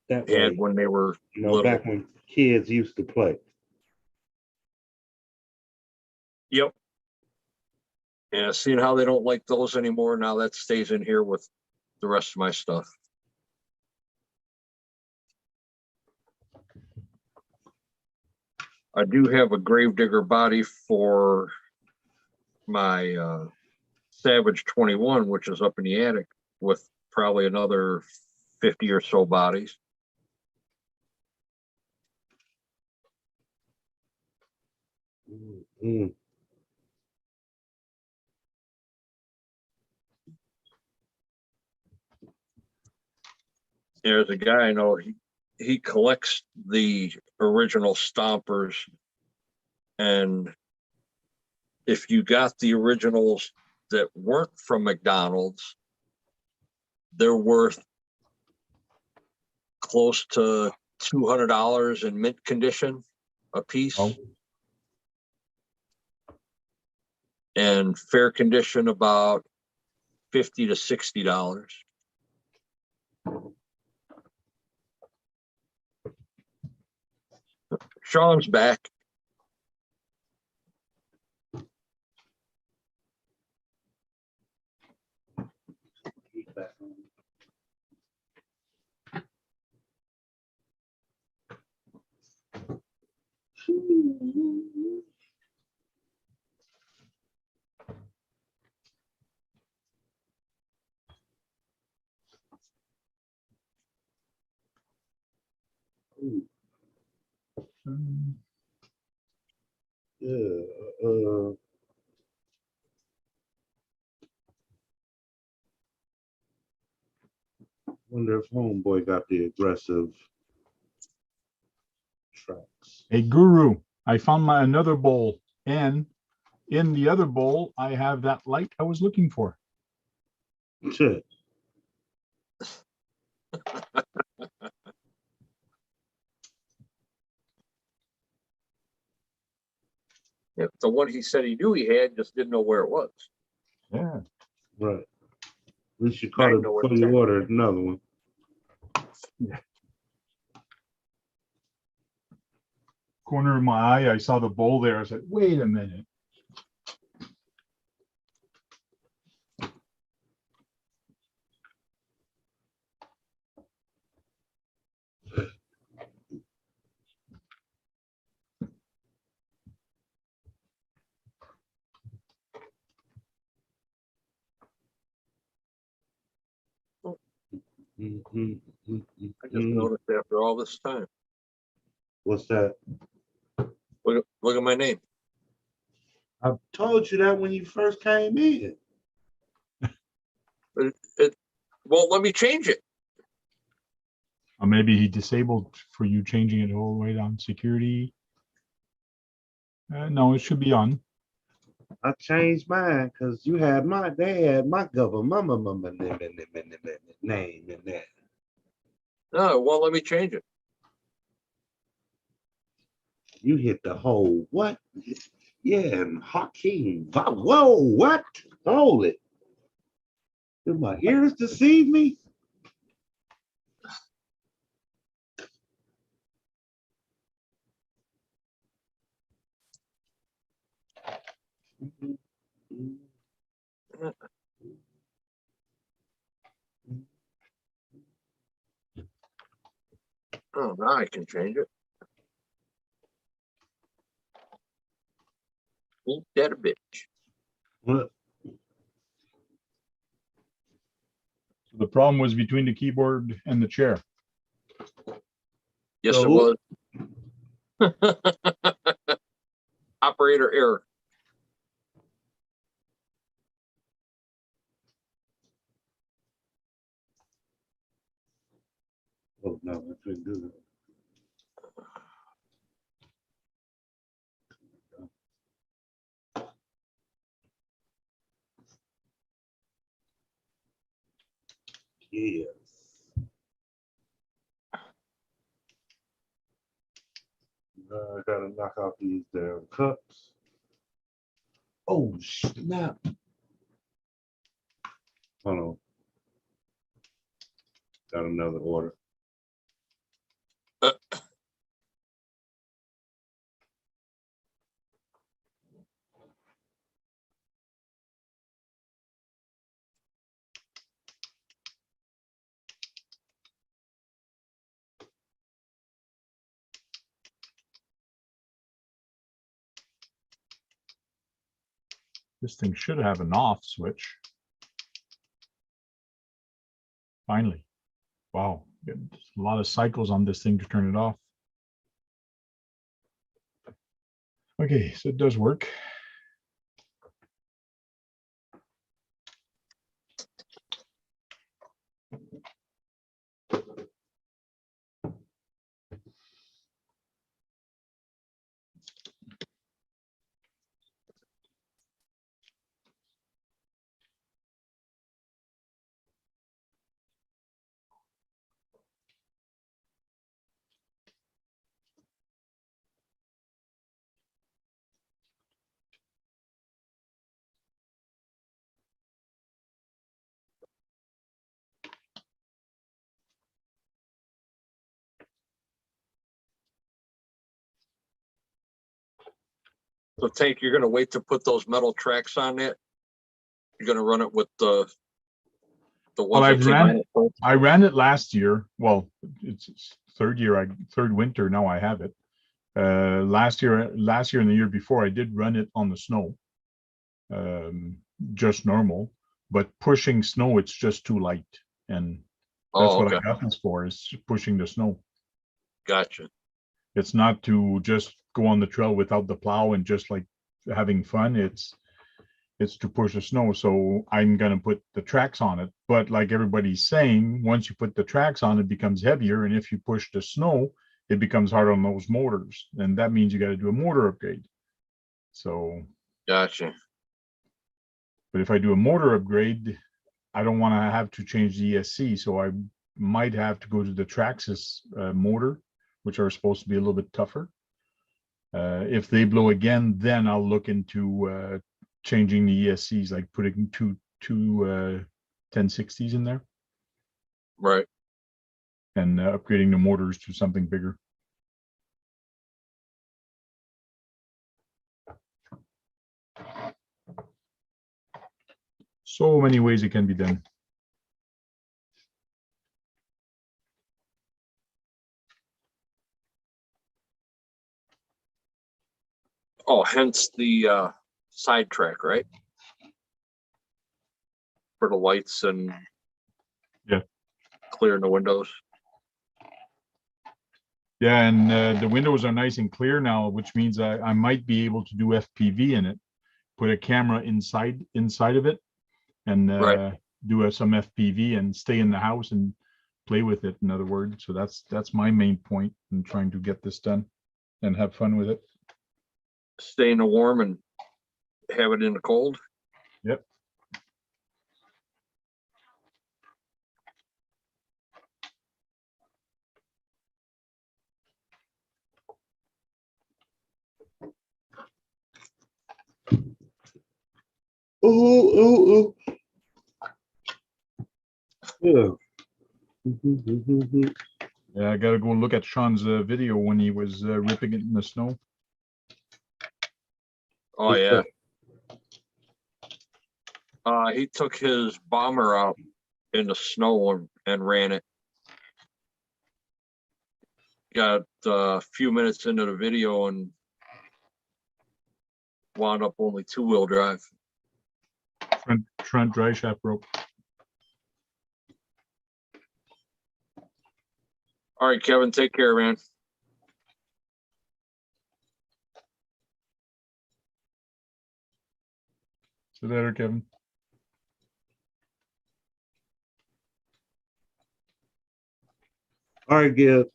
That had way, when they were you know, little. back when kids used to play. Yep. Yeah, seeing how they don't like those anymore, now that stays in here with the rest of my stuff. I do have a Gravedigger body for my Savage 21, which is up in the attic with probably another 50 or so bodies. Mm. There's a guy I know, he collects the original stompers, and if you got the originals that weren't from McDonald's, they're worth close to $200 in mint condition a piece. Oh. And fair condition about $50 to $60. Sean's back. Yeah. if homeboy got the aggressive tracks. Hey, Guru, I found my another bowl, and in the other bowl, I have that light I was looking for. Shit. Yeah, the one he said he knew he had, just didn't know where it was. Yeah. Right. At least you caught I it know where before it's you at. ordered another one. Corner of my eye, I saw the bowl there. I said, wait a minute. I just noticed after all this time. What's that? Look at my name. I told you that when you first came in. It won't let me change it. Or maybe he disabled for you changing it all the way down security. No, it should be on. I changed mine because they had my government name in there. No, it won't let me change it. You hit the whole what? Yeah, and Hakeem. Whoa, what? Hold it. Did my ears deceive me? Oh, now I can change it. Ain't that a bitch? What? The problem was between the keyboard and the chair. Yes, So- it was. Operator error. Oh no, I couldn't do that. Yes. I gotta knock out these damn cups. Oh snap. Hold on. Got another order. This thing should have an off switch. Finally. Wow. A lot of cycles on this thing to turn it off. Okay, so it does work. So Tank, you're gonna wait to put those metal tracks on it? You're gonna run it with the Well, ones that came on it first? I ran it last year. Well, it's third winter now I have it. Last year and the year before, I did run it on the snow. Just normal, but pushing snow, it's just too light. And that's Oh, what I okay, got this for, is pushing the snow. gotcha. It's not to just go on the trail without the plow and just like having fun. It's to push the snow. So I'm gonna put the tracks on it. But like everybody's saying, once you put the tracks on, it becomes heavier. And if you push the snow, it becomes hard on those motors. And that means you got to do a motor upgrade. So, Gotcha. but if I do a motor upgrade, I don't want to have to change the ESC. So I might have to go to the Traxxas motor, which are supposed to be a little bit tougher. If they blow again, then I'll look into changing the ESCs, like putting two 1060s in there Right. and upgrading the motors to something bigger. So many ways it can be done. Oh, hence the sidetrack, right? For the lights and Yeah. clearing the windows. Yeah, and the windows are nice and clear now, which means I might be able to do FPV in it, put a camera inside of it, and Right. do some FPV and stay in the house and play with it. In other words, so that's my main point in trying to get this done and have fun with it. Stay in the warm and have it in the cold. Yep. Ooh. Yeah. Yeah, I gotta go look at Sean's video when he was ripping it in the snow. Oh yeah. He took his bomber out in the snow and ran it. Got a few minutes into the video and wound up only 2-wheel drive. Trent dry shaft rope. All right, Kevin, take care, man. See you later, Kevin. All right, Gibbs.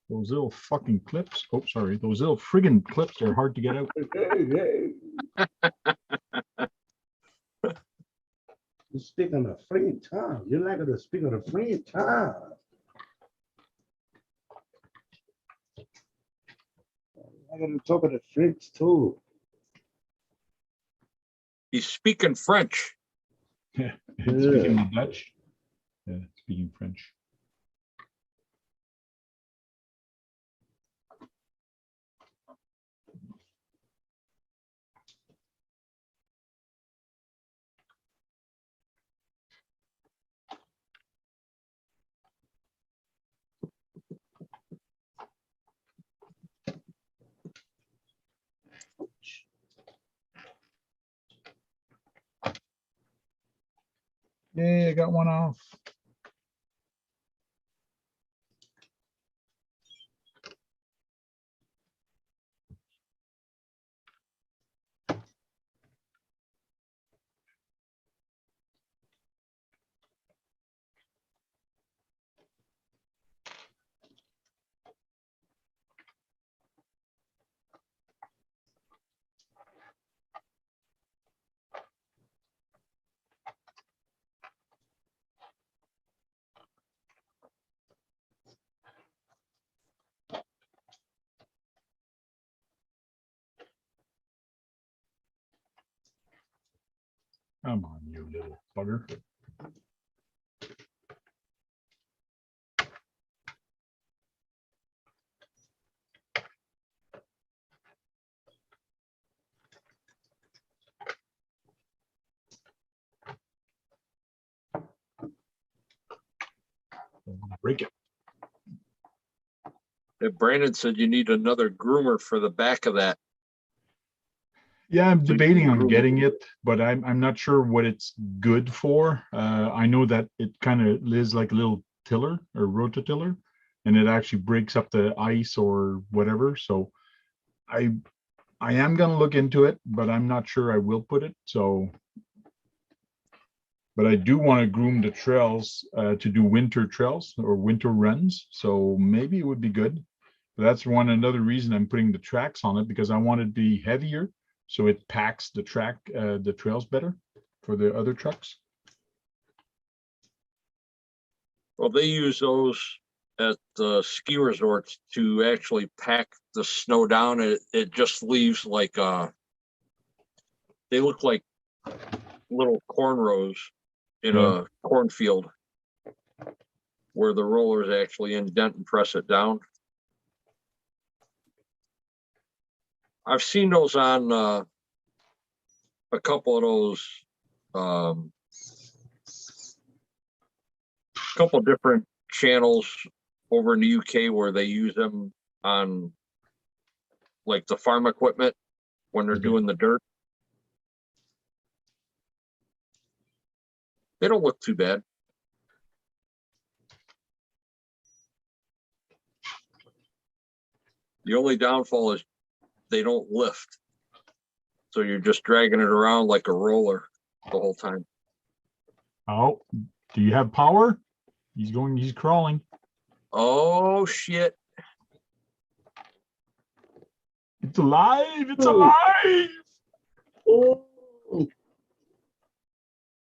Those little fucking clips. Oh, sorry. Those little friggin' clips are hard to get out. You speak on the free time. You're not gonna speak on the free time. I gotta talk to the French too. He's speaking French. Yeah. Speaking of Dutch. Yeah, speaking French. Yay, I got one off. Come on, you little bugger. break it. Brandon said you need another groomer for the back of that. Yeah, I'm So you debating can on groom getting it, but I'm not sure what it's good for. I know that it kind of lives like a little tiller or rototiller, and it actually breaks up the ice or whatever. So I am gonna look into it, but I'm not sure I will put it. So, but I do want to groom the trails to do winter trails or winter runs. So maybe it would be good. That's another reason I'm putting the tracks on it, because I want it to be heavier. So it packs the trails better for the other trucks. Well, they use those at the ski resorts to actually pack the snow down. It just leaves like, they look like little cornrows in Yeah. a cornfield where the rollers actually indent and press it down. I've seen those on, a couple of those, couple different channels over in the UK where they use them on like the farm equipment when they're Okay. doing the dirt. They don't look too bad. The only downfall is they don't lift. So you're just dragging it around like a roller the whole time. Oh, do you have power? He's crawling. Oh, shit. It's alive. It's Oh. alive. Oh,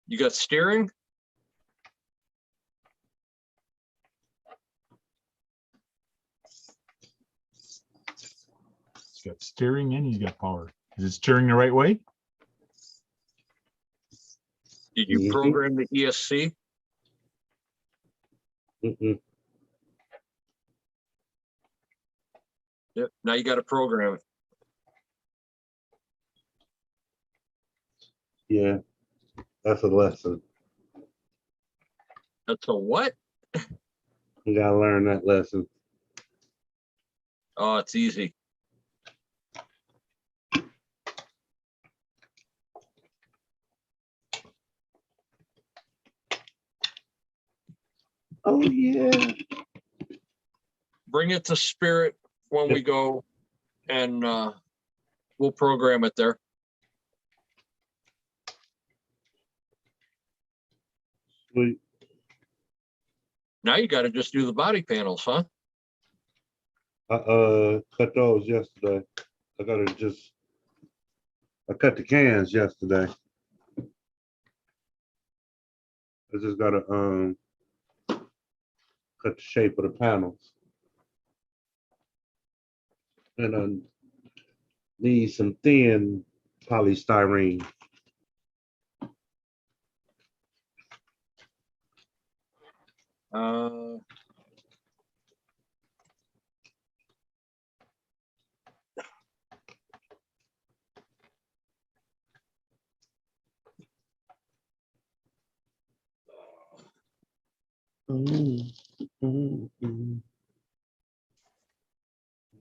You got steering? He's got steering and he's got power. Is it steering the right way? Did you Mhm. program the ESC? mm-mm. Yep. Now you got to program it. Yeah, that's a lesson. That's a what? You gotta learn that lesson. Oh, it's easy. Oh yeah. Bring it to Spirit when we go, and we'll program it there. Sweet. Now you got to just do the body panels, huh? I cut those yesterday. I cut the cans yesterday. I just gotta cut the shape of the panels. And I need some thin polystyrene.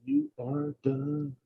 You are done.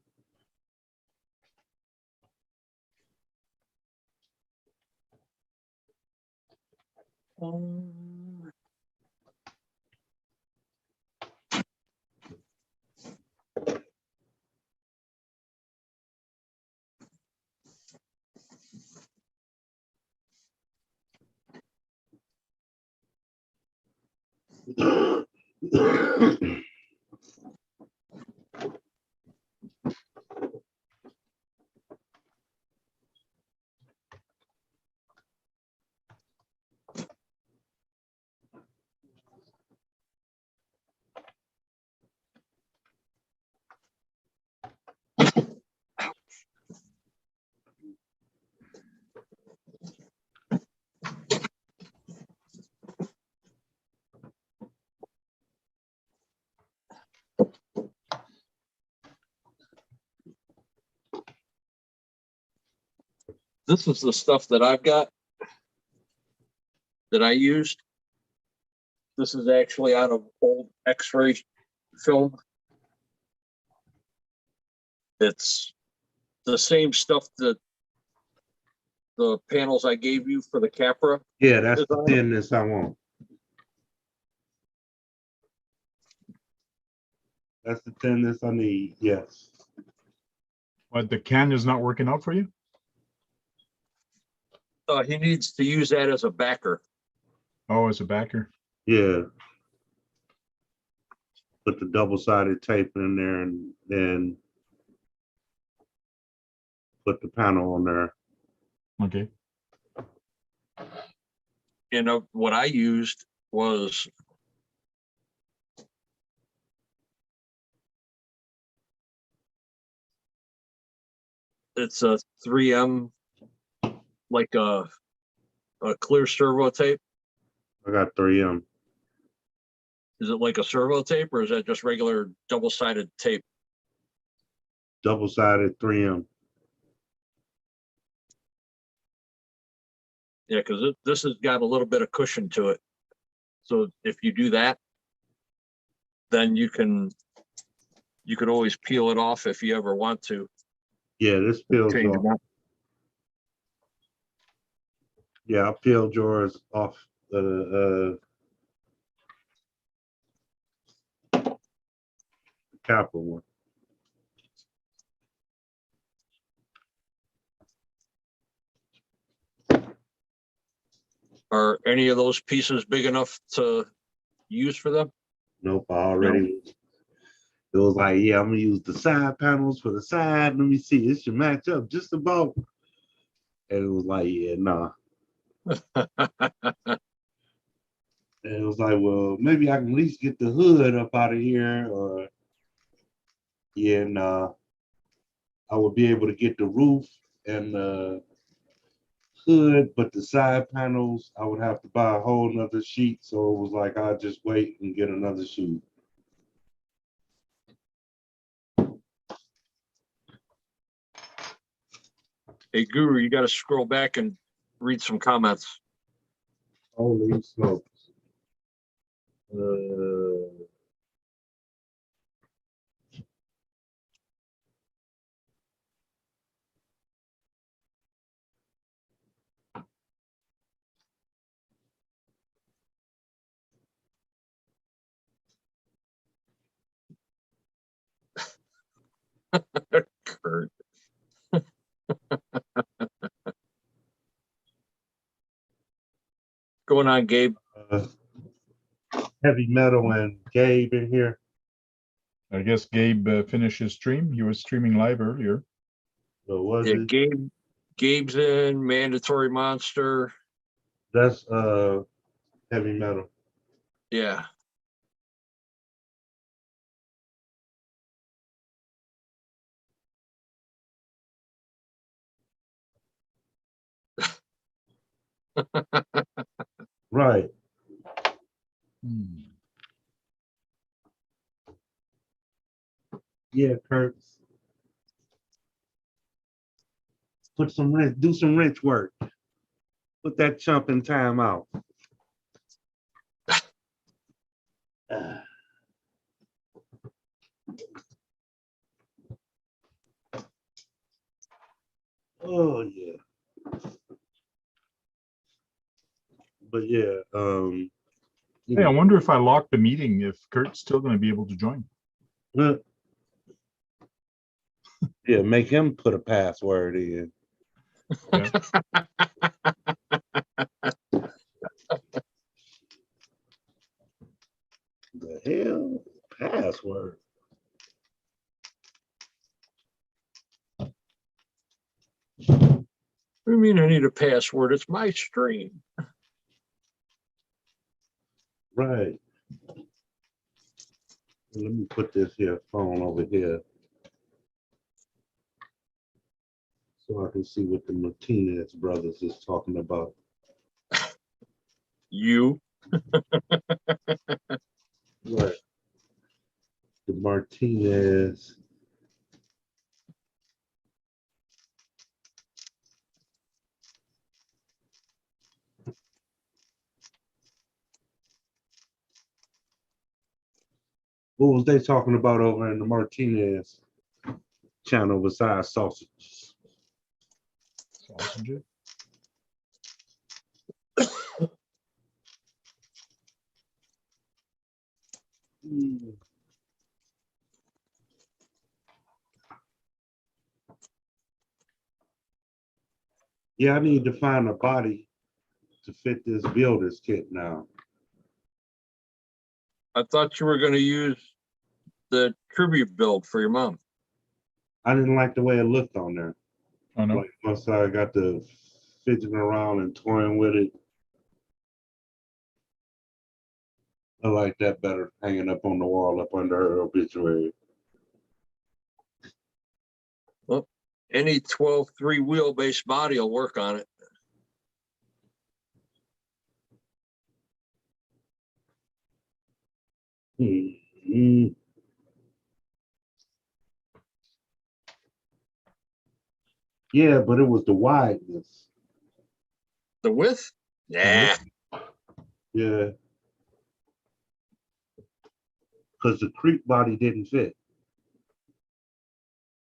This is the stuff that I've got that I used. This is actually out of old X-ray film. It's the same stuff that the panels I gave you for the Capra. Yeah, that's the thinness I want. That's the thinness I need, yes. But the can is not working out for you? He needs to use that as a backer. Oh, as a backer. Yeah. Put the double-sided tape in there and then put the panel on there. Okay. What I used was it's a 3M, like a clear servo tape. I got 3M. Is it like a servo tape or is that just regular double-sided tape? Double-sided 3M. Yeah, because this has got a little bit of cushion to it. So if you do that, then you could always peel it off if you ever want to. Yeah, this peels Change off. them up. Yeah, I peeled yours off the Capra one. Are any of those pieces big enough to use for them? Nope, I already. It was like, yeah, I'm gonna use the side panels for the side. Let me see, it should match up just about. And it was like, yeah, nah. And it was like, well, maybe I can at least get the hood up out of here, or yeah, nah. I would be able to get the roof and the hood, but the side panels, I would have to buy a whole nother sheet. So it was like, I'll just wait and get another sheet. Hey, Guru, you got to scroll back and read some comments. Holy smokes. Kurt. Going on, Gabe? Heavy Metal and Gabe in here. I guess Gabe finished his stream. He was streaming live earlier. So was Yeah, it? Gabe's in, Mandatory Monster. That's Heavy Metal. Yeah. Right. Yeah, Kurt. Put some wrench, do some wrench work. Put that chump in time out. Oh yeah. But yeah, you Hey, I know, wonder if I locked the meeting, if Kurt's still going to be able to join. yeah, make him put a password in. Yeah. The hell? Password. What do you mean I need a password? It's my stream. Right. Let me put this here phone over here so I can see what the Martinez brothers is talking about. You. Right. The Martinez. What was they talking about over in the Martinez channel besides sausages? Sausages. Hmm. Yeah, I need to find a body to fit this builder's kit now. I thought you were gonna use the tribute build for your mom. I didn't like the way it looked on there. I know. Like once I got to fidgeting around and toying with it. I like that better hanging up on the wall up under her obituary. Any 12.3 wheelbase body will work on it. Hmm. Yeah, but it was the wideness. The width? Nah. Yeah. Because the creep body didn't fit.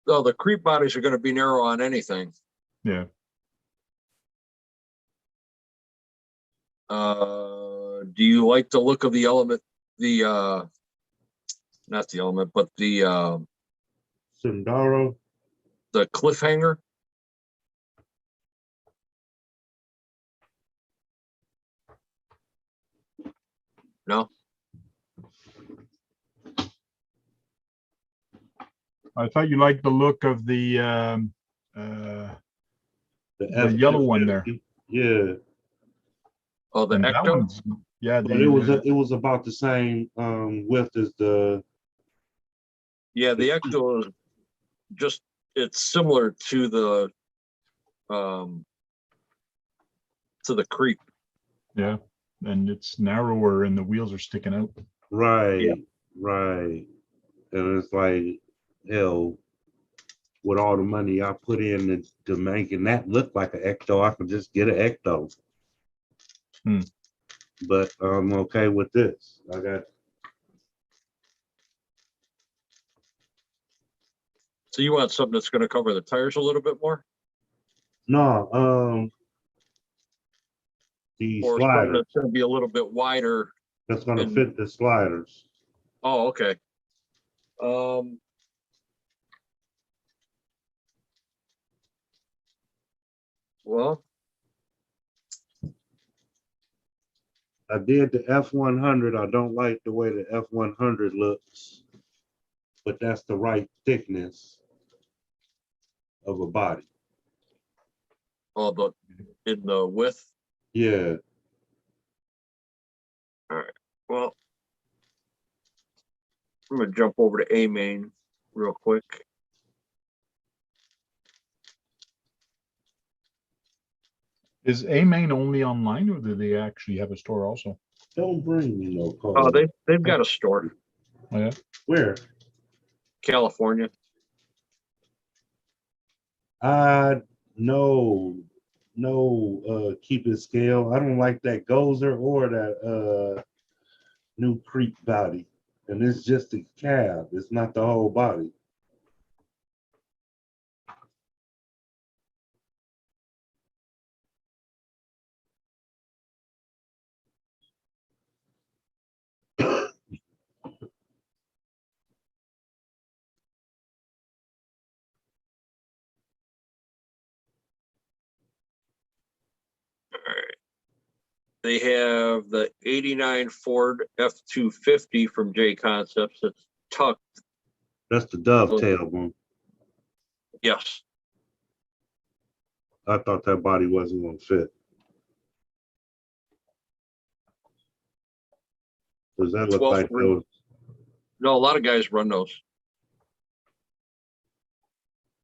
No, the creep bodies are gonna be narrow on anything. Yeah. Do you like the look of the element, not the element, but the Sundaro. cliffhanger? No? I thought you liked the look of the The yellow one there. Yeah. Oh, the And that Ecto? one's, yeah, But it was about the same width as the Yeah, the Ecto is just, it's similar to the creep. yeah, and it's narrower and the wheels are sticking out. right, Yeah. right. And it's like, hell, with all the money I put in to making that look like an Ecto, I could just get an Ecto. Hmm. But I'm okay with this. I got So you want something that's gonna cover the tires a little bit more? no the Or something slider that's gonna be a little bit wider? that's gonna and- fit the sliders. Oh, okay. Well, I did the F100. I don't like the way the F100 looks, but that's the right thickness of a body. in the width, Yeah. well, I'm gonna jump over to A main real quick. Is A Main only online or do they actually have a store also? Don't bring me no call. Oh, they've got a store, Oh, yeah. Where? California. No, keep it scale. I don't like that Gozer or that new creep body. And it's just the cab. It's not the whole body. They have the 89 Ford F-250 from J Concepts. It's tucked. That's the dovetail one. Yes. I thought that body wasn't gonna fit. Does that look 12 like three. those? No, a lot of guys run those.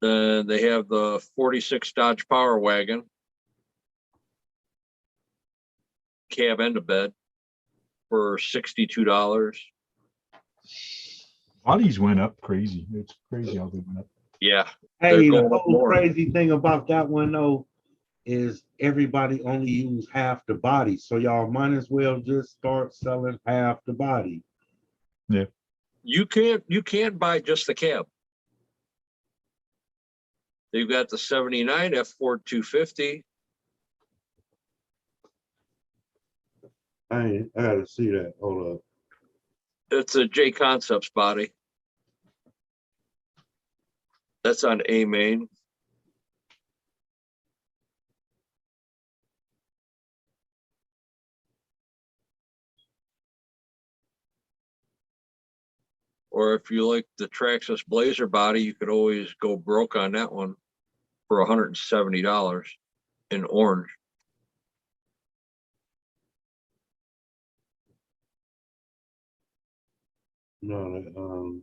Then they have the 46 Dodge Power Wagon. Cab and a bed for $62. Bodies went up crazy. It's crazy how they went up. Yeah. Hey, They're the going up whole more. crazy thing about that one though is everybody only use half the body. So y'all might as well just start selling half the body. Yeah, You can't buy just the cab. They've got the 79 F Ford 250. I gotta see that. Hold up. It's a J Concepts body. That's on A main. Or if you like the Traxxas Blazer body, you could always go broke on that one for $170 in orange. No, that,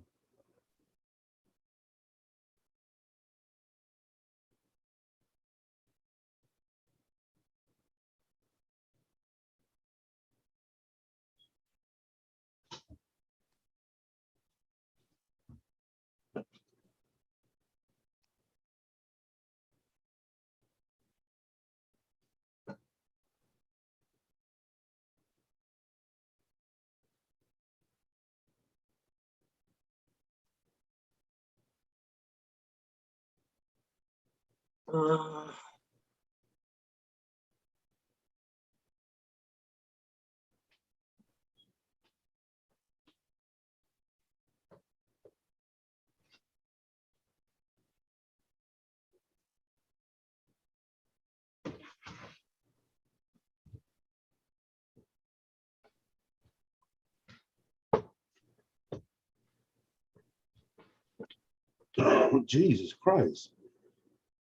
Uh, Jesus Christ.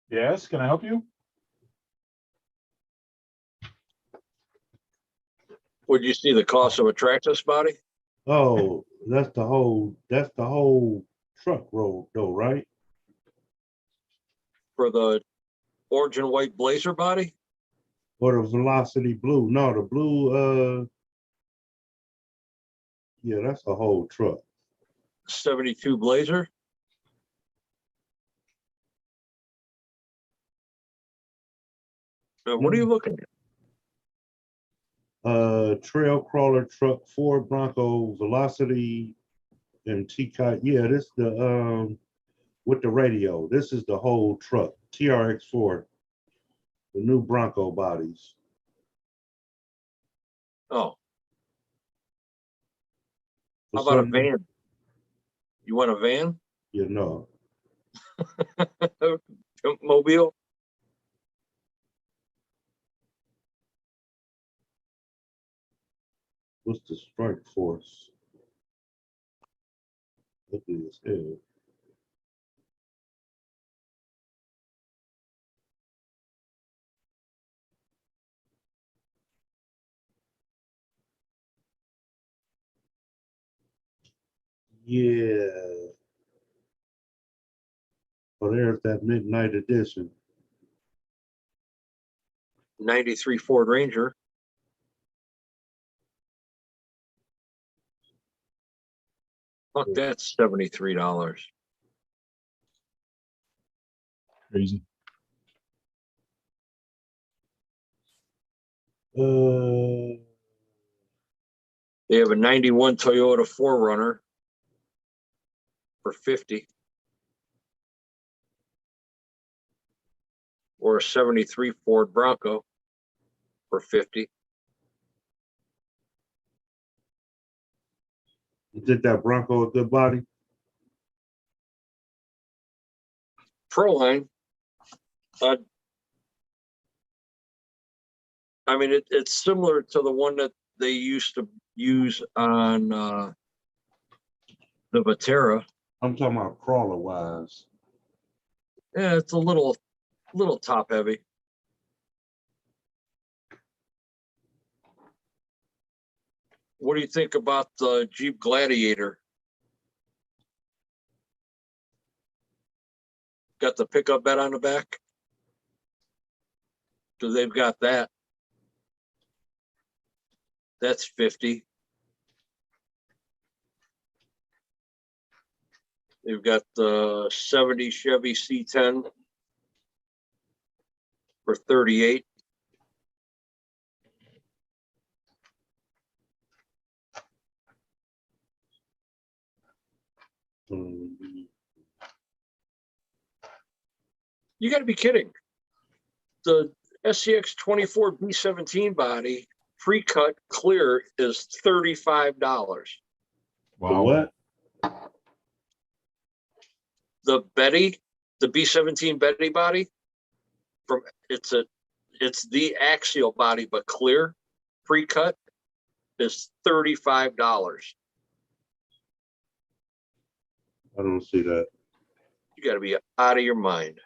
Yes, can I help you? would you see the cost of a Traxxas body? Oh, that's the whole truck roll though, right? For the orange and white Blazer body? Or the Velocity Blue. No, the blue, yeah, that's the whole truck. 72 Blazer? What are you looking at? Trail crawler truck, Ford Bronco, Velocity, and T-Cot. Yeah, this the with the radio. This is the whole truck, TRX4, the new Bronco bodies. Oh, For how about a some- van? You want a van? You know, Mobile? what's the strike force? Ugly as hell. Yeah. Oh, there's that midnight edition. 93 Ford Ranger. Fuck, that's $73. Crazy. They have a 91 Toyota 4Runner for 50. Or a 73 Ford Bronco for 50. You think that Bronco a good body? Proline. I mean, it's similar to the one that they used to use on the Vatera. I'm talking about crawler wise. Yeah, it's a little top heavy. What do you think about the Jeep Gladiator? Got the pickup bed on the back? Because they've got that. That's 50. They've got the 70 Chevy C10 for 38. Mm, You gotta be kidding. The SCX 24 B17 body, pre-cut clear is $35. The Wow. what? The Betty, the B17 Betty body, from it's the axial body, but clear, pre-cut is $35. I don't see that. You gotta be out of your mind.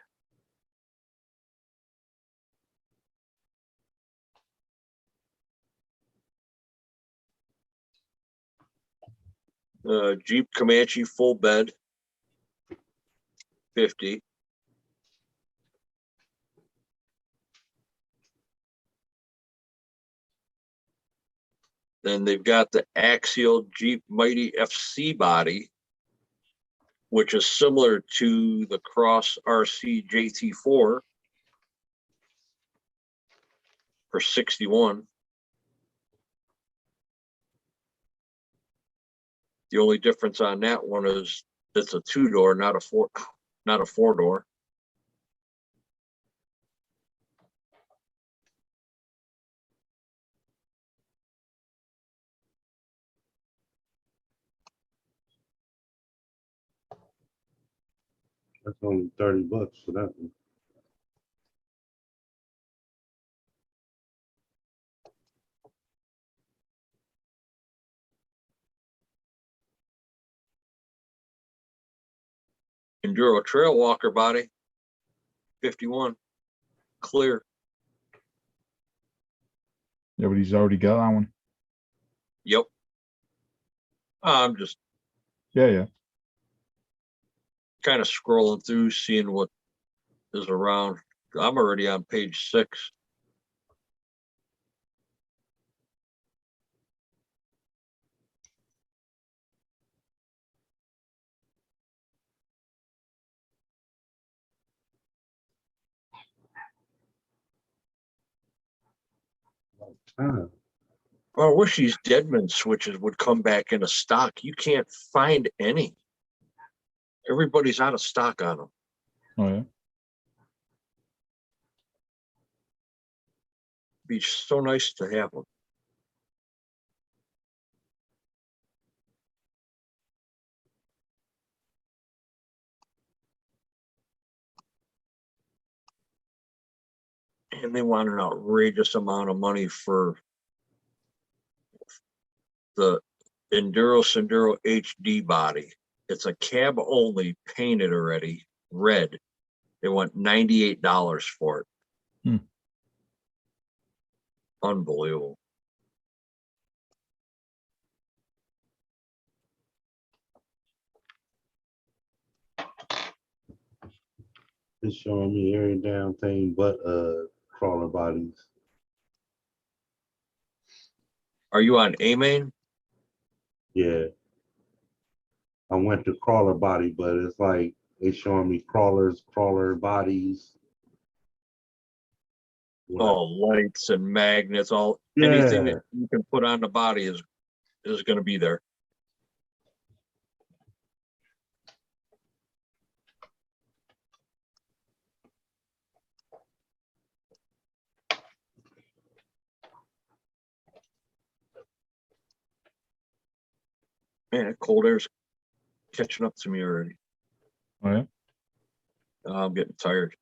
Jeep Comanche full bed, 50. Then they've got the axial Jeep Mighty FC body, which is similar to the Cross RC JT4 for 61. The only difference on that one is it's a 2-door, not a 4-door. That's only $30 for that one. Enduro Trail Walker body, 51, clear. Yeah, but he's already got that one. Yep. I'm just Yeah, yeah. kind of scrolling through, seeing what is around. I'm already on page 6. Ah, I wish these Deadman switches would come back into stock. You can't find any. Everybody's out of stock on them. Oh yeah. Be so nice to have them. And they want an outrageous amount of money for the Enduro Senduro HD body. It's a cab only, painted already, red. They want $98 for it. Hmm. Unbelievable. it's showing me every damn thing but crawler bodies. Are you on A-Main? Yeah. I went to crawler body, but it's like it's showing me crawler bodies. Oh, lights and magnets, Yeah. anything that you can put on the body is going to be there. Man, that cold air's catching up to me already. Oh yeah. I'm getting tired.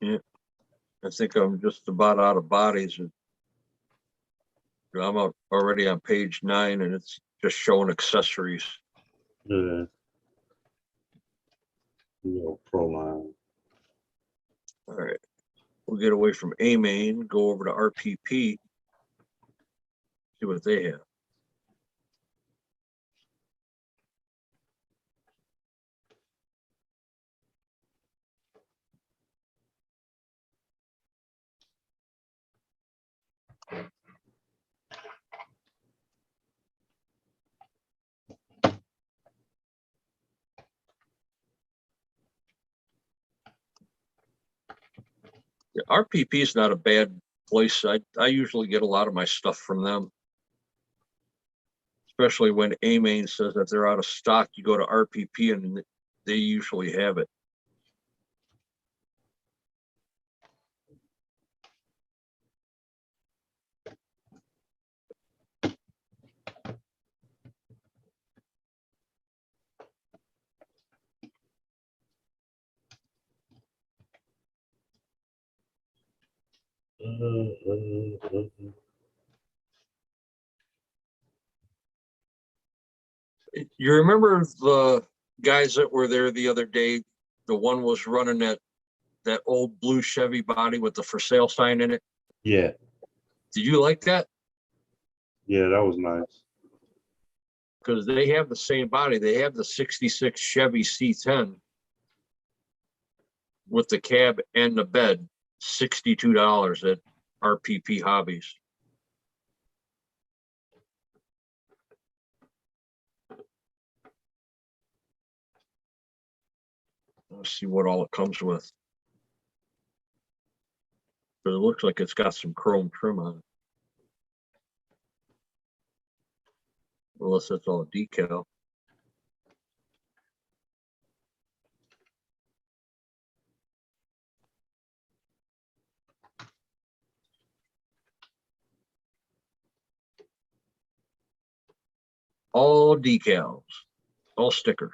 Yeah, I think I'm just about out of bodies. I'm already on page 9, and it's just showing accessories. Yeah. Pro line. All right, we'll get away from A-Main, go over to RPP, see what they have. RPP is not a bad place. I usually get a lot of my stuff from them. Especially when A-Main says that they're out of stock, you go to RPP and they usually have it. You remember the guys that were there the other day? The one was running that old blue Chevy body with the for sale sign in it. Yeah, Did you like that? yeah, that was nice. Because they have the same body. They have the 66 Chevy C10 with the cab and the bed, $62 at RPP Hobbies. Let's see what all it comes with. But it looks like it's got some chrome trim on it. Unless that's all decal. All decals, all stickers.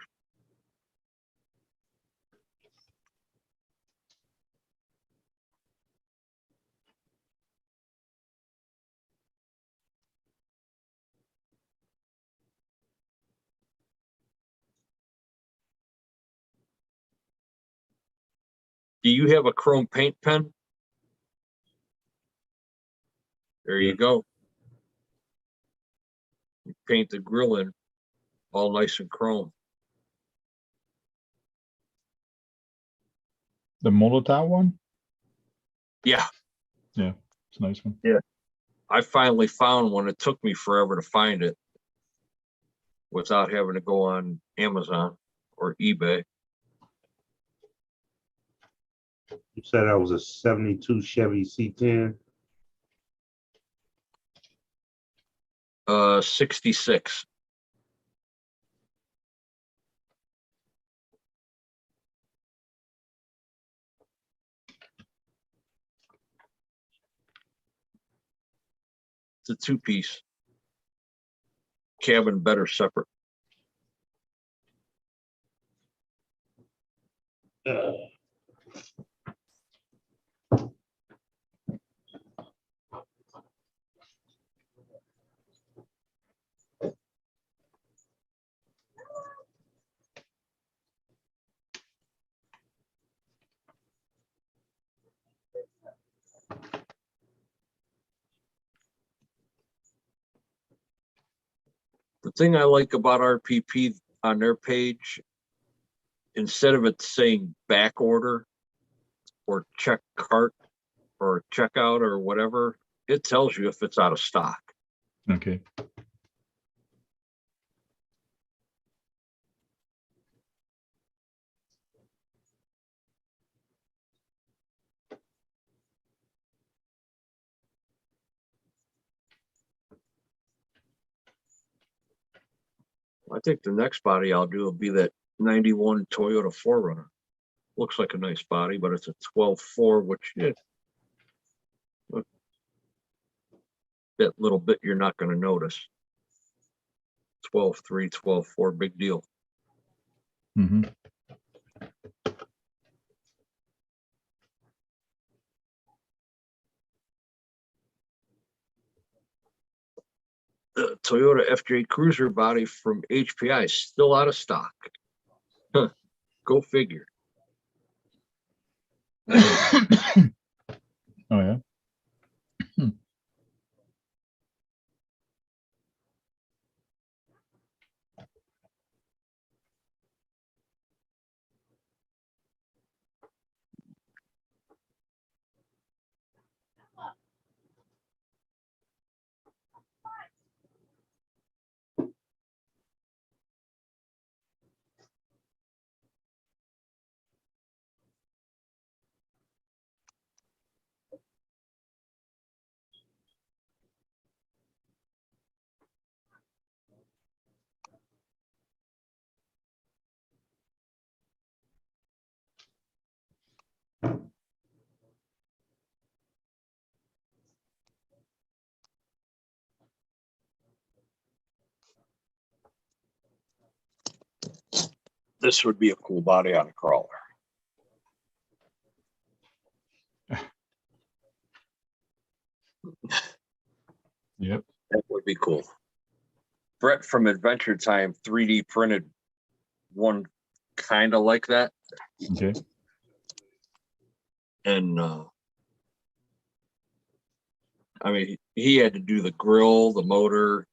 Do you have a chrome paint pen? There you go. You paint the grill in all nice and chrome. The Molotov one? Yeah, It's a nice one. I finally found one. It took me forever to find it without having to go on Amazon or eBay. You said that was a 72 Chevy C10. 66. It's a two-piece. Cabin better separate. The thing I like about RPP on their page, instead of it saying back order or check cart or checkout or whatever, it tells you if it's out of stock. Okay. I think the next body I'll do will be that 91 Toyota 4Runner. Looks like a nice body, but it's a 12.4, which that little bit you're not going to notice. 12.3, 12.4, big deal. Mm-hmm. The Toyota FJ Cruiser body from HPI is still out of stock. Huh. Go figure. Oh yeah. This would be a cool body on a crawler. Yep. That would be cool. Brett from Adventure Time 3D printed one kind of like that. Okay. And I mean, he had to do the grill, the motor.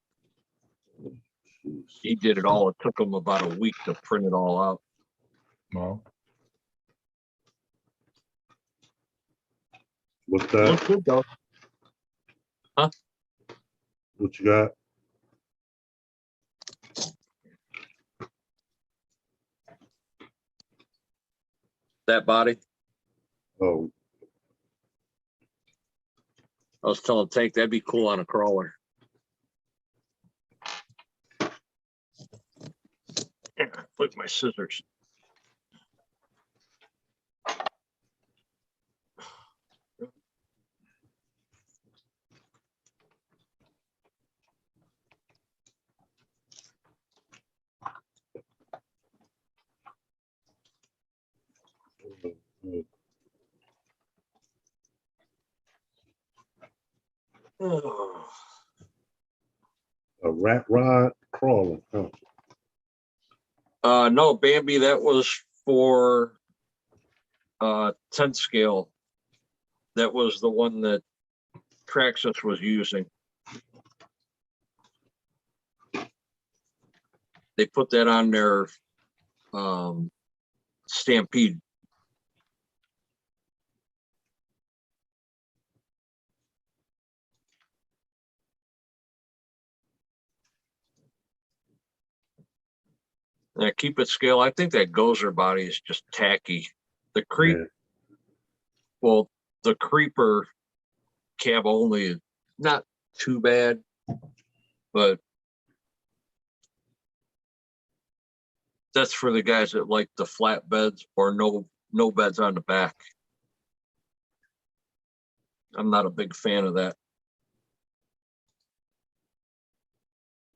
He did it all. It took him about a week to print it all out. Well, What's It that? looked good though. What you got? That body. Oh, I was telling Tank that'd be cool on a crawler. Yeah, put my scissors. Oh. a rat rod crawler. Huh? No, Bambi, that was for 10th scale. That was the one that Traxxas was using. They put that on their Stampede. Keep it scale. I think that Gozer body is just tacky. The creep, Yeah. well, the creeper cab only, not too bad, but that's for the guys that like the flat beds or no beds on the back. I'm not a big fan of that.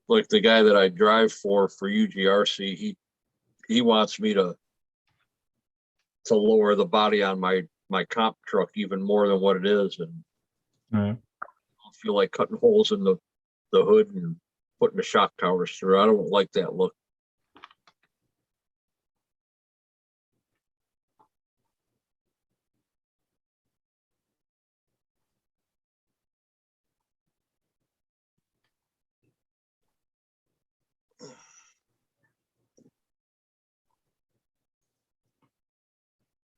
Like the guy that I drive for UGRC, he wants me to lower the body on my comp truck even more than what it is, and yeah. I feel like cutting holes in the hood and putting the shock towers through. I don't like that look.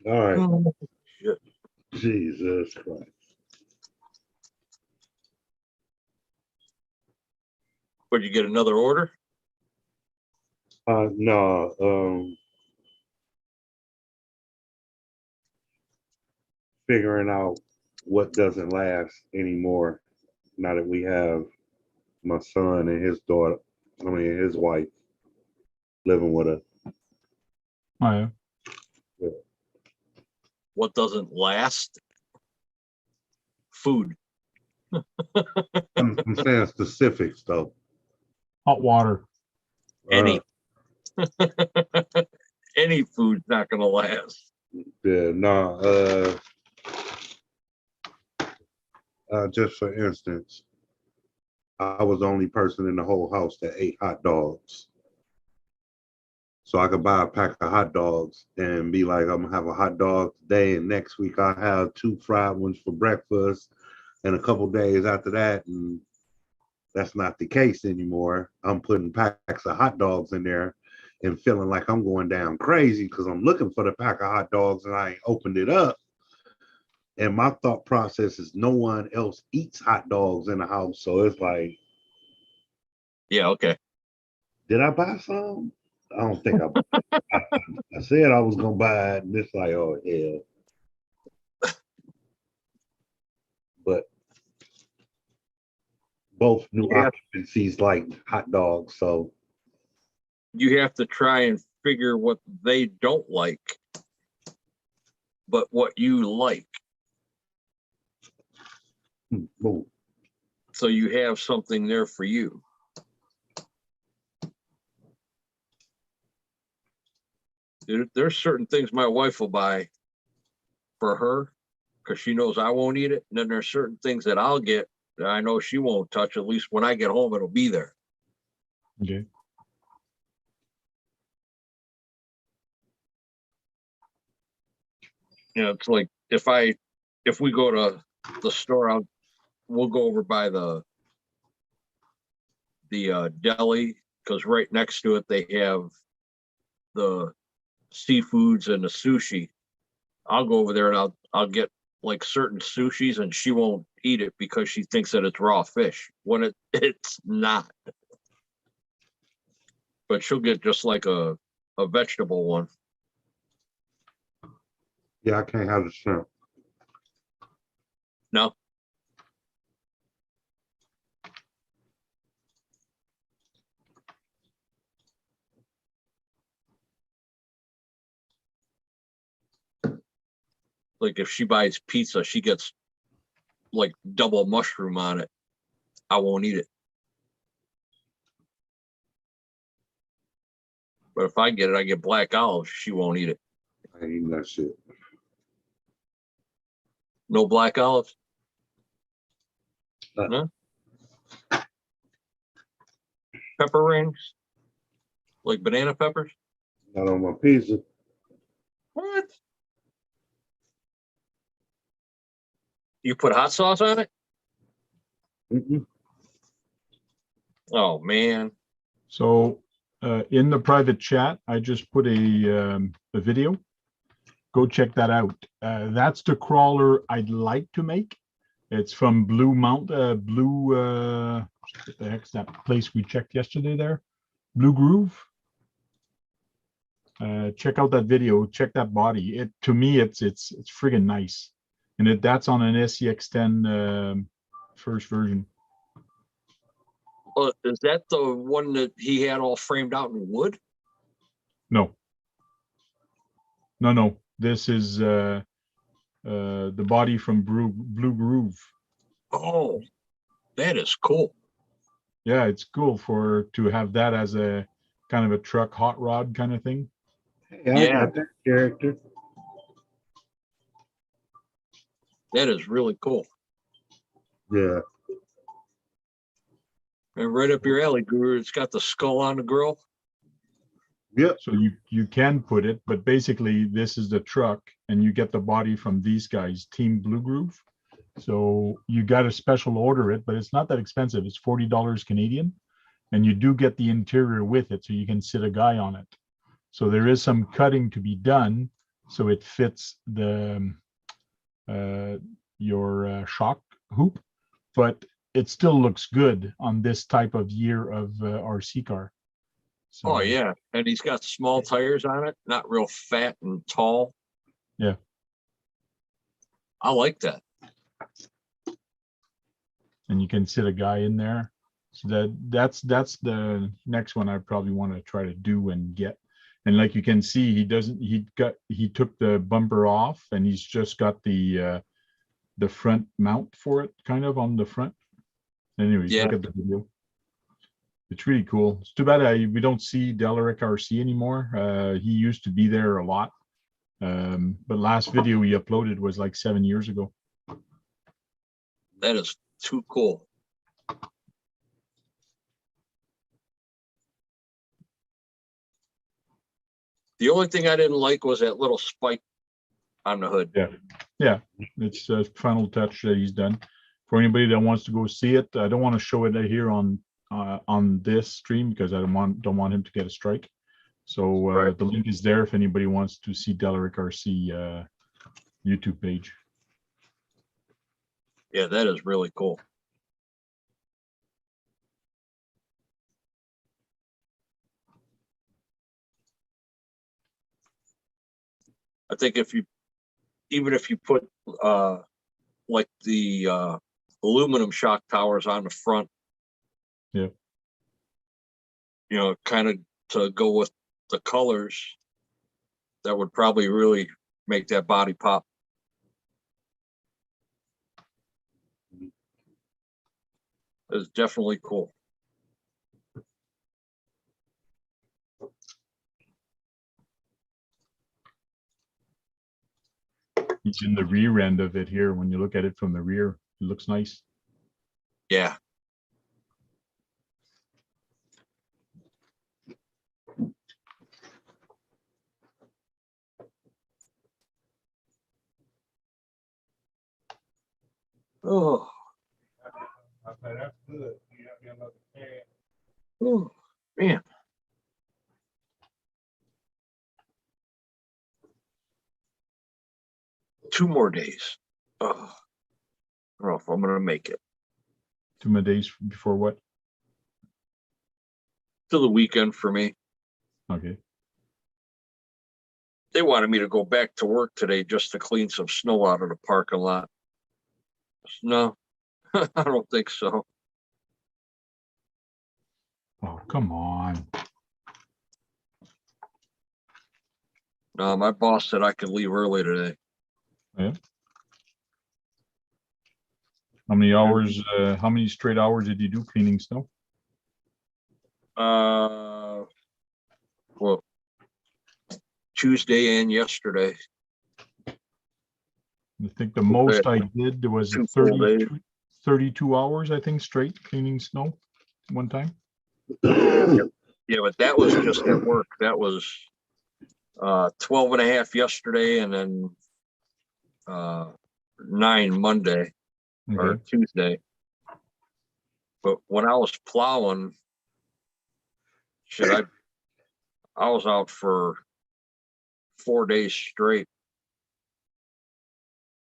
All right. Oh, shit. Jesus Christ. Would you get another order? No. Figuring out what doesn't last anymore now that we have my son and his daughter, his wife living with us. Oh, yeah. What doesn't last? Food. I'm saying specifics though. Hot water. Any any food's not gonna last. Yeah, no. Just for instance, I was the only person in the whole house that ate hot dogs. So I could buy a pack of hot dogs and be like, I'm gonna have a hot dog today, and next week I'll have 2 fried ones for breakfast, and a couple days after that, and that's not the case anymore. I'm putting packs of hot dogs in there and feeling like I'm going down crazy because I'm looking for the pack of hot dogs and I ain't opened it up. And my thought process is no one else eats hot dogs in the house. So it's like, Yeah, okay. did I buy some? I don't think I said I was gonna buy it, and it's like, oh hell. But both new Yeah. occupancies like hot dogs, so You have to try and figure what they don't like, but what you like. boom. So you have something there for you. There's certain things my wife will buy for her because she knows I won't eat it. And then there's certain things that I'll get that I know she won't touch. At least when I get home, it'll be there. Okay. You know, it's like if we go to the store, we'll go over by the deli because right next to it they have the seafoods and the sushi. I'll go over there and I'll get like certain sushis and she won't eat it because she thinks that it's raw fish when it's not. But she'll get just like a vegetable one. Yeah, I can't have the shrimp. No. Like if she buys pizza, she gets like double mushroom on it. I won't eat it. But if I get it, I get black olives. She won't eat it. I ain't eating that shit. No black olives. Uh. No. Pepper rings, like banana peppers. Not on my pizza. What? You put hot sauce on it? Mm-mm. Oh man. So in the private chat, I just put a video. Go check that out. That's the crawler I'd like to make. It's from Blue Mount, what the heck's that place we checked yesterday there? Blue Groove. Check out that video. Check that body. To me, it's friggin' nice, and that's on an SCX10 first version. Is that the one that he had all framed out in wood? No. This is the body from Blue Groove. Oh, that is cool. Yeah, it's cool to have that as a kind of a truck hot rod kind of thing. Hey, I got that character. That is really cool. Yeah. And right up your alley, Guru. It's got the skull on the grill. Yep. So you can put it, but basically this is the truck and you get the body from these guys, Team Blue Groove. So you got to special order it, but it's not that expensive. It's $40 Canadian, and you do get the interior with it, so you can sit a guy on it. So there is some cutting to be done, so it fits the your shock hoop, but it still looks good on this type of year of RC car. So, Oh yeah, and he's got small tires on it, not real fat and tall. Yeah. I like that. and you can sit a guy in there. So that's the next one I probably want to try to do and get. And like you can see, he took the bumper off and he's just got the front mount for it kind of on the front. Anyways, Yeah. look at the video. It's really cool. It's too bad we don't see Delaric RC anymore. He used to be there a lot. But last video he uploaded was like 7 years ago. That is too cool. The only thing I didn't like was that little spike on the hood. Yeah, it's a final touch that he's done. For anybody that wants to go see it, I don't want to show it here on this stream because I don't want him to get a strike. So Right. the link is there if anybody wants to see Delaric RC YouTube page. Yeah, that is really cool. I think even if you put like the aluminum shock towers on the front, Yeah. you know, kind of to go with the colors, that would probably really make that body pop. It's definitely cool. He's in the rear end of it here. When you look at it from the rear, it looks nice. Yeah. Oh, That's good. You have me another can. oh, man. Two more days. Oh, I don't know if I'm gonna make it 2 more days before what? to the weekend for me. Okay. They wanted me to go back to work today just to clean some snow out of the parking lot. No, I don't think so. Oh, come on. No, my boss said I could leave early today. How many hours, how many straight hours did you do cleaning snow? Well, Tuesday and yesterday. I think the most I did was Two full days. 32 hours, I think, straight cleaning snow one time. Yeah, but that was just at work. That was 12 and a half yesterday and then 9 Monday or Okay. Tuesday. But when I was plowing, I was out for 4 days straight.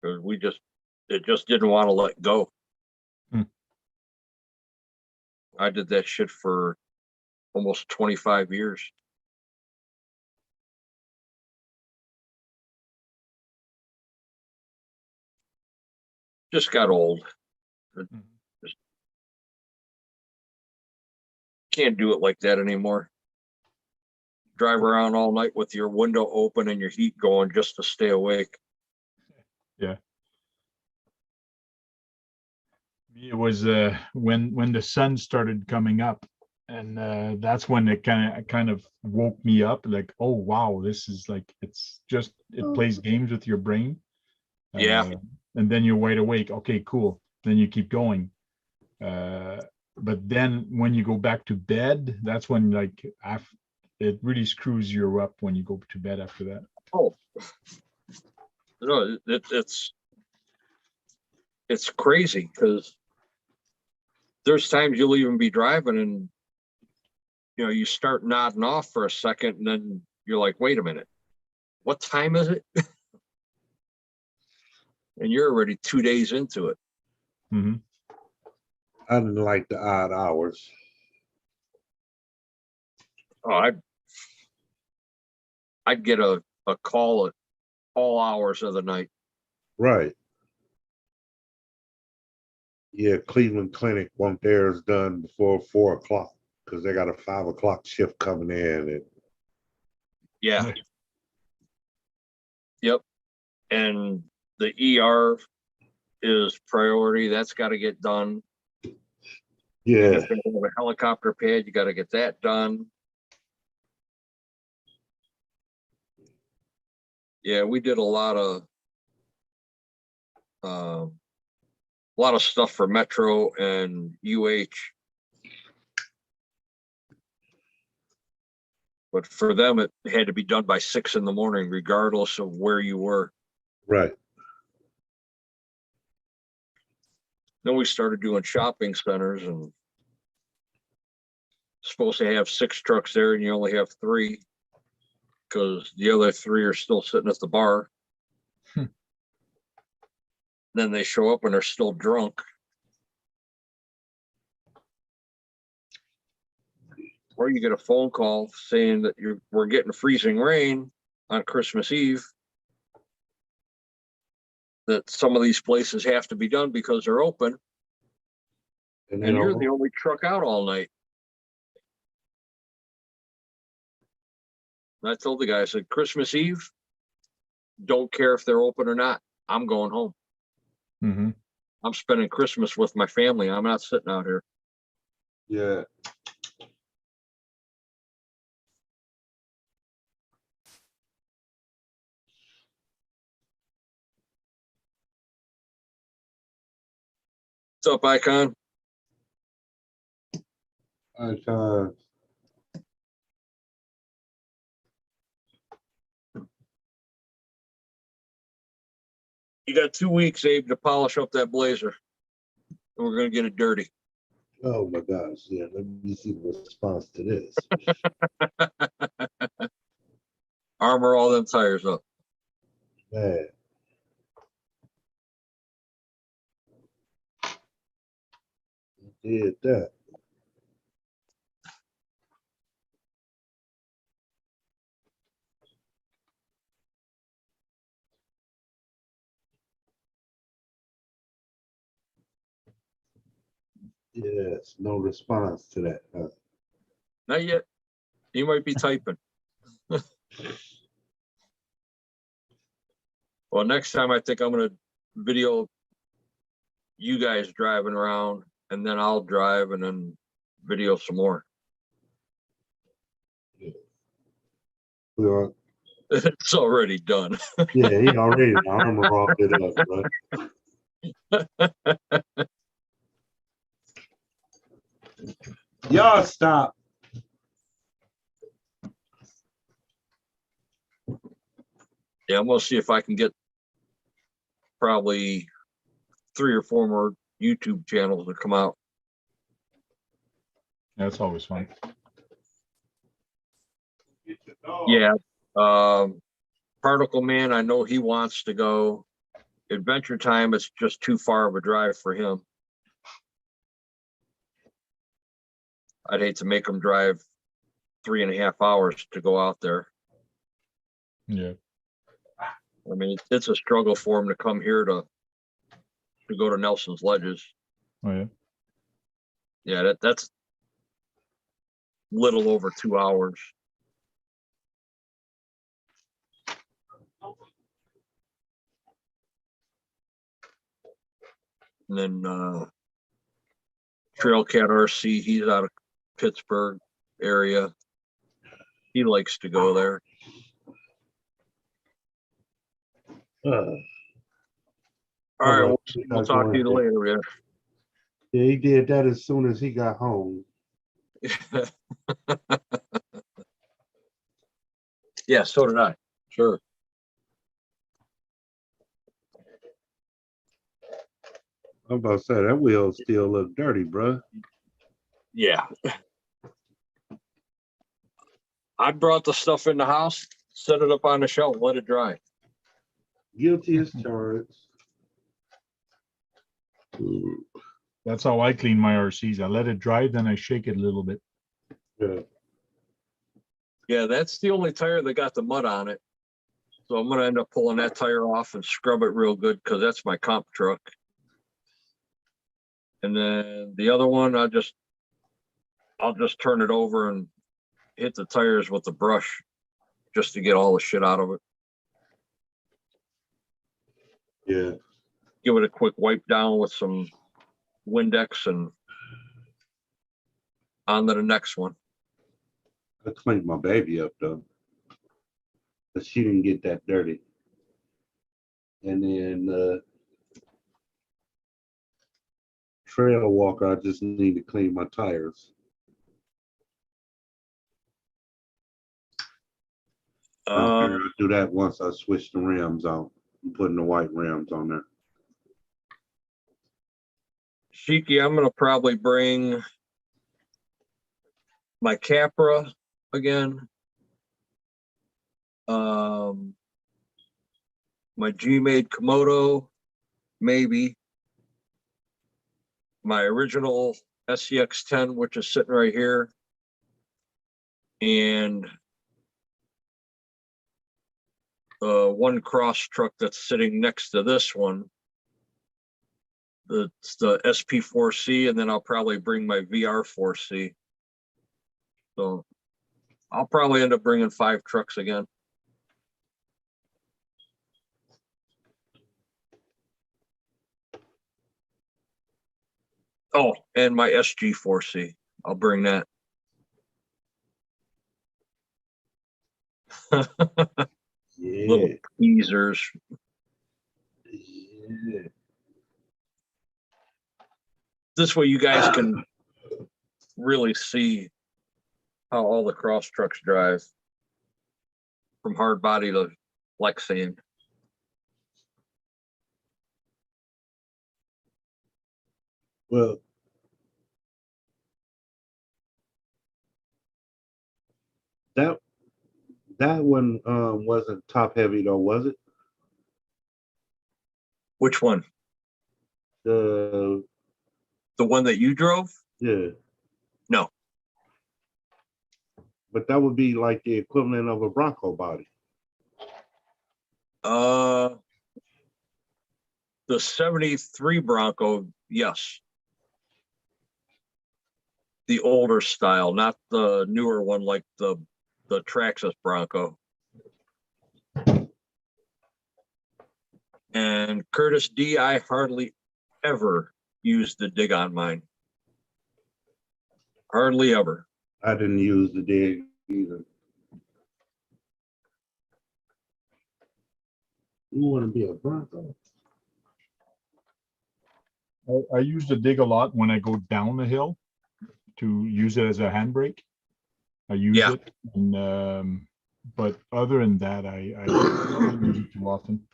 Because it just didn't want to let go. Hmm. I did that shit for almost 25 years. Just got old. Just can't do it like that anymore. Drive around all night with your window open and your heat going just to stay awake. Yeah. It was when the sun started coming up, and that's when it kind of woke me up. Like, oh wow, this is like it plays games with your brain. Yeah. And then you're wide awake. Okay, cool. Then you keep going. But then when you go back to bed, that's when like it really screws you up when you go to bed after that. Oh, no, it's crazy because there's times you'll even be driving and you start nodding off for a second and then you're like, wait a minute, what time is it? And you're already 2 days into it. Mm-hmm. I didn't like the odd hours. Oh, I'd get a call at all hours of the night. Right. Yeah, Cleveland Clinic want theirs done before 4 o'clock because they got a 5 o'clock shift coming in. And Yeah. Yep. And the ER is priority. That's got to get done. yeah, If they have a helicopter pad, you got to get that done. Yeah, we did a lot of stuff for Metro and UH. But for them, it had to be done by 6 in the morning, regardless of where you were. right. Then we started doing shopping centers and supposed to have 6 trucks there and you only have 3 because the other 3 are still sitting at the bar. Then they show up and they're still drunk. Or you get a phone call saying that we're getting freezing rain on Christmas Eve. That some of these places have to be done because they're open. And And you're the only truck out all night. And I told the guy, I said, Christmas Eve, don't care if they're open or not. I'm going home. Mm-hmm. I'm spending Christmas with my family. I'm not sitting out here. yeah. What's up, Icon? I You got 2 weeks, Abe, to polish up that Blazer. And we're gonna get it dirty. oh my gosh, yeah, let me see the response to this. Armor all them tires up. Man. Did that. Yes, no response to that. Huh? Not yet. You might be typing. Well, next time I think I'm gonna video you guys driving around, and then I'll drive and then video some more. Well, It's already done. yeah, he already armor off it up, bro. Y'all stop. Yeah, I'm gonna see if I can get probably 3 or 4 more YouTube channels to come out. That's always fun. Yeah. Particle Man, I know he wants to go. Adventure Time, it's just too far of a drive for him. I'd hate to make him drive 3.5 hours to go out there. Yeah. I mean, it's a struggle for him to come here to go to Nelson's Ledges. Oh, yeah. Yeah, that's little over 2 hours. And then Trailcat RC, he's out of Pittsburgh area. He likes to go there. All right, we'll talk to you later. Yeah. Yeah, he did that as soon as he got home. Yeah, so did I. Sure. I'm about to say that wheel still look dirty, bro. Yeah. I brought the stuff in the house, set it up on the shelf, let it dry. Guilty as charged. That's how I clean my RCs. I let it dry, then I shake it a little bit. Yeah. Yeah, that's the only tire that got the mud on it. So I'm gonna end up pulling that tire off and scrub it real good because that's my comp truck. And then the other one, I'll just turn it over and hit the tires with the brush just to get all the shit out of it. Yeah. Give it a quick wipe down with some Windex and on to the next one. I cleaned my baby up though. But she didn't get that dirty. And then trail walker, I just need to clean my tires. I'll do that once I switch the rims out. I'm putting the white rims on there. Shiki, I'm gonna probably bring my Capra again. My G-Made Komodo, maybe. My original SCX-10, which is sitting right here. And one cross truck that's sitting next to this one. It's the SP4C, and then I'll probably bring my VR4C. So I'll probably end up bringing 5 trucks again. Oh, and my SG4C. I'll bring that. Yeah. Little teasers. Yeah. This way you guys can really see how all the cross trucks drive from hard body to Lexan. Well, that that one wasn't top heavy though, was it? Which one? The The one that you drove? yeah. No. But that would be like the equivalent of a Bronco body. The 73 Bronco, yes. The older style, not the newer one like the Traxxas Bronco. And Curtis D, I hardly ever used the dig on mine. Hardly ever. I didn't use the dig either. You want to be a Bronco? I use the dig a lot when I go down the hill to use it as a handbrake. I use Yeah. it, and but other than that, I don't use it too often.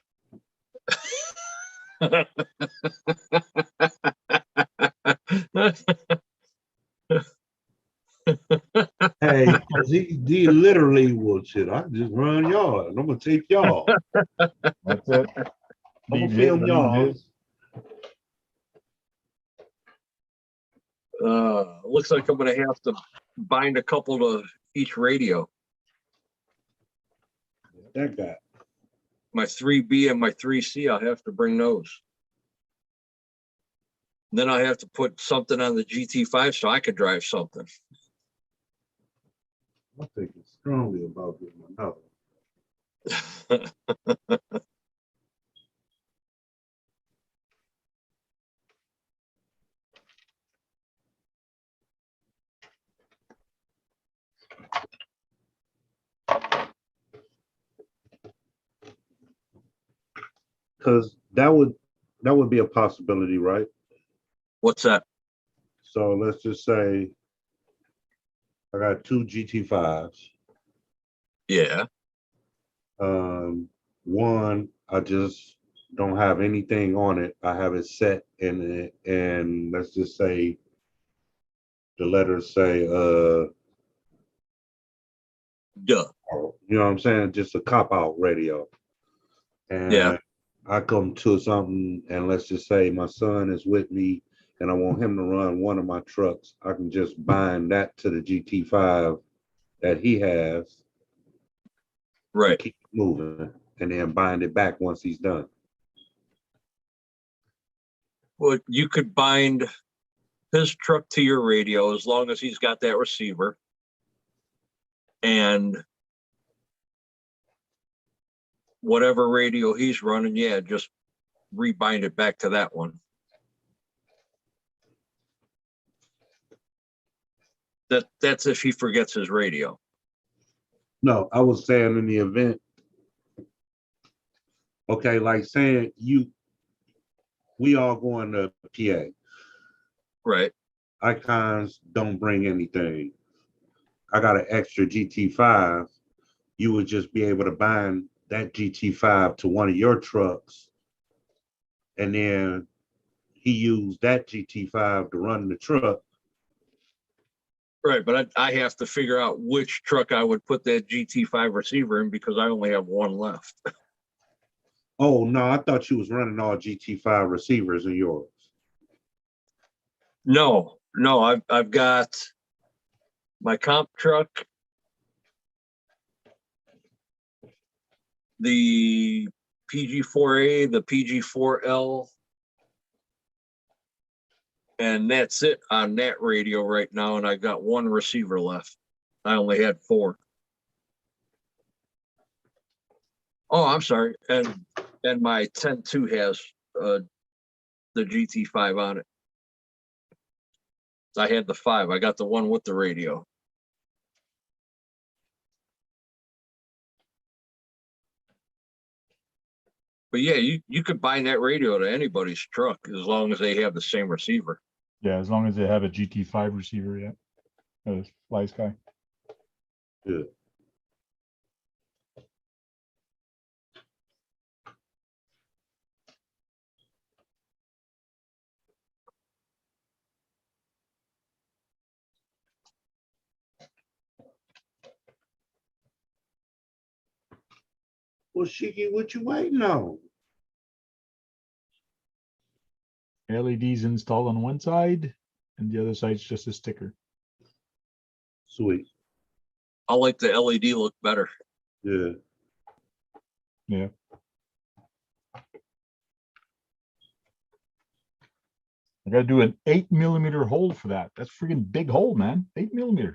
Hey, he literally will shit. I just run y'all, and I'm gonna take y'all. That's it. I'm gonna Leave film it, y'all. leave Looks like I'm gonna have to bind a couple to each radio. That guy. My 3B and my 3C, I'll have to bring those. Then I have to put something on the GT5 so I could drive something. I'm thinking strongly about getting another. Because that would be a possibility, right? What's that? So let's just say I got two GT5s. Yeah. One, I just don't have anything on it. I have it set in it, and let's just say the letters say Duh. you know what I'm saying? Just a cop out radio. And Yeah. I come to something, and let's just say my son is with me and I want him to run one of my trucks. I can just bind that to the GT5 that he has. Right. Keep moving and then bind it back once he's done. Well, you could bind his truck to your radio as long as he's got that receiver. And whatever radio he's running, yeah, just rebind it back to that one. That's if he forgets his radio. No, I was saying in the event, okay, like saying we all going to PA. Right. Icons don't bring anything. I got an extra GT5. You would just be able to bind that GT5 to one of your trucks, and then he used that GT5 to run the truck. Right, but I have to figure out which truck I would put that GT5 receiver in because I only have one left. Oh no, I thought you was running all GT5 receivers in yours. No, I've got my comp truck, the PG4A, the PG4L, and that's it on that radio right now. And I got one receiver left. I only had 4. Oh, I'm sorry. And my 10-2 has the GT5 on it. I had the 5. I got the one with the radio. But yeah, you could bind that radio to anybody's truck as long as they have the same receiver. Yeah, as long as they have a GT5 receiver, yeah. Fly Sky. Yeah. Well, Shiki, what you waiting on? LEDs installed on one side and the other side's just a sticker. Sweet. I like the LED look better. Yeah. Yeah. I gotta do an 8mm hole for that. That's freaking big hole, man. 8mm.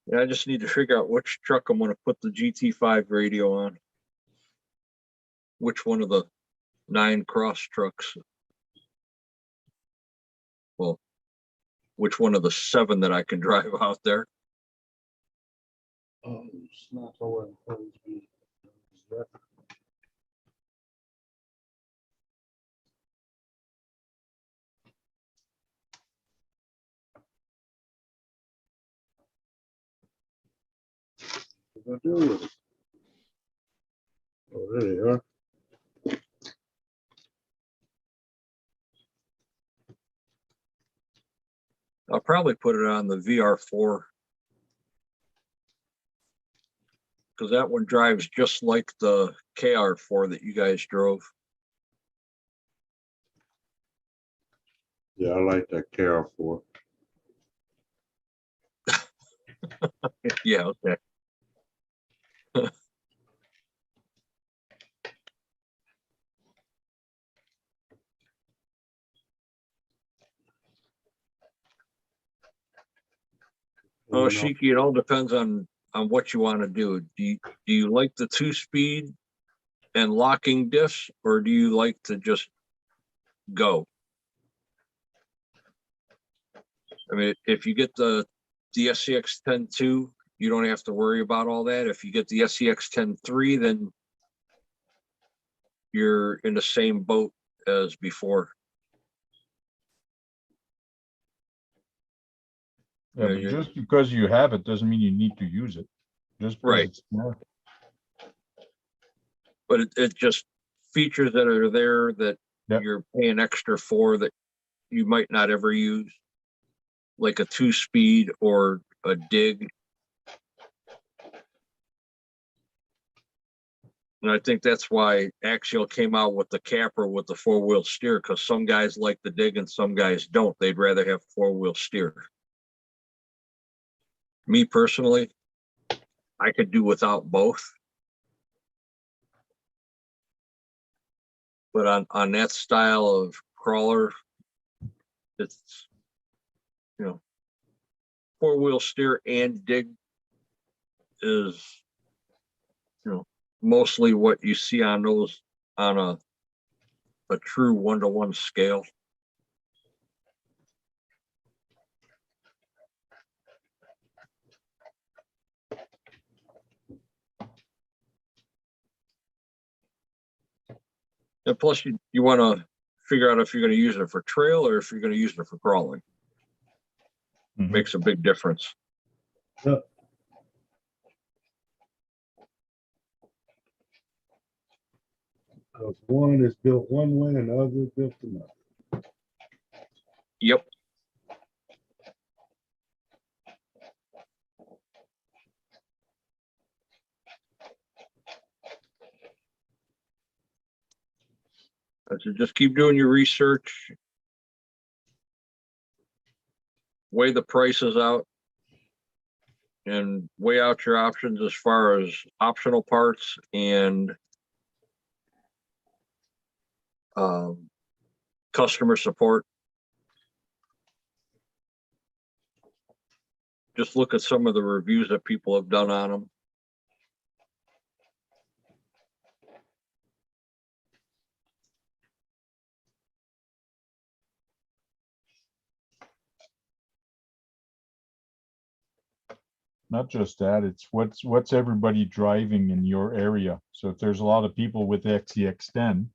Yeah, I just need to figure out which truck I'm gonna put the GT5 radio on. Which one of the 9 cross trucks? Well, which one of the 7 that I can drive out there? Oh, it's not so important. What I do with it? Oh, there they are. I'll probably put it on the VR4. Because that one drives just like the KR4 that you guys drove. Yeah, I like that Carol for. Yeah, okay. Oh, Shiki, it all depends on what you want to do. Do you like the 2-speed and locking diffs, or do you like to just go? I mean, if you get the SCX 10.2, you don't have to worry about all that. If you get the SCX 10.3, then you're in the same boat as before. Yeah, Yeah, but you- just because you have it doesn't mean you need to use it. Just because Right. it's smart. But it just features that are there that Yep. you're paying extra for that you might not ever use, like a 2-speed or a dig. And I think that's why Axial came out with the capper with the 4-wheel steer, because some guys like the dig and some guys don't. They'd rather have 4-wheel steer. Me personally, I could do without both. But on that style of crawler, it's, 4-wheel steer and dig is, mostly what you see on those on a true 1-to-1 scale. And plus you want to figure out if you're going to use it for trail or if you're going to use it for crawling. Mhm. Makes a big difference. Yep. Because one is built one way and the other is built another. Yep. So just keep doing your research. Weigh the prices out. And weigh out your options as far as optional parts and customer support. Just look at some of the reviews that people have done on them. not just that, it's what's everybody driving in your area. So if there's a lot of people with XCX10,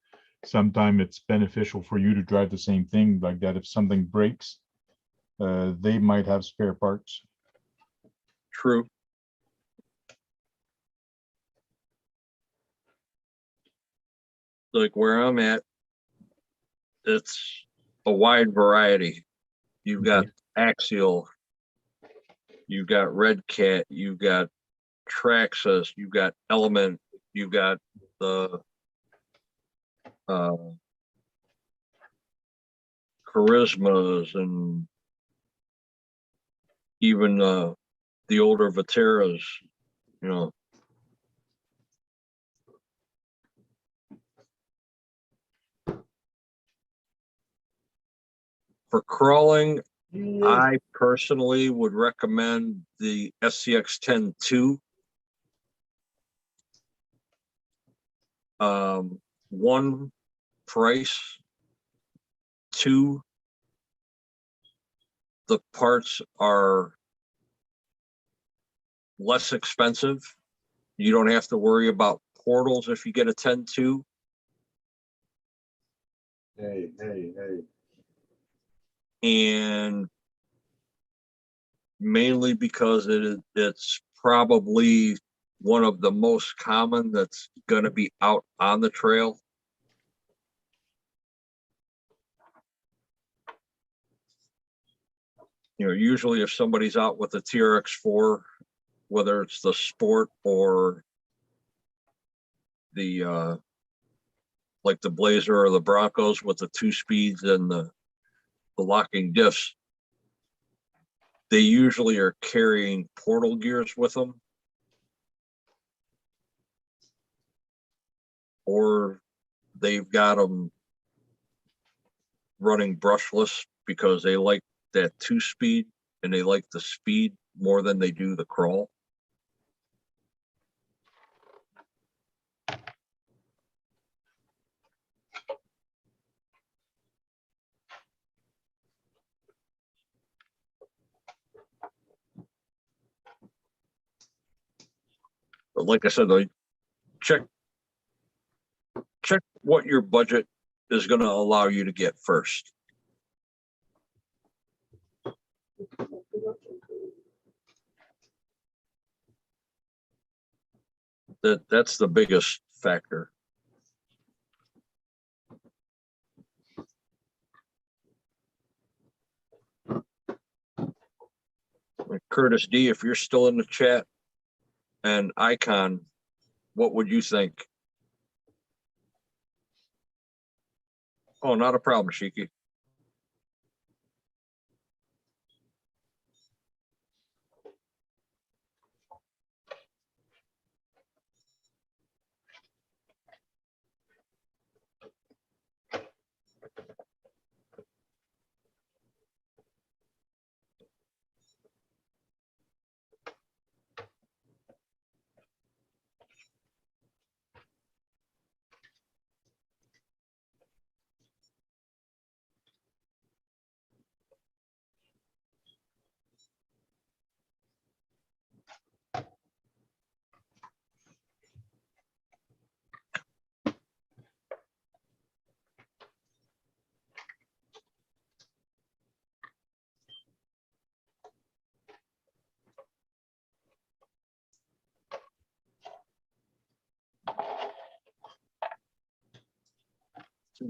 sometime it's beneficial for you to drive the same thing like that. If something breaks, they might have spare parts. True. Like where I'm at, it's a wide variety. You've got Axial, you've got Red Cat, you've got Traxxas, you've got Element, you've got the Charismas, and even the older Viteras, you know. For crawling, I personally would recommend the SCX 10-2. One, price. Two, the parts are less expensive. You don't have to worry about portals if you get a 10-2. Hey. And mainly because it's probably one of the most common that's going to be out on the trail. You know, usually if somebody's out with a TRX4, whether it's the Sport or the like the Blazer or the Broncos with the 2 speeds and the locking diffs, they usually are carrying portal gears with them, or they've got them running brushless because they like that 2 speed and they like the speed more than they do the crawl. But like I said, like, check what your budget is going to allow you to get first. That's the biggest factor. Like Curtis D, if you're still in the chat, and Icon, what would you think? Oh, not a problem, Shiki.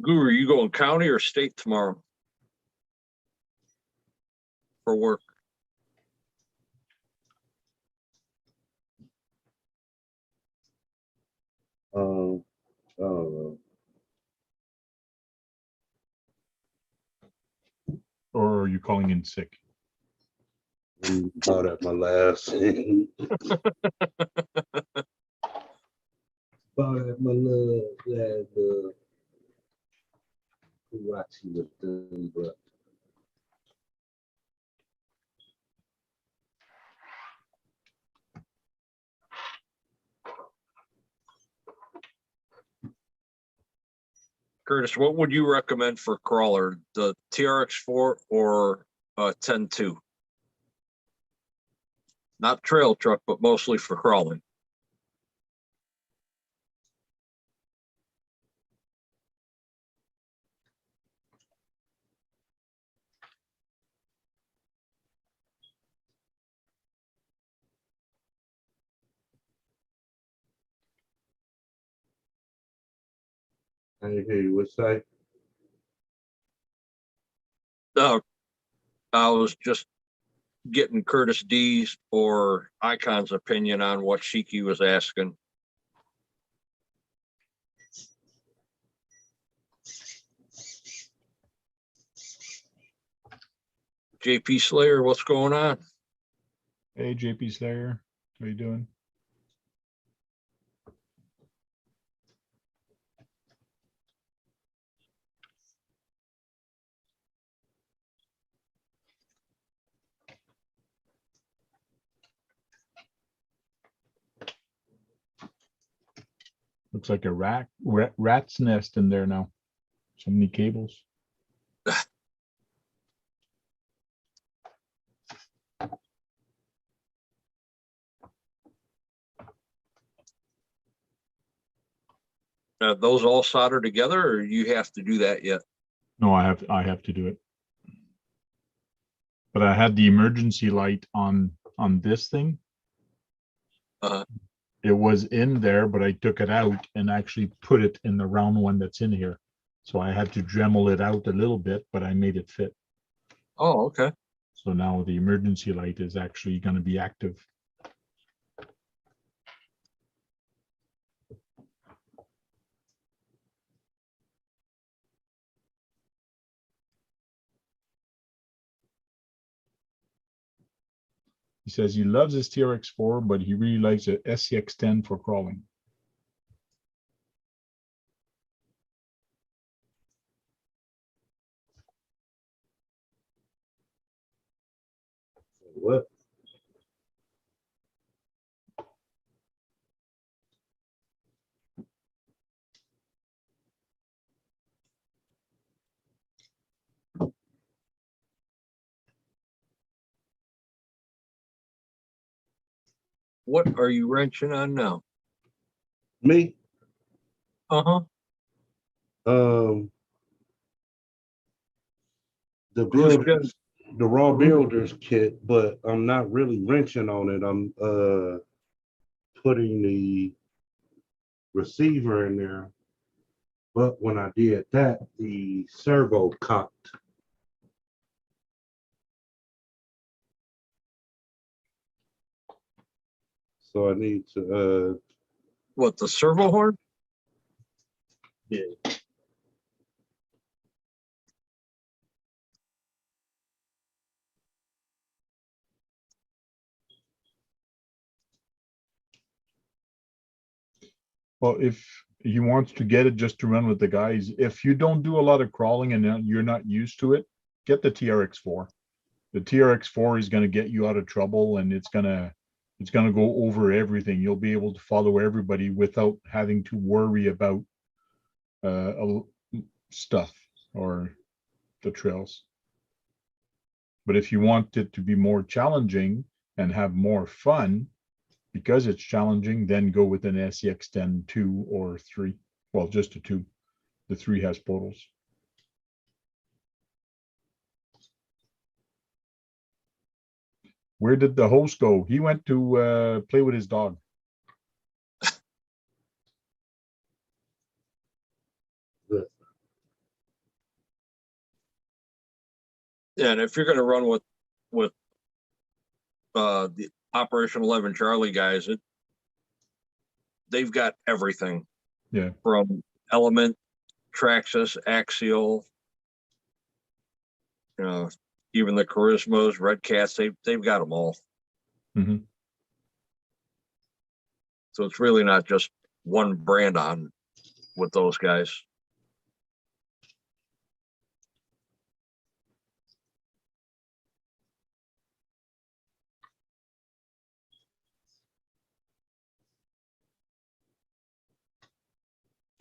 Guru, you going county or state tomorrow for work? I don't know. Or are you calling in sick? About at my last. About at my last watching the thing, but Curtis, what would you recommend for crawler, the TRX4 or 10-2? not trail truck, but mostly for crawling. I didn't hear you. What say? No, I was just getting Curtis D's or Icon's opinion on what Shiki was asking. JP Slayer, what's going on? Hey, JP Slayer, how you doing? Looks like a rat's nest in there now. So many cables. Those all soldered together, or you have to do that yet? No, I have to do it. But I had the emergency light on this thing. Uh-huh. It was in there, but I took it out and actually put it in the round one that's in here. So I had to Dremel it out a little bit, but I made it fit. Oh, okay. So now the emergency light is actually going to be active. He says he loves his TRX4, but he really likes a SCX10 for crawling. What? What are you wrenching on now? Me? Uh-huh. Um, the Who's good? builders, the raw builders kit, but I'm not really wrenching on it. I'm putting the receiver in there. But when I did that, the servo cocked. So I need to What, the servo horn? yeah. Well, if he wants to get it just to run with the guys, if you don't do a lot of crawling and you're not used to it, get the TRX4. The TRX4 is going to get you out of trouble, and it's going to go over everything. You'll be able to follow everybody without having to worry about stuff or the trails. But if you want it to be more challenging and have more fun, because it's challenging, then go with an SCX10 2 or 3. Well, just a 2. The 3 has portals. Where did the host go? He went to play with his dog. Yeah, and if you're gonna run with the Operation 11 Charlie guys, they've got everything. Yeah. From Element, Traxxas, Axial, you know, even the Charismas, Red Cats, they've got them all. Mhm. So it's really not just one brand on with those guys.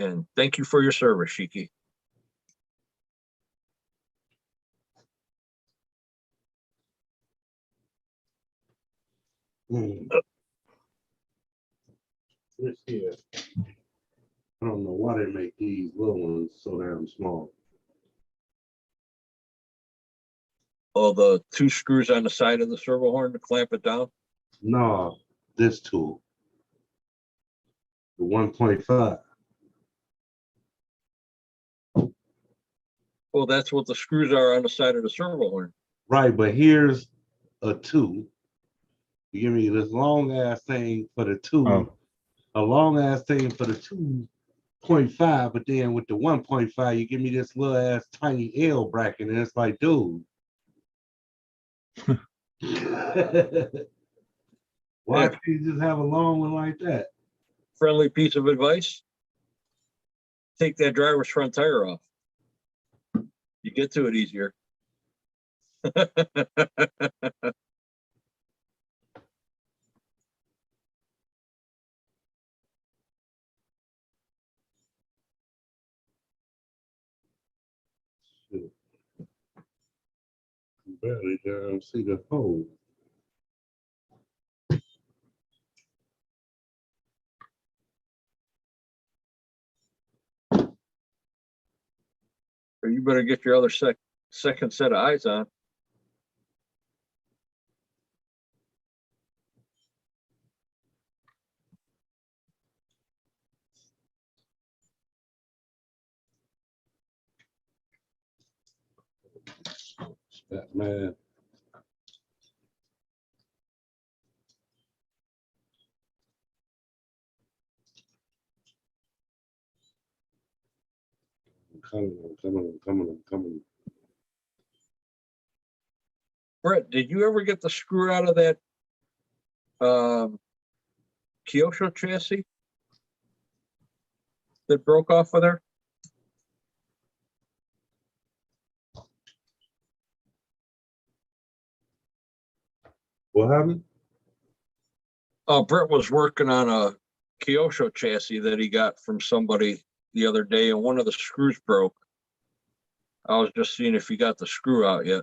And thank you for your service, Shiki. Mm. Let's see it. I don't know why they make these little ones so damn small. Oh, the two screws on the side of the servo horn to clamp it down. No, this tool. The 1.5. Well, that's what the screws are on the side of the servo horn. Right, but here's a 2. You give me this long ass thing for the 2, Oh. a long ass thing for the 2.5, but then with the 1.5, you give me this little ass tiny L bracket, and it's like, dude. Why Yeah. can't you just have a long one like that? Friendly piece of advice. Take that driver's front tire off. You get to it easier. Shit. Barely damn see the hole. So you better get your other second set of eyes on. That man. I'm coming. Brett, did you ever get the screw out of that Kyosho chassis that broke off of there? What happened? Brett was working on a Kyosho chassis that he got from somebody the other day, and one of the screws broke. I was just seeing if he got the screw out yet.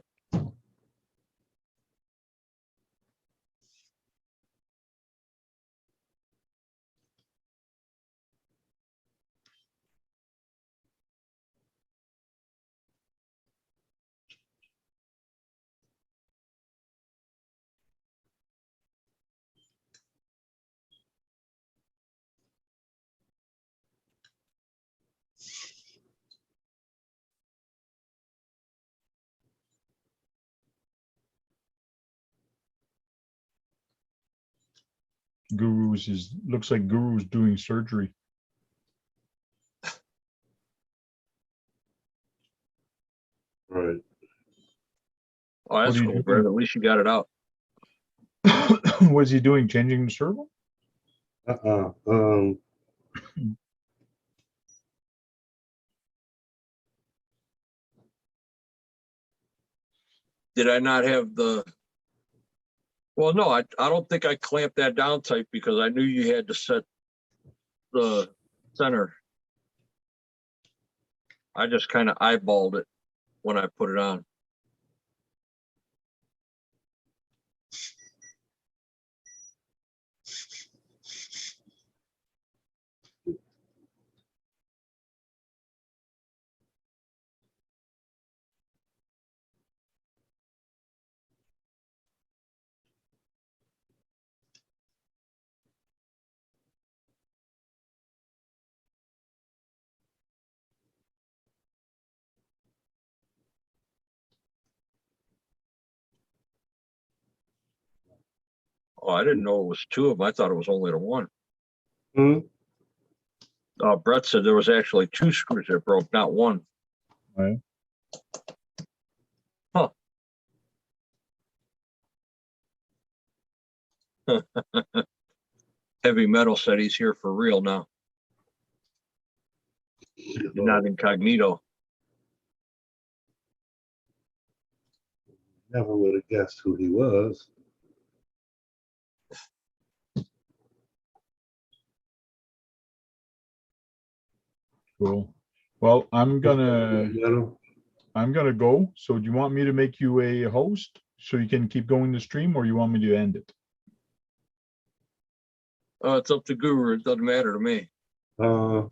Looks like Guru's doing surgery. Right. Oh, that's What are you cool, doing? Brett. At least you got it out. What's he doing? Changing the servo? Did I not have the? Well, no, I don't think I clamped that down tight because I knew you had to set the center. I just kind of eyeballed it when I put it on. Oh, I didn't know it was two of them. I thought it was only the one. Hmm? Brett said there was actually two screws that broke, not one. Right. Huh. Heavy Metal said he's here for real now, not incognito. Never would have guessed who he was. Cool. Well, I'm gonna Metal. go. So do you want me to make you a host so you can keep going the stream, or you want me to end it? It's up to Guru. It doesn't matter to me. You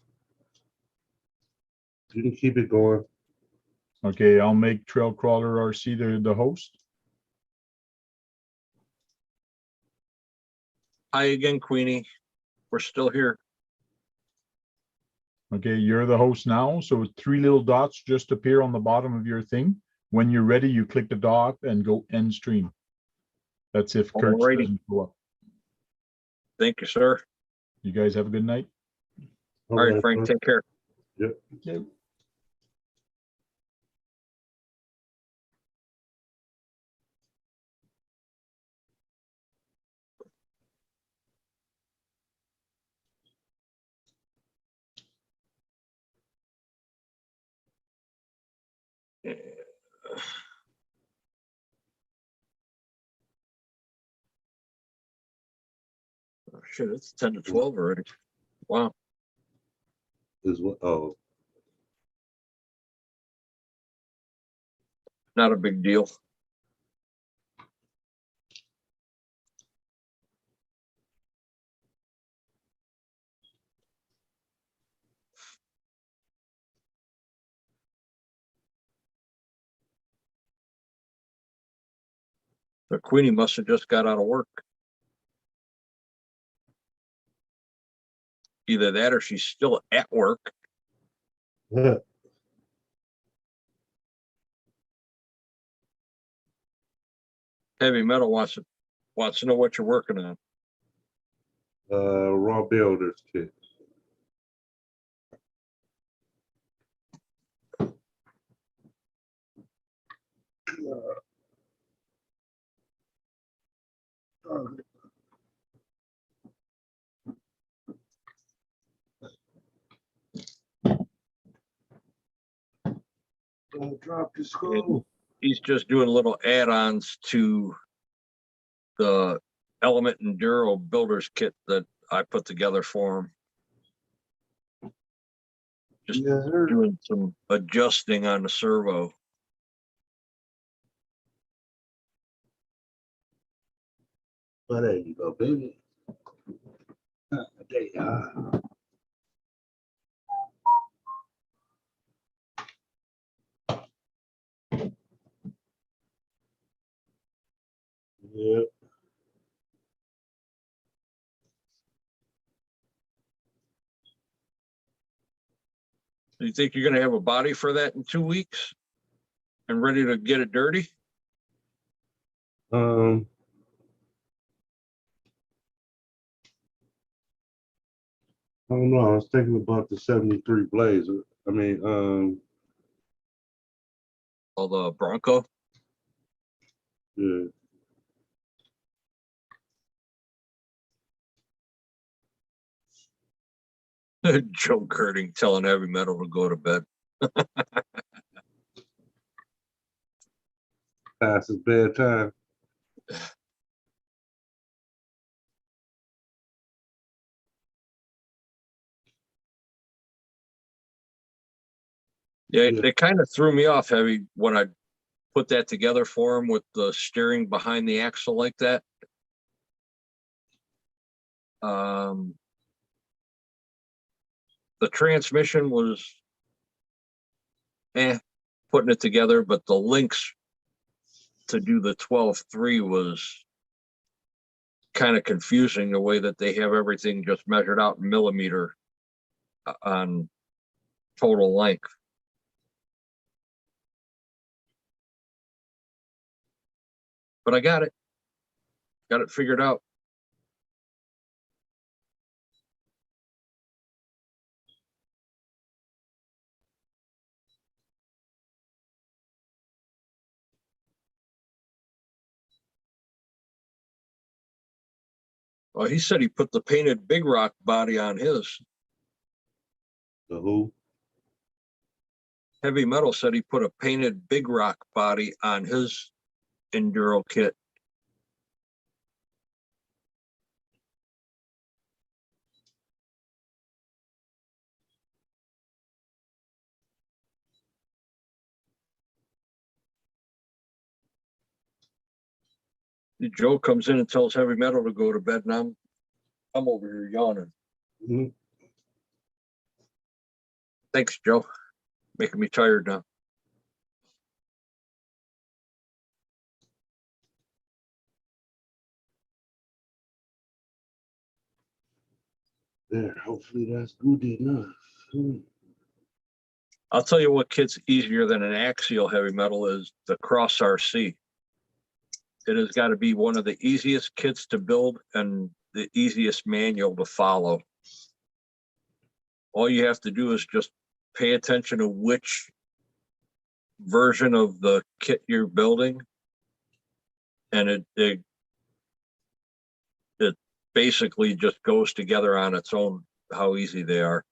can keep it going. Okay, I'll make Trail Crawler RC the host. Hi again, Queenie. We're still here. Okay, you're the host now, so 3 little dots just appear on the bottom of your thing. When you're ready, you click the dot and go end stream. That's if Kurt Alrighty. doesn't show up. Thank you, sir. You guys have a good night. All right, Frank, take care. Okay. Oh, shit, it's 10 to 12 already. Wow. Is what? Oh, Not a big deal. The Queenie must have just got out of work. Either that or she's still at work. Heavy Metal wants to know what you're working on. raw builders kit. Drop the scroll. He's just doing little add-ons to the Element Enduro Builders Kit that I put together for him. Just Yes, sir. doing some adjusting on the servo. Well, there you go, baby. There you are. Yep. Do you think you're gonna have a body for that in 2 weeks? And ready to get it dirty? I don't know. I was thinking about the 73 Blazer. I mean, Or the Bronco? yeah. Joe Curting telling Heavy Metal to go to bed. Past his bedtime. Yeah, Yeah. they kind of threw me off, Heavy, when I put that together for him with the steering behind the axle like that. The transmission was putting it together, but the links to do the 12.3 was kind of confusing, the way that they have everything just measured out in millimeter on total length. But I got it figured out. Well, he said he put the painted Big Rock body on his. The who? Heavy Metal said he put a painted Big Rock body on his Enduro kit. Joe comes in and tells Heavy Metal to go to bed, and I'm over here yawning. Mhm. Thanks, Joe. Making me tired now. There, hopefully that's good enough. I'll tell you what kit's easier than an axial heavy metal is the Cross RC. It has got to be one of the easiest kits to build and the easiest manual to follow. All you have to do is just pay attention to which version of the kit you're building. And it basically just goes together on its own, how easy they are.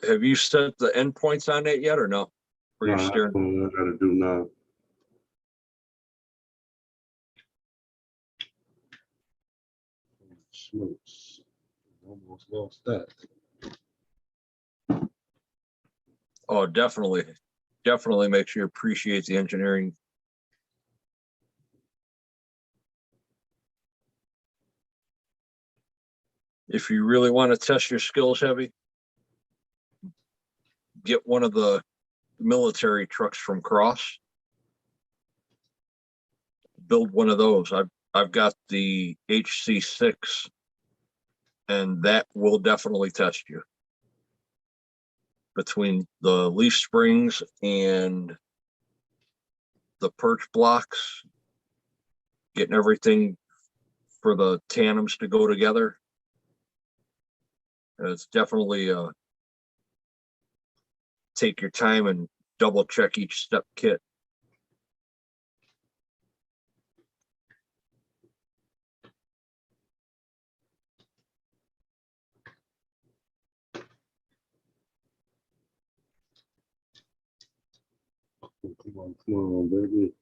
Have you set the endpoints on that yet or no? For your Nah, steering? that's what I gotta do now. Smokes. Almost lost that. Oh, definitely. Definitely makes you appreciate the engineering. If you really want to test your skills heavy, get one of the military trucks from Cross. Build one of those. I've got the HC6 and that will definitely test you. Between the leaf springs and the perch blocks, getting everything for the tandems to go together. It's definitely take your time and double check each step kit. Come on, baby.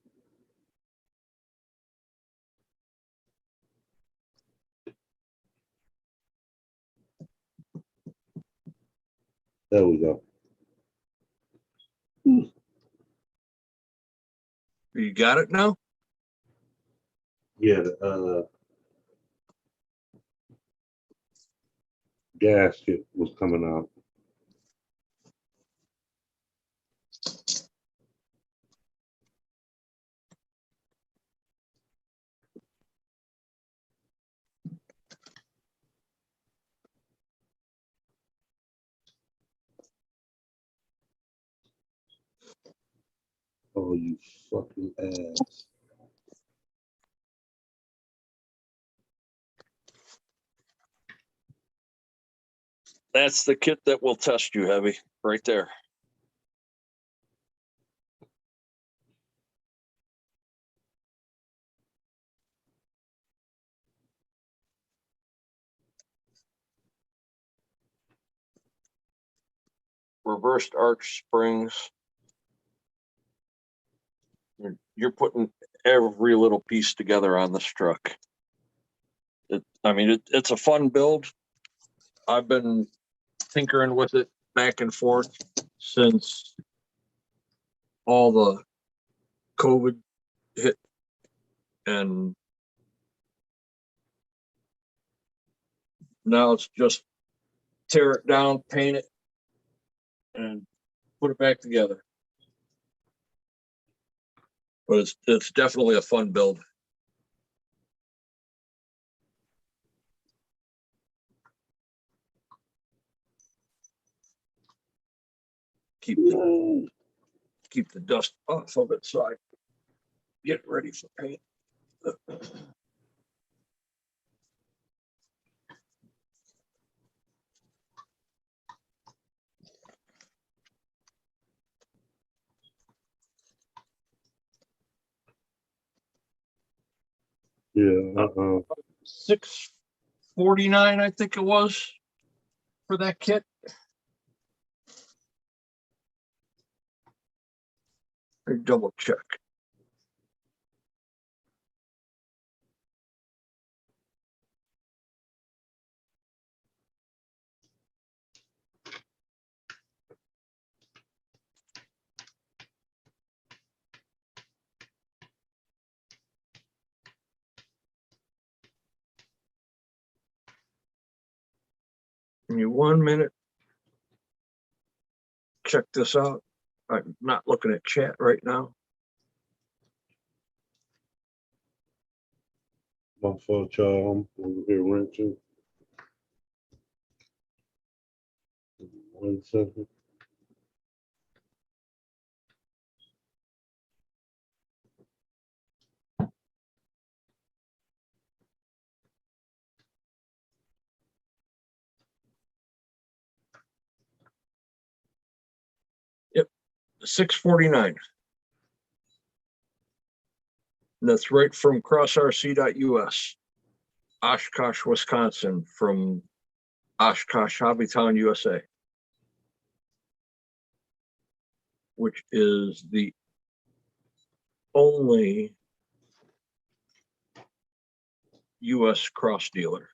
There we go. You got it now? Yeah, the gasket was coming out. Oh, you fucking ass. That's the kit that will test you heavy right there. Reversed arch springs. You're putting every little piece together on this truck. It's a fun build. I've been tinkering with it back and forth since all the COVID hit, and now it's just tear it down, paint it, and put it back together. But it's definitely a fun build. keep the dust off of it, so I get ready for paint. Yeah, 649, I think it was, for that kit. I double check. Give me 1 minute. Check this out. I'm not looking at chat right now. my fault, y'all. I'm over here wrenching. 1 second. Yep, 649. And that's right from crossrc.us. Oshkosh, Wisconsin, from Oshkosh Hobbytown, USA, which is the only US cross dealer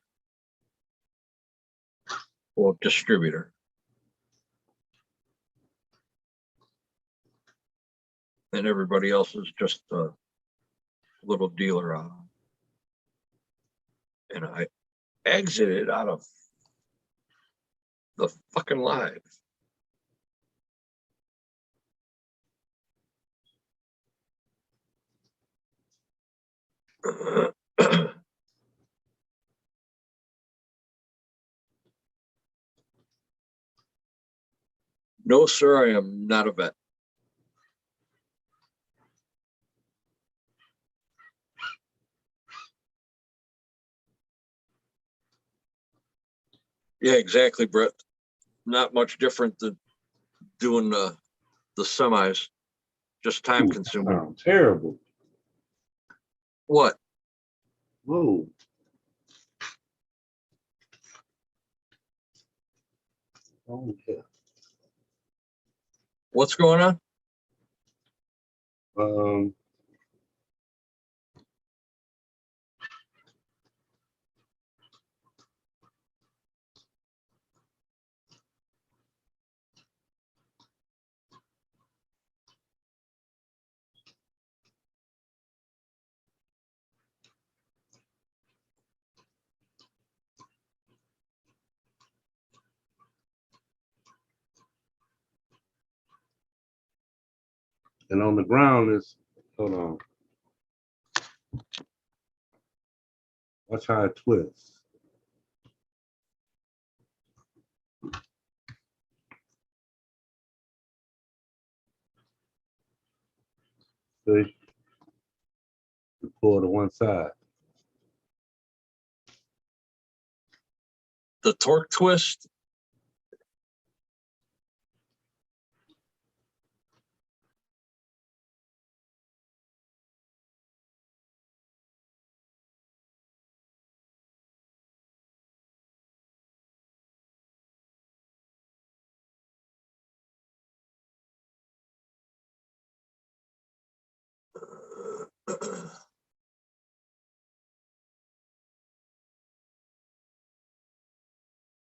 or distributor. And everybody else is just a little dealer on. And I exited out of the fucking live. No, sir, I am not a vet. Yeah, exactly, Brett. Not much different than doing the semis, just time Ooh, consuming. sounds terrible. What? Whoa. Oh, yeah. What's going on? Um, and on the ground is, hold on. Watch how it twists. See? You pull to one side. The torque twist?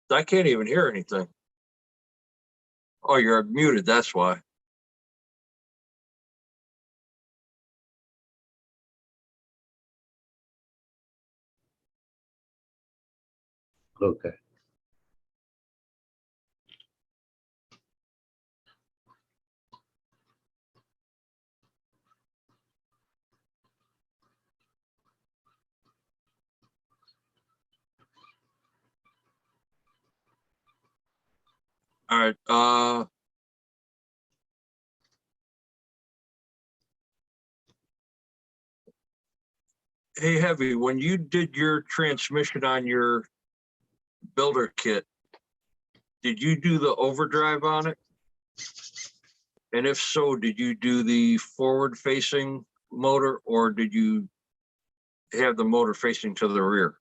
I can't even hear anything. Oh, you're muted, that's why. Okay. All right. Hey, Heavy, when you did your transmission on your builder kit, did you do the overdrive on it? And if so, did you do the forward facing motor or did you have the motor facing to the rear?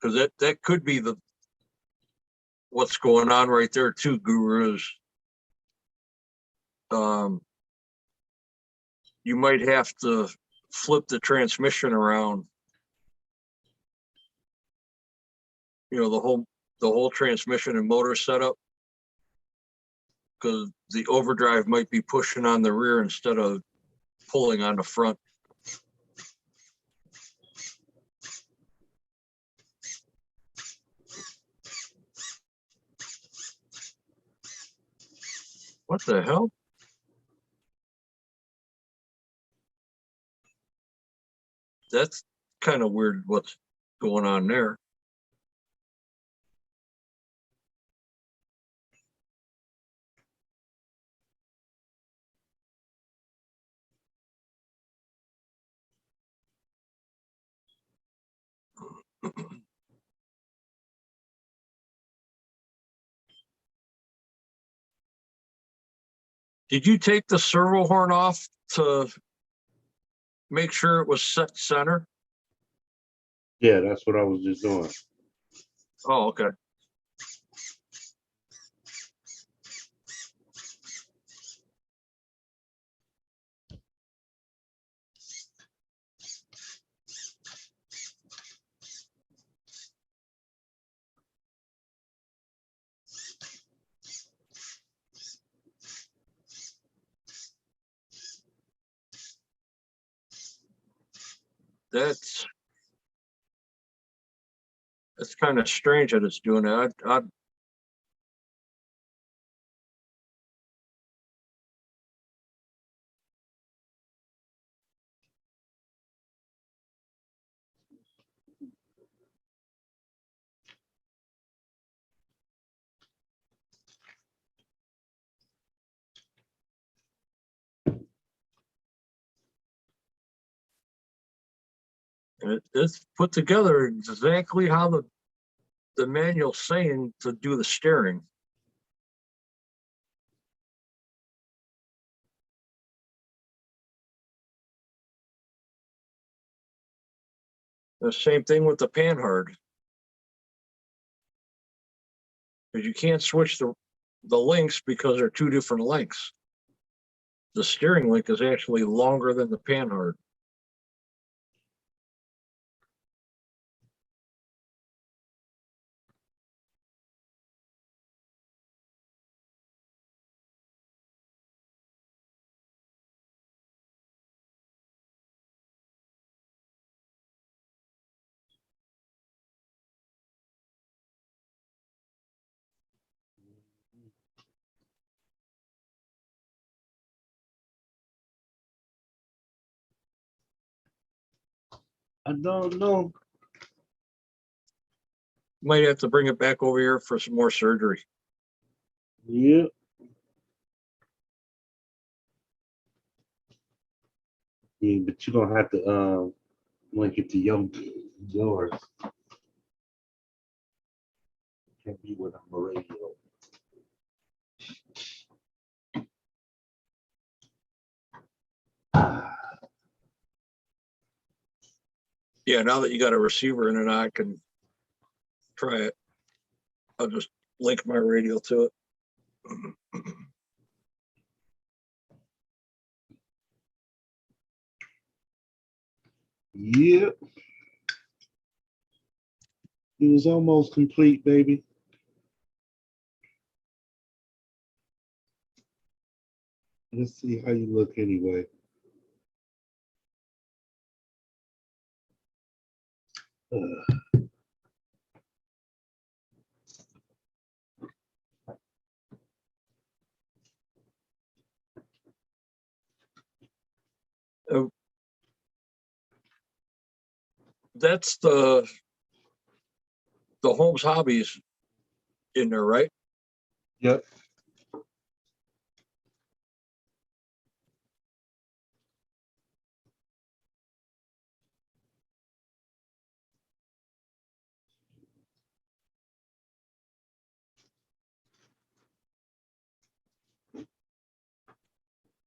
Because that could be what's going on right there too, Gurus. You might have to flip the transmission around. You know, the whole transmission and motor setup. Because the overdrive might be pushing on the rear instead of pulling on the front. What the hell? That's kind of weird what's going on there. Did you take the servo horn off to make sure it was set center? Yeah, that's what I was just doing. Oh, okay. That's kind of strange that it's doing that. It's put together exactly how the manual's saying to do the steering. The same thing with the Panhard. Because you can't switch the links because they're two different lengths. The steering link is actually longer than the Panhard. I don't know. Might have to bring it back over here for some more surgery. Yep. Yeah, but you're gonna have to link it to yours. Can't be without a radio. Yeah, now that you got a receiver in it, I can try it. I'll just link my radio to it. Yep. It was almost complete, baby. Let's see how you look anyway. that's the Holmes Hobbies in there, right? Yep.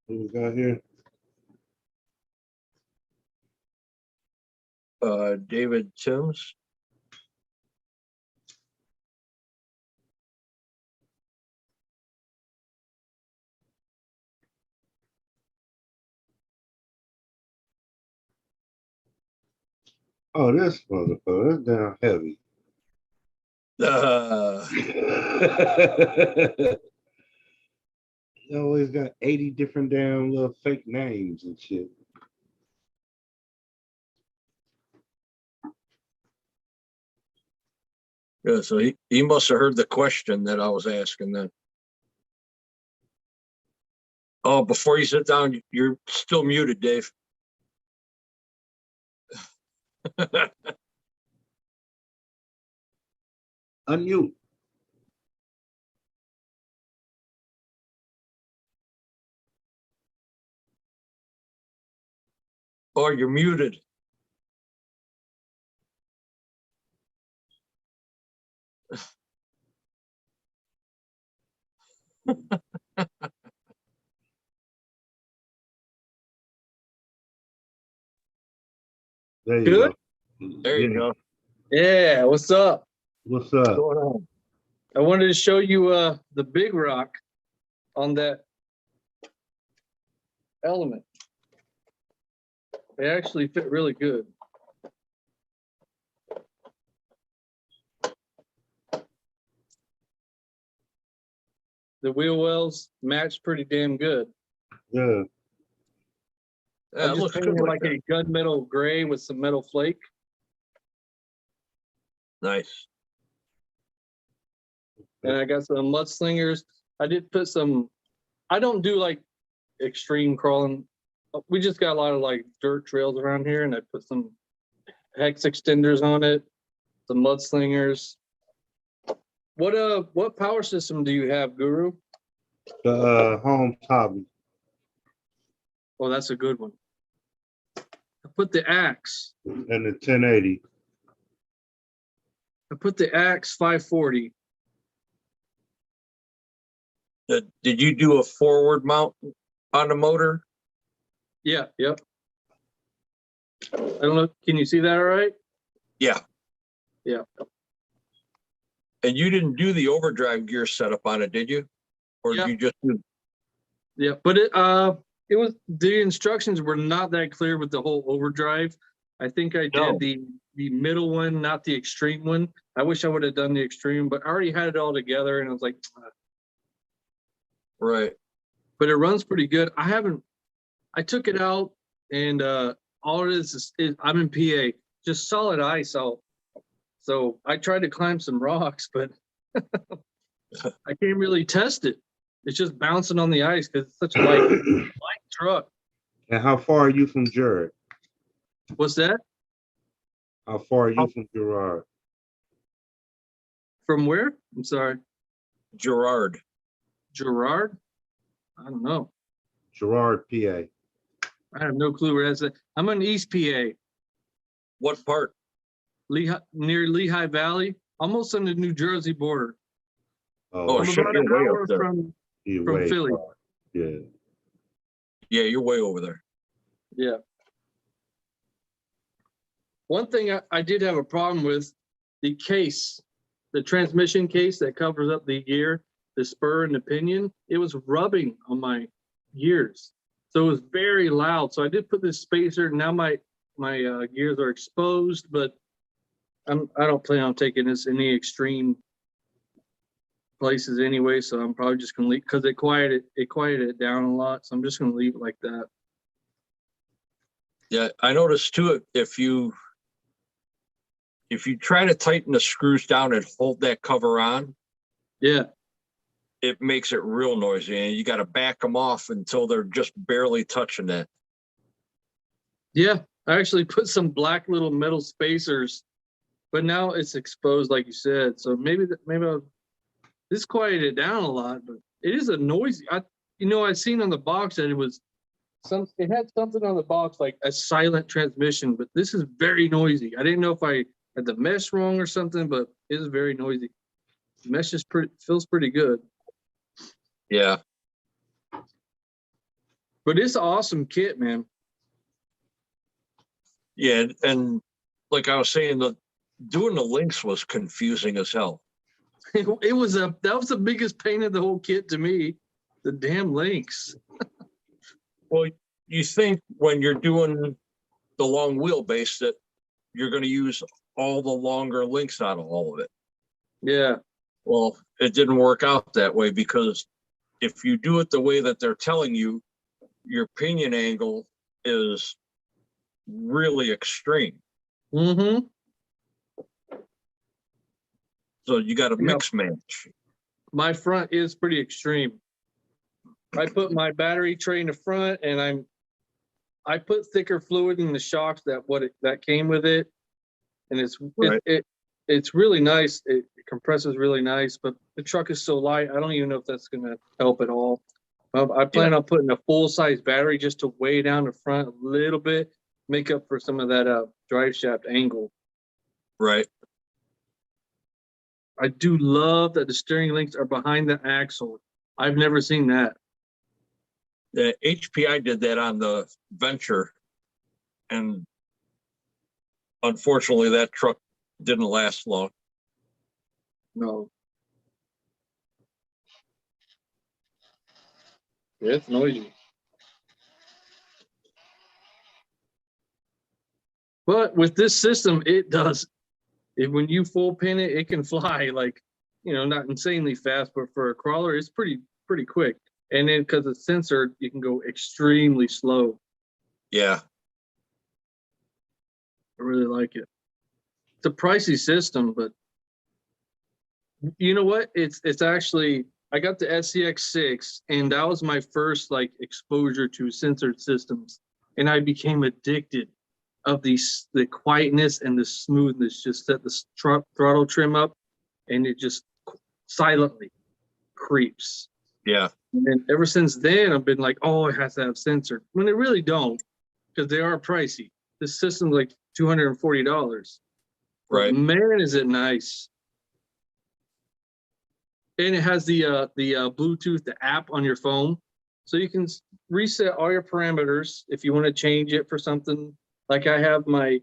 What we got here? David Timms. Oh, this motherfucker, that's down heavy. He always got 80 different damn little fake names and shit. Yeah, so he must have heard the question that I was asking then. Oh, before you sit down, you're still muted, Dave. Unmute. Oh, you're muted. There you Good? go. There you Yeah. go. Yeah, what's up? What's What's up? going on? I wanted to show you the big rock on that element. They actually fit really good. The wheel wells match pretty damn good. Yeah. Yeah, I it just looks painted good like like a gunmetal gray with some metal flake. nice. And I got some mudslingers. I did put some, I don't do like extreme crawling. We just got a lot of like dirt trails around here, and I put some hex extenders on it, some mudslingers. What power system do you have, Guru? The Holmes Hobby. Oh, that's a good one. I put the Axe. And the 1080. I put the Axe 540. Did you do a forward mount on the motor? Yeah, yep. I don't know. Can you see that all right? Yeah. Yeah. And you didn't do the overdrive gear setup on it, did you? Or Yeah. did you just do? Yeah, but it was, the instructions were not that clear with the whole overdrive. I think I did No. the middle one, not the extreme one. I wish I would have done the extreme, but I already had it all together, and I was like, Right. but it runs pretty good. I took it out, and all it is I'm in PA, just solid ice out. So I tried to climb some rocks, but I can't really test it. It's just bouncing on the ice because it's such a light truck. And how far are you from Jared? What's that? How far are you from Gerard? From where? I'm sorry. Gerard. Gerard? I don't know. Gerard, PA. I have no clue where that's at. I'm in East PA, What part? near Lehigh Valley, almost on the New Jersey border. Oh, I'm shit, about you're an way hour up there. from You're from way Philly. far. Yeah. Yeah, you're way over there. Yeah. One thing I did have a problem with, the case, the transmission case that covers up the gear, the spur and the pinion, it was rubbing on my gears. So it was very loud. So I did put this spacer. Now my gears are exposed, but I don't plan on taking this any extreme places anyway. So I'm probably just gonna leave, because it quieted it down a lot. So I'm just gonna leave it like that. Yeah, I noticed too, if you try to tighten the screws down and hold that cover on, Yeah. it makes it real noisy, and you got to back them off until they're just barely touching that. Yeah. I actually put some black little metal spacers, but now it's exposed, like you said. So maybe I'll this quieted it down a lot, but it is a noisy. I seen on the box that it had something on the box like a silent transmission, but this is very noisy. I didn't know if I had the mesh wrong or something, but it is very noisy. The mesh is feels pretty good. Yeah, But it's an awesome kit, man. yeah, and like I was saying, doing the links was confusing as hell. That was the biggest pain of the whole kit to me. The damn links. Well, you think when you're doing the long wheelbase that you're going to use all the longer links out of all of it. Yeah. Well, it didn't work out that way, because if you do it the way that they're telling you, your pinion angle is really extreme. Mm-hmm. So you got to mix match. My front is pretty extreme. I put my battery tray in the front, and I put thicker fluid in the shocks that came with it, and Right. it's really nice. It compresses really nice, but the truck is so light. I don't even know if that's going to help at all. I plan on putting a full size battery just to weigh down the front a little bit, make up for some of that drive shaft angle. Right. I do love that the steering links are behind the axle. I've never seen that. The HPI did that on the Venture, and unfortunately that truck didn't last long. No. Yeah, it's noisy. But with this system, when you full pin it, it can fly like, not insanely fast, but for a crawler, it's pretty quick. And then because it's censored, you can go extremely slow. Yeah. I really like it. It's a pricey system, but you know what? It's actually, I got the SCX6, and that was my first like exposure to censored systems, and I became addicted of the quietness and the smoothness. Just set the throttle trim up, and it just silently creeps. Yeah. And ever since then, I've been like, oh, it has to have censored, when it really don't, because they are pricey. This system's like $240. Right. But man, is it nice. And it has the Bluetooth, the app on your phone. So you can reset all your parameters if you want to change it for something. Like I have my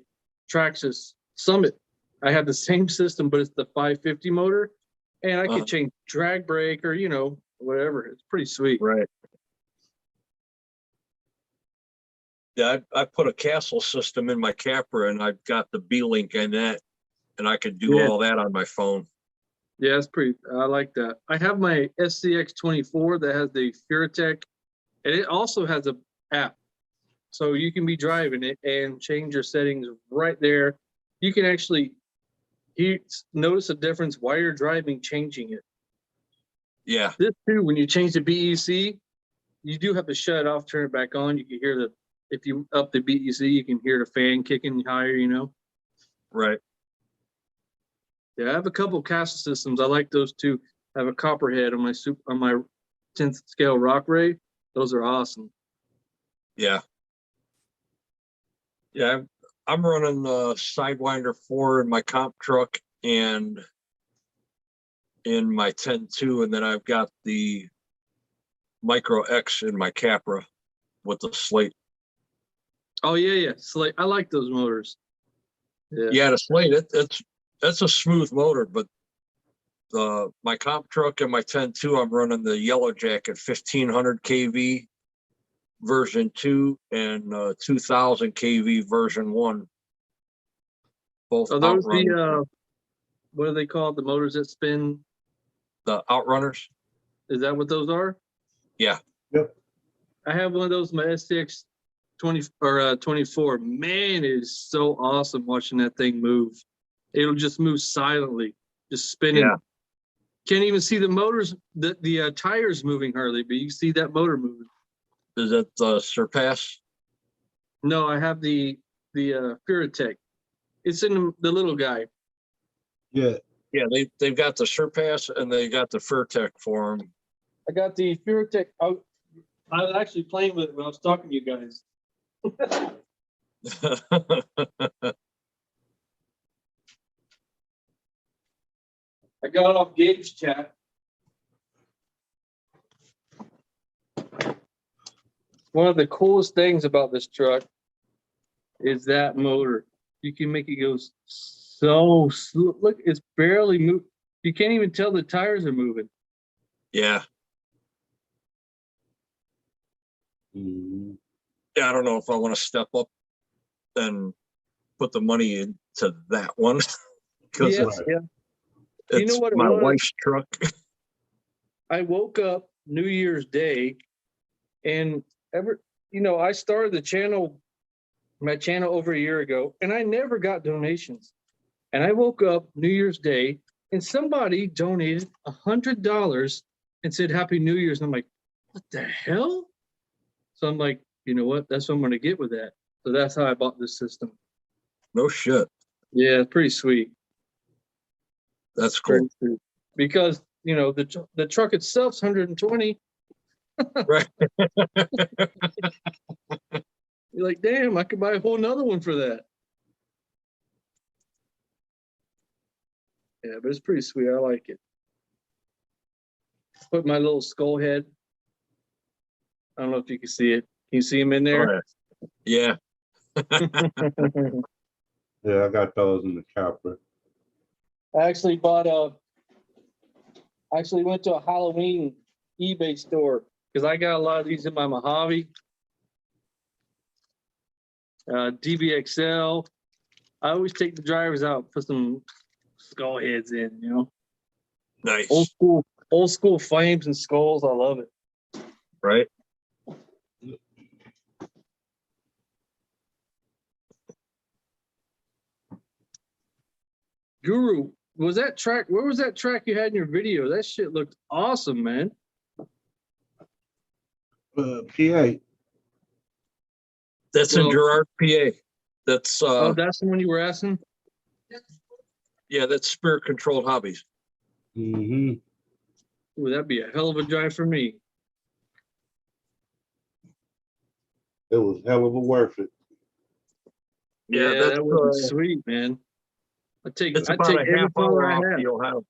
Traxxas Summit. I have the same system, but it's the 550 motor. And I could change drag brake or, whatever. It's pretty sweet. Right. Yeah, I put a Castle system in my Capra, and I've got the B-Link in that, and I could do all that on my phone. Yeah, it's I like that. I have my SCX24 that has the Furatech, and it also has an app. So you can be driving it and change your settings right there. You can actually notice a difference while you're driving, changing it. Yeah. This too, when you change the BEC, you do have to shut it off, turn it back on. You can hear if you up the BEC, you can hear the fan kicking higher, Right. Yeah, I have a couple of Castle systems. I like those too. I have a Copperhead on my 10th scale Rock Ray. Those are awesome. Yeah. Yeah, I'm running the Sidewinder 4 in my comp truck and in my 10.2, and then I've got the Micro X in my Capra with the slate. Oh yeah. Slate. I like those motors. Yeah, the slate, that's a smooth motor, but my comp truck and my 10.2, I'm running the Yellow Jacket 1500 kV version 2 and 2000 kV version 1. Both Are those Outrunners. what are they called? The motors that spin? The Outrunners. Is that what those are? Yeah. Yep. I have one of those, my SCX 24. Man, it is so awesome watching that thing move. It'll just move silently, just spinning. Yeah. Can't even see the motors, the tires moving hardly, but you see that motor moving. Is it the Surpass? No, I have the the Furatech. It's in the little guy. Yeah, Yeah, they've got the Surpass and they got the Furtech for them. I got the Furatech. I was actually playing with it when I was talking to you guys. I got off Gabe's chat. One of the coolest things about this truck is that motor. You can make it go so slow. Look, it's barely move. You can't even tell the tires are moving. Yeah, mhm. yeah, I don't know if I want to step up and put the money into that one. Because Yeah, it's, yeah. You know it's what it my was? wife's truck. I woke up New Year's Day and I started my channel over a year ago, and I never got donations. And I woke up New Year's Day and somebody donated $100 and said Happy New Year's. And I'm like, what the hell? So I'm like, you know what? That's what I'm gonna get with that. So that's how I bought this system. No shit. Yeah, it's pretty sweet. That's cool. Pretty sweet. Because the truck itself's 120. Right. You're like, damn, I could buy a whole nother one for that. Yeah, but it's pretty sweet. I like it. Put my little skull head. I don't know if you can see it. Can you see him in there? All right. Yeah. Yeah, I got those in the chopper. I actually went to a Halloween eBay store because I got a lot of these in my Mojave. DBXL. I always take the drivers out, put some skull heads in, Nice. old school flames and skulls. I love it. Right. Guru, where was that track you had in your video? That shit looked awesome, man. PA. That's in Well- Gerard, PA. That's Oh, that's the one you were asking? yeah, that's Spirit Controlled Hobbies. Mm-hmm. Ooh, that'd be a hell of a drive for me. It was hell of a worth it. Yeah, Yeah, that's, that would be sweet, man. I'd take It's about a every half color hour I off have. you'll have.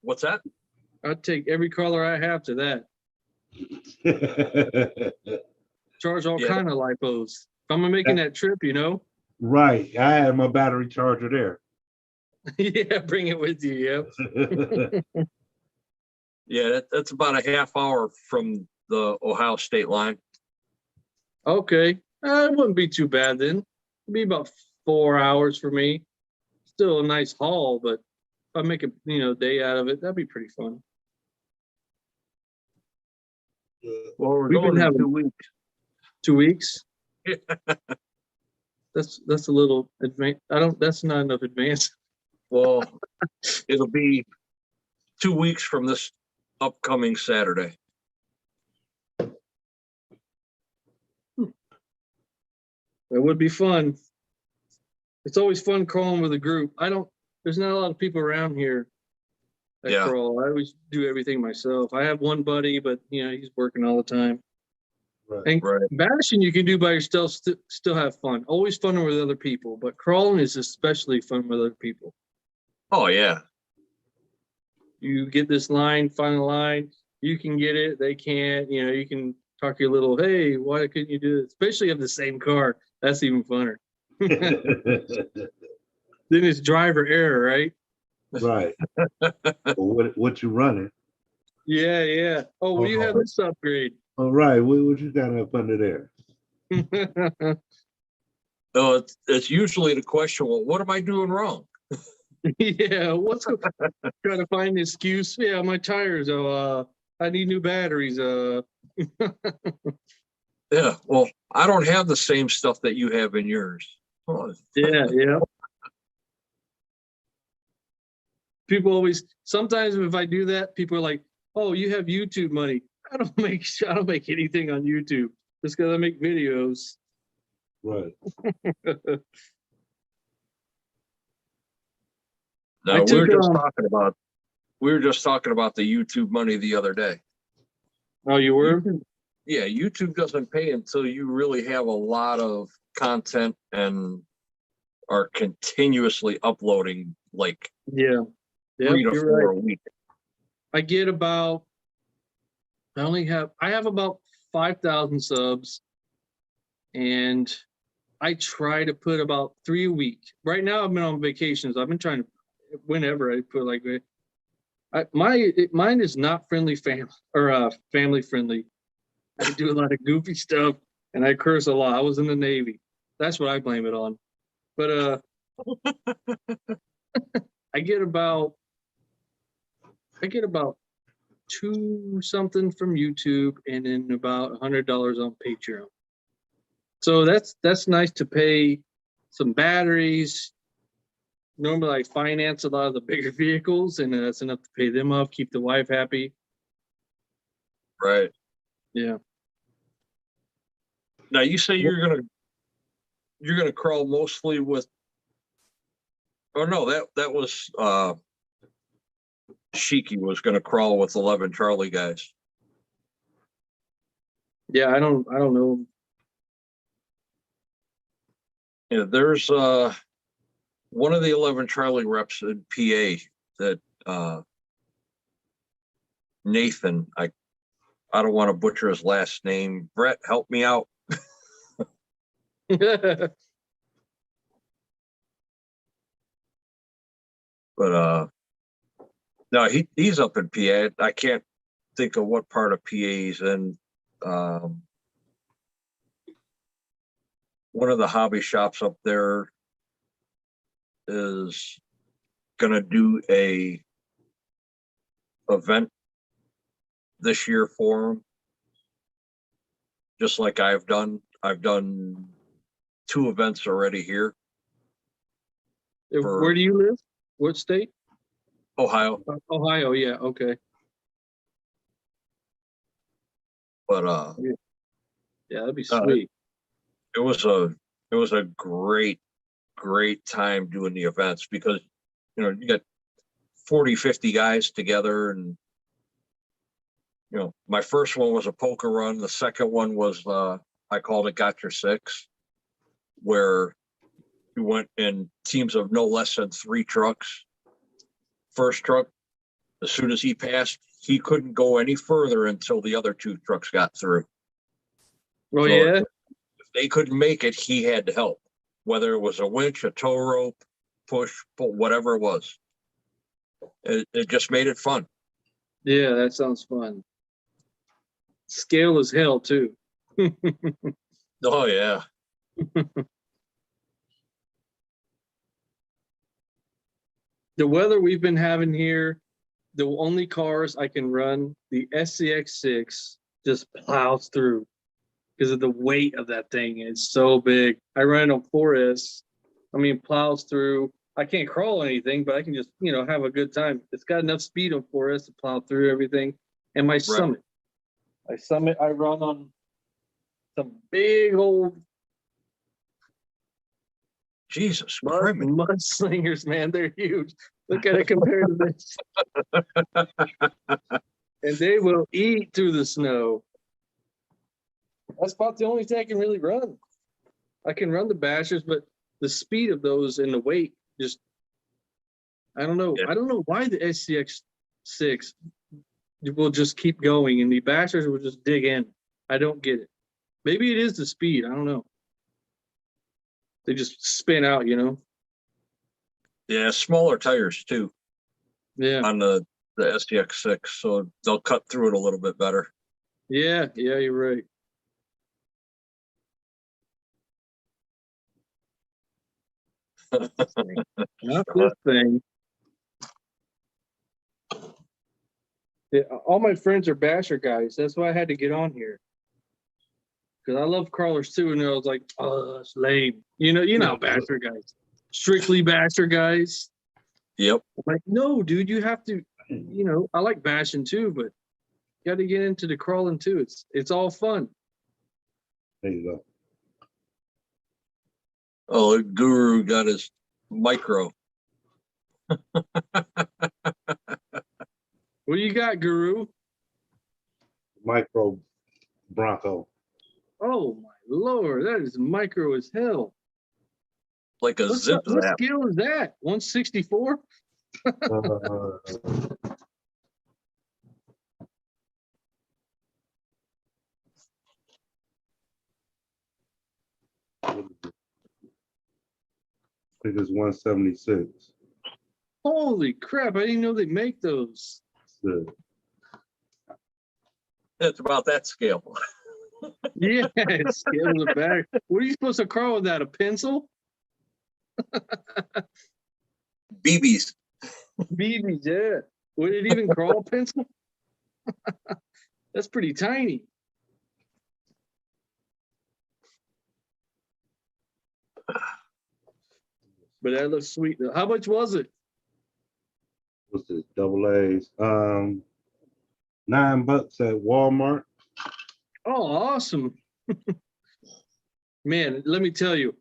What's that? I'd take every color I have to that. Charge all Yeah. kind of lipos. If I'm making that trip, Right. I had my battery charger there. yeah, bring it with you. Yep. Yeah, that's about a half hour from the Ohio state line. Okay. It wouldn't be too bad then. It'd be about 4 hours for me. Still a nice haul, but if I make a day out of it, that'd be pretty fun. Well, we're We've been going in having- 2 weeks. 2 weeks. That's a little advanced. That's not enough advance. Well, it'll be 2 weeks from this upcoming Saturday. It would be fun. It's always fun crawling with a group. There's not a lot of people around here that Yeah. crawl. I always do everything myself. I have one buddy, but he's working all the time. Right. And Right. bashing you can do by yourself, still have fun. Always fun with other people, but crawling is especially fun with other people. Oh, yeah. You get this line, find a line, you can get it, they can't, you can talk your little, hey, why couldn't you do it? Especially of the same car. That's even funner. Then it's driver error, right? Right. Well, what you running? Yeah, yeah. Oh, well, you have this upgrade. All right. What you got up under there? No, it's usually the question, well, what am I doing wrong? Yeah, trying to find the excuse. Yeah, my tires. I need new batteries. Yeah, well, I don't have the same stuff that you have in yours. Oh, Yeah, yeah. Sometimes if I do that, people are like, "Oh, you have YouTube money." I don't make anything on YouTube just because I make videos. Right. No, I we were took, just talking about, we were just talking about the YouTube money the other day. Oh, you were? Yeah, YouTube doesn't pay until you really have a lot of content and are continuously uploading like Yeah. Yep, 3 to you're 4 right. a week. I get about, I have about 5,000 subs, and I try to put about 3 a week. Right now, I've been on vacations. I've been trying to, whenever I put like, mine is not family friendly. I do a lot of goofy stuff and I curse a lot. I was in the Navy. That's what I blame it on. But I get about 2 something from YouTube and then about $100 on Patreon. So that's nice to pay some batteries. Normally I finance a lot of the bigger vehicles, and that's enough to pay them off, keep the wife happy. Right. Yeah. Now you say you're gonna crawl mostly with, oh no, that was Sheiky was gonna crawl with 11 Charlie guys. Yeah, I don't know. Yeah, there's one of the 11 Charlie reps in PA that Nathan, I don't want to butcher his last name. Brett, help me out. But no, he's up in PA. I can't think of what part of PA he's in. One of the hobby shops up there is gonna do a event this year for him, just like I've done. I've done 2 events already here. Where do you live? What state? Ohio, Ohio, yeah, okay. but Yeah, that'd be sweet. it was a great time doing the events, because you got 40-50 guys together. And my first one was a poker run. The second one was I called it Got Your Six, where you went in teams of no less than 3 trucks. First truck, as soon as he passed, he couldn't go any further until the other 2 trucks got through. Oh, So yeah? if they couldn't make it, he had to help, whether it was a winch, a tow rope, push, pull, whatever it was. It just made it fun. Yeah, that sounds fun. Scale as hell, too. Oh yeah. The weather we've been having here, the only cars I can run, the SCX6 just plows through because of the weight of that thing. It's so big. I run it on 4S. I mean, plows through. I can't crawl anything, but I can just, have a good time. It's got enough speed on 4S to plow through everything. And my Summit. I run on some big old Jesus Christ. mudslingers, man. They're huge. Look at it compared to this. And they will eat through the snow. That's about the only thing I can really run. I can run the Bashers, but the speed of those and the weight just, I don't know. Yeah. I don't know why the SCX6 will just keep going and the Bashers will just dig in. I don't get it. Maybe it is the speed. I don't know. They just spin out, Yeah, smaller tires too Yeah. on the STX6, so they'll cut through it a little bit better. Yeah, you're right. Not this thing. Yeah, all my friends are Basher guys. That's why I had to get on here. Because I love crawlers too, and I was like, oh, that's lame. You know, Basher guys. Strictly Basher guys. Yep. I'm like, no, dude, you have to, I like bashing too, but you got to get into the crawling too. It's all fun. There you go. Oh, Guru got his micro. What do you got, Guru? Micro Bronco. Oh my lord, that is micro as hell. Like a zip What zap. scale is that? 164? Uh, I think it's 176. Holy crap, I didn't know they make those. Good. It's about that scale. Yeah, scales are better. What are you supposed to crawl with that? A pencil? BBs. BBs, yeah. Would it even crawl a pencil? That's pretty tiny. But that looks sweet. How much was it? What's this? Double A's. $9 at Walmart. Oh, awesome. Man, let me tell you,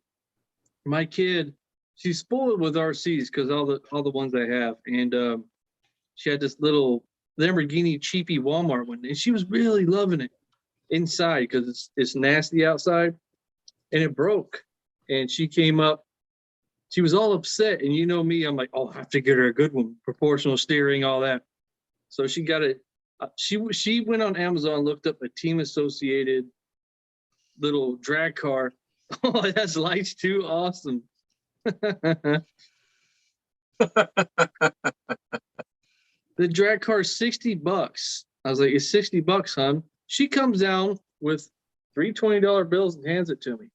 my kid, she's spoiled with RCs because all the ones I have. And she had this little Lamborghini cheapy Walmart one, and she was really loving it inside because it's nasty outside, and it broke. And she came up, she was all upset, and you know me, I'm like, oh, I have to get her a good one, proportional steering, all that. So she got it. She went on Amazon, looked up a Team Associated little drag car. Oh, it has lights too. Awesome. The drag car is $60. I was like, it's $60, hon. She comes down with three $20 bills and hands it to me.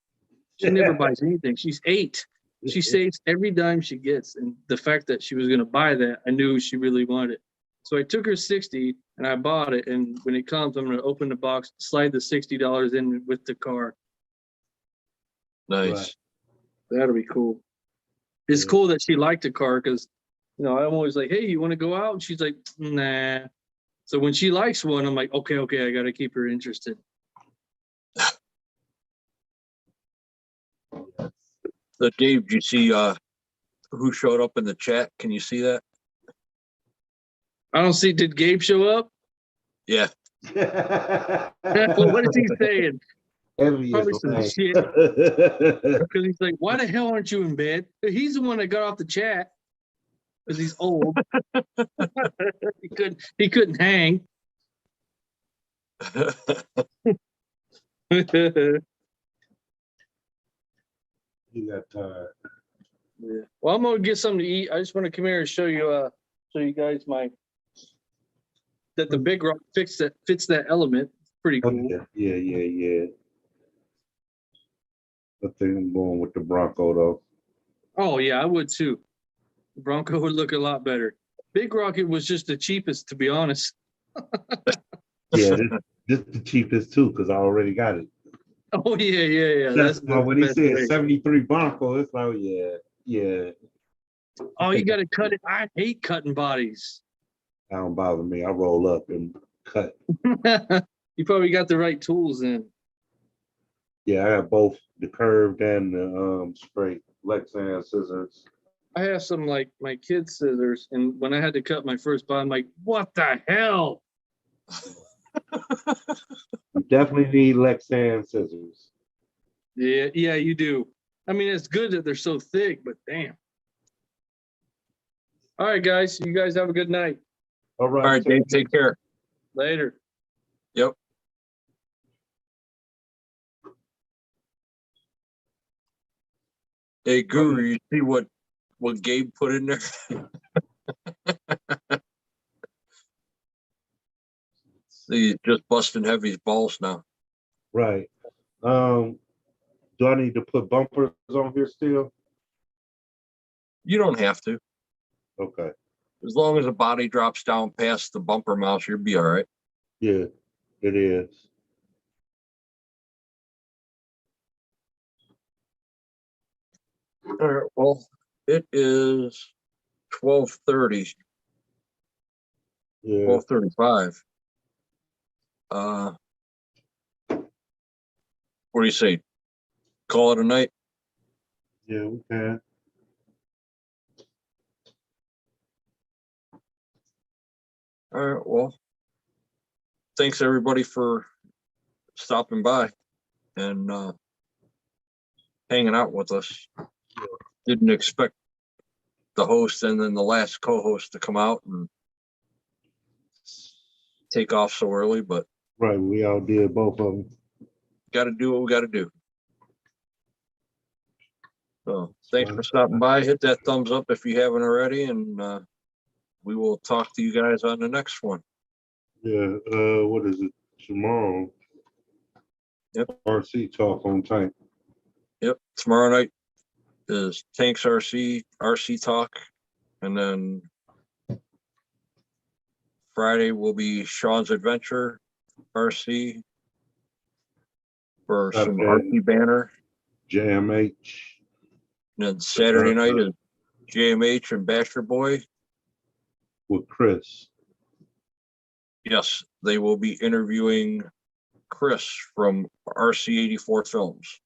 She never buys anything. She's 8. She saves every dime she gets. And the fact that she was going to buy that, I knew she really wanted it. So I took her 60 and I bought it. And when it comes, I'm going to open the box, slide the $60 in with the car. Nice. Right. That'll be cool. It's Yeah. cool that she liked the car because, you know, I'm always like, hey, you want to go out? And she's like, nah. So when she likes one, I'm like, okay, I got to keep her interested. So Dave, do you see who showed up in the chat? Can you see that? I don't see, did Gabe show up? Yeah. What is he saying? Envious Probably some man. shit. Because he's like, why the hell aren't you in bed? He's the one that got off the chat because he's old. he couldn't hang. He got tired. Yeah. Well, I'm gonna get something to eat. I just want to come here and show you guys that the big rock fits that element. It's pretty Oh, cool. yeah. I think I'm going with the Bronco though. Oh yeah, I would too. The Bronco would look a lot better. Big Rocket was just the cheapest, to be honest. Yeah, this the cheapest too, because I already got it. Oh yeah. That's why when he best said way. 73 Bronco, it's like, yeah. Oh, you gotta cut it. I hate cutting bodies. That don't bother me. I roll up and cut. You probably got the right tools in. Yeah, I have both the curved and the straight Lexan scissors. I have some like my kid's scissors, and when I had to cut my first body, I'm like, what the hell? You definitely need Lexan scissors. Yeah, you do. I mean, it's good that they're so thick, but damn. All right, guys. You guys have a good night. All All right, Dave, take care. Later. Yep. Hey, Guru, you see what Gabe put in there? He's just busting Heavy's balls now. Right. Do I need to put bumpers on here still? You don't have to. Okay. As long as the body drops down past the bumper mouse, you'll be all right. Yeah, it is. All right, well, it is 12:30, Yeah. 12:35. What do you say? Call it a night? Yeah, we can. All right, well, thanks everybody for stopping by and hanging out with us. Didn't expect the host and then the last co-host to come out and take off so early, but Right, we outdid both of them. got to do what we got to do. So thanks for stopping by. Hit that thumbs up if you haven't already, and we will talk to you guys on the next one. Yeah, what is it, tomorrow? Yep. RC talk on tank. Yep, tomorrow night is Tanks RC talk, and then Friday will be Sean's Adventure RC for some Saturday. RC banner. JMH. And then Saturday night is JMH and Basher Boy. With Chris. Yes, they will be interviewing Chris from RC84 Films.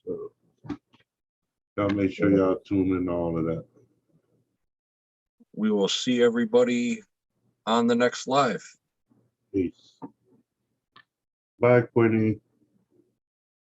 So y'all make sure y'all tune in to all of that. We will see everybody on the next live. Peace. Bye, Quinny.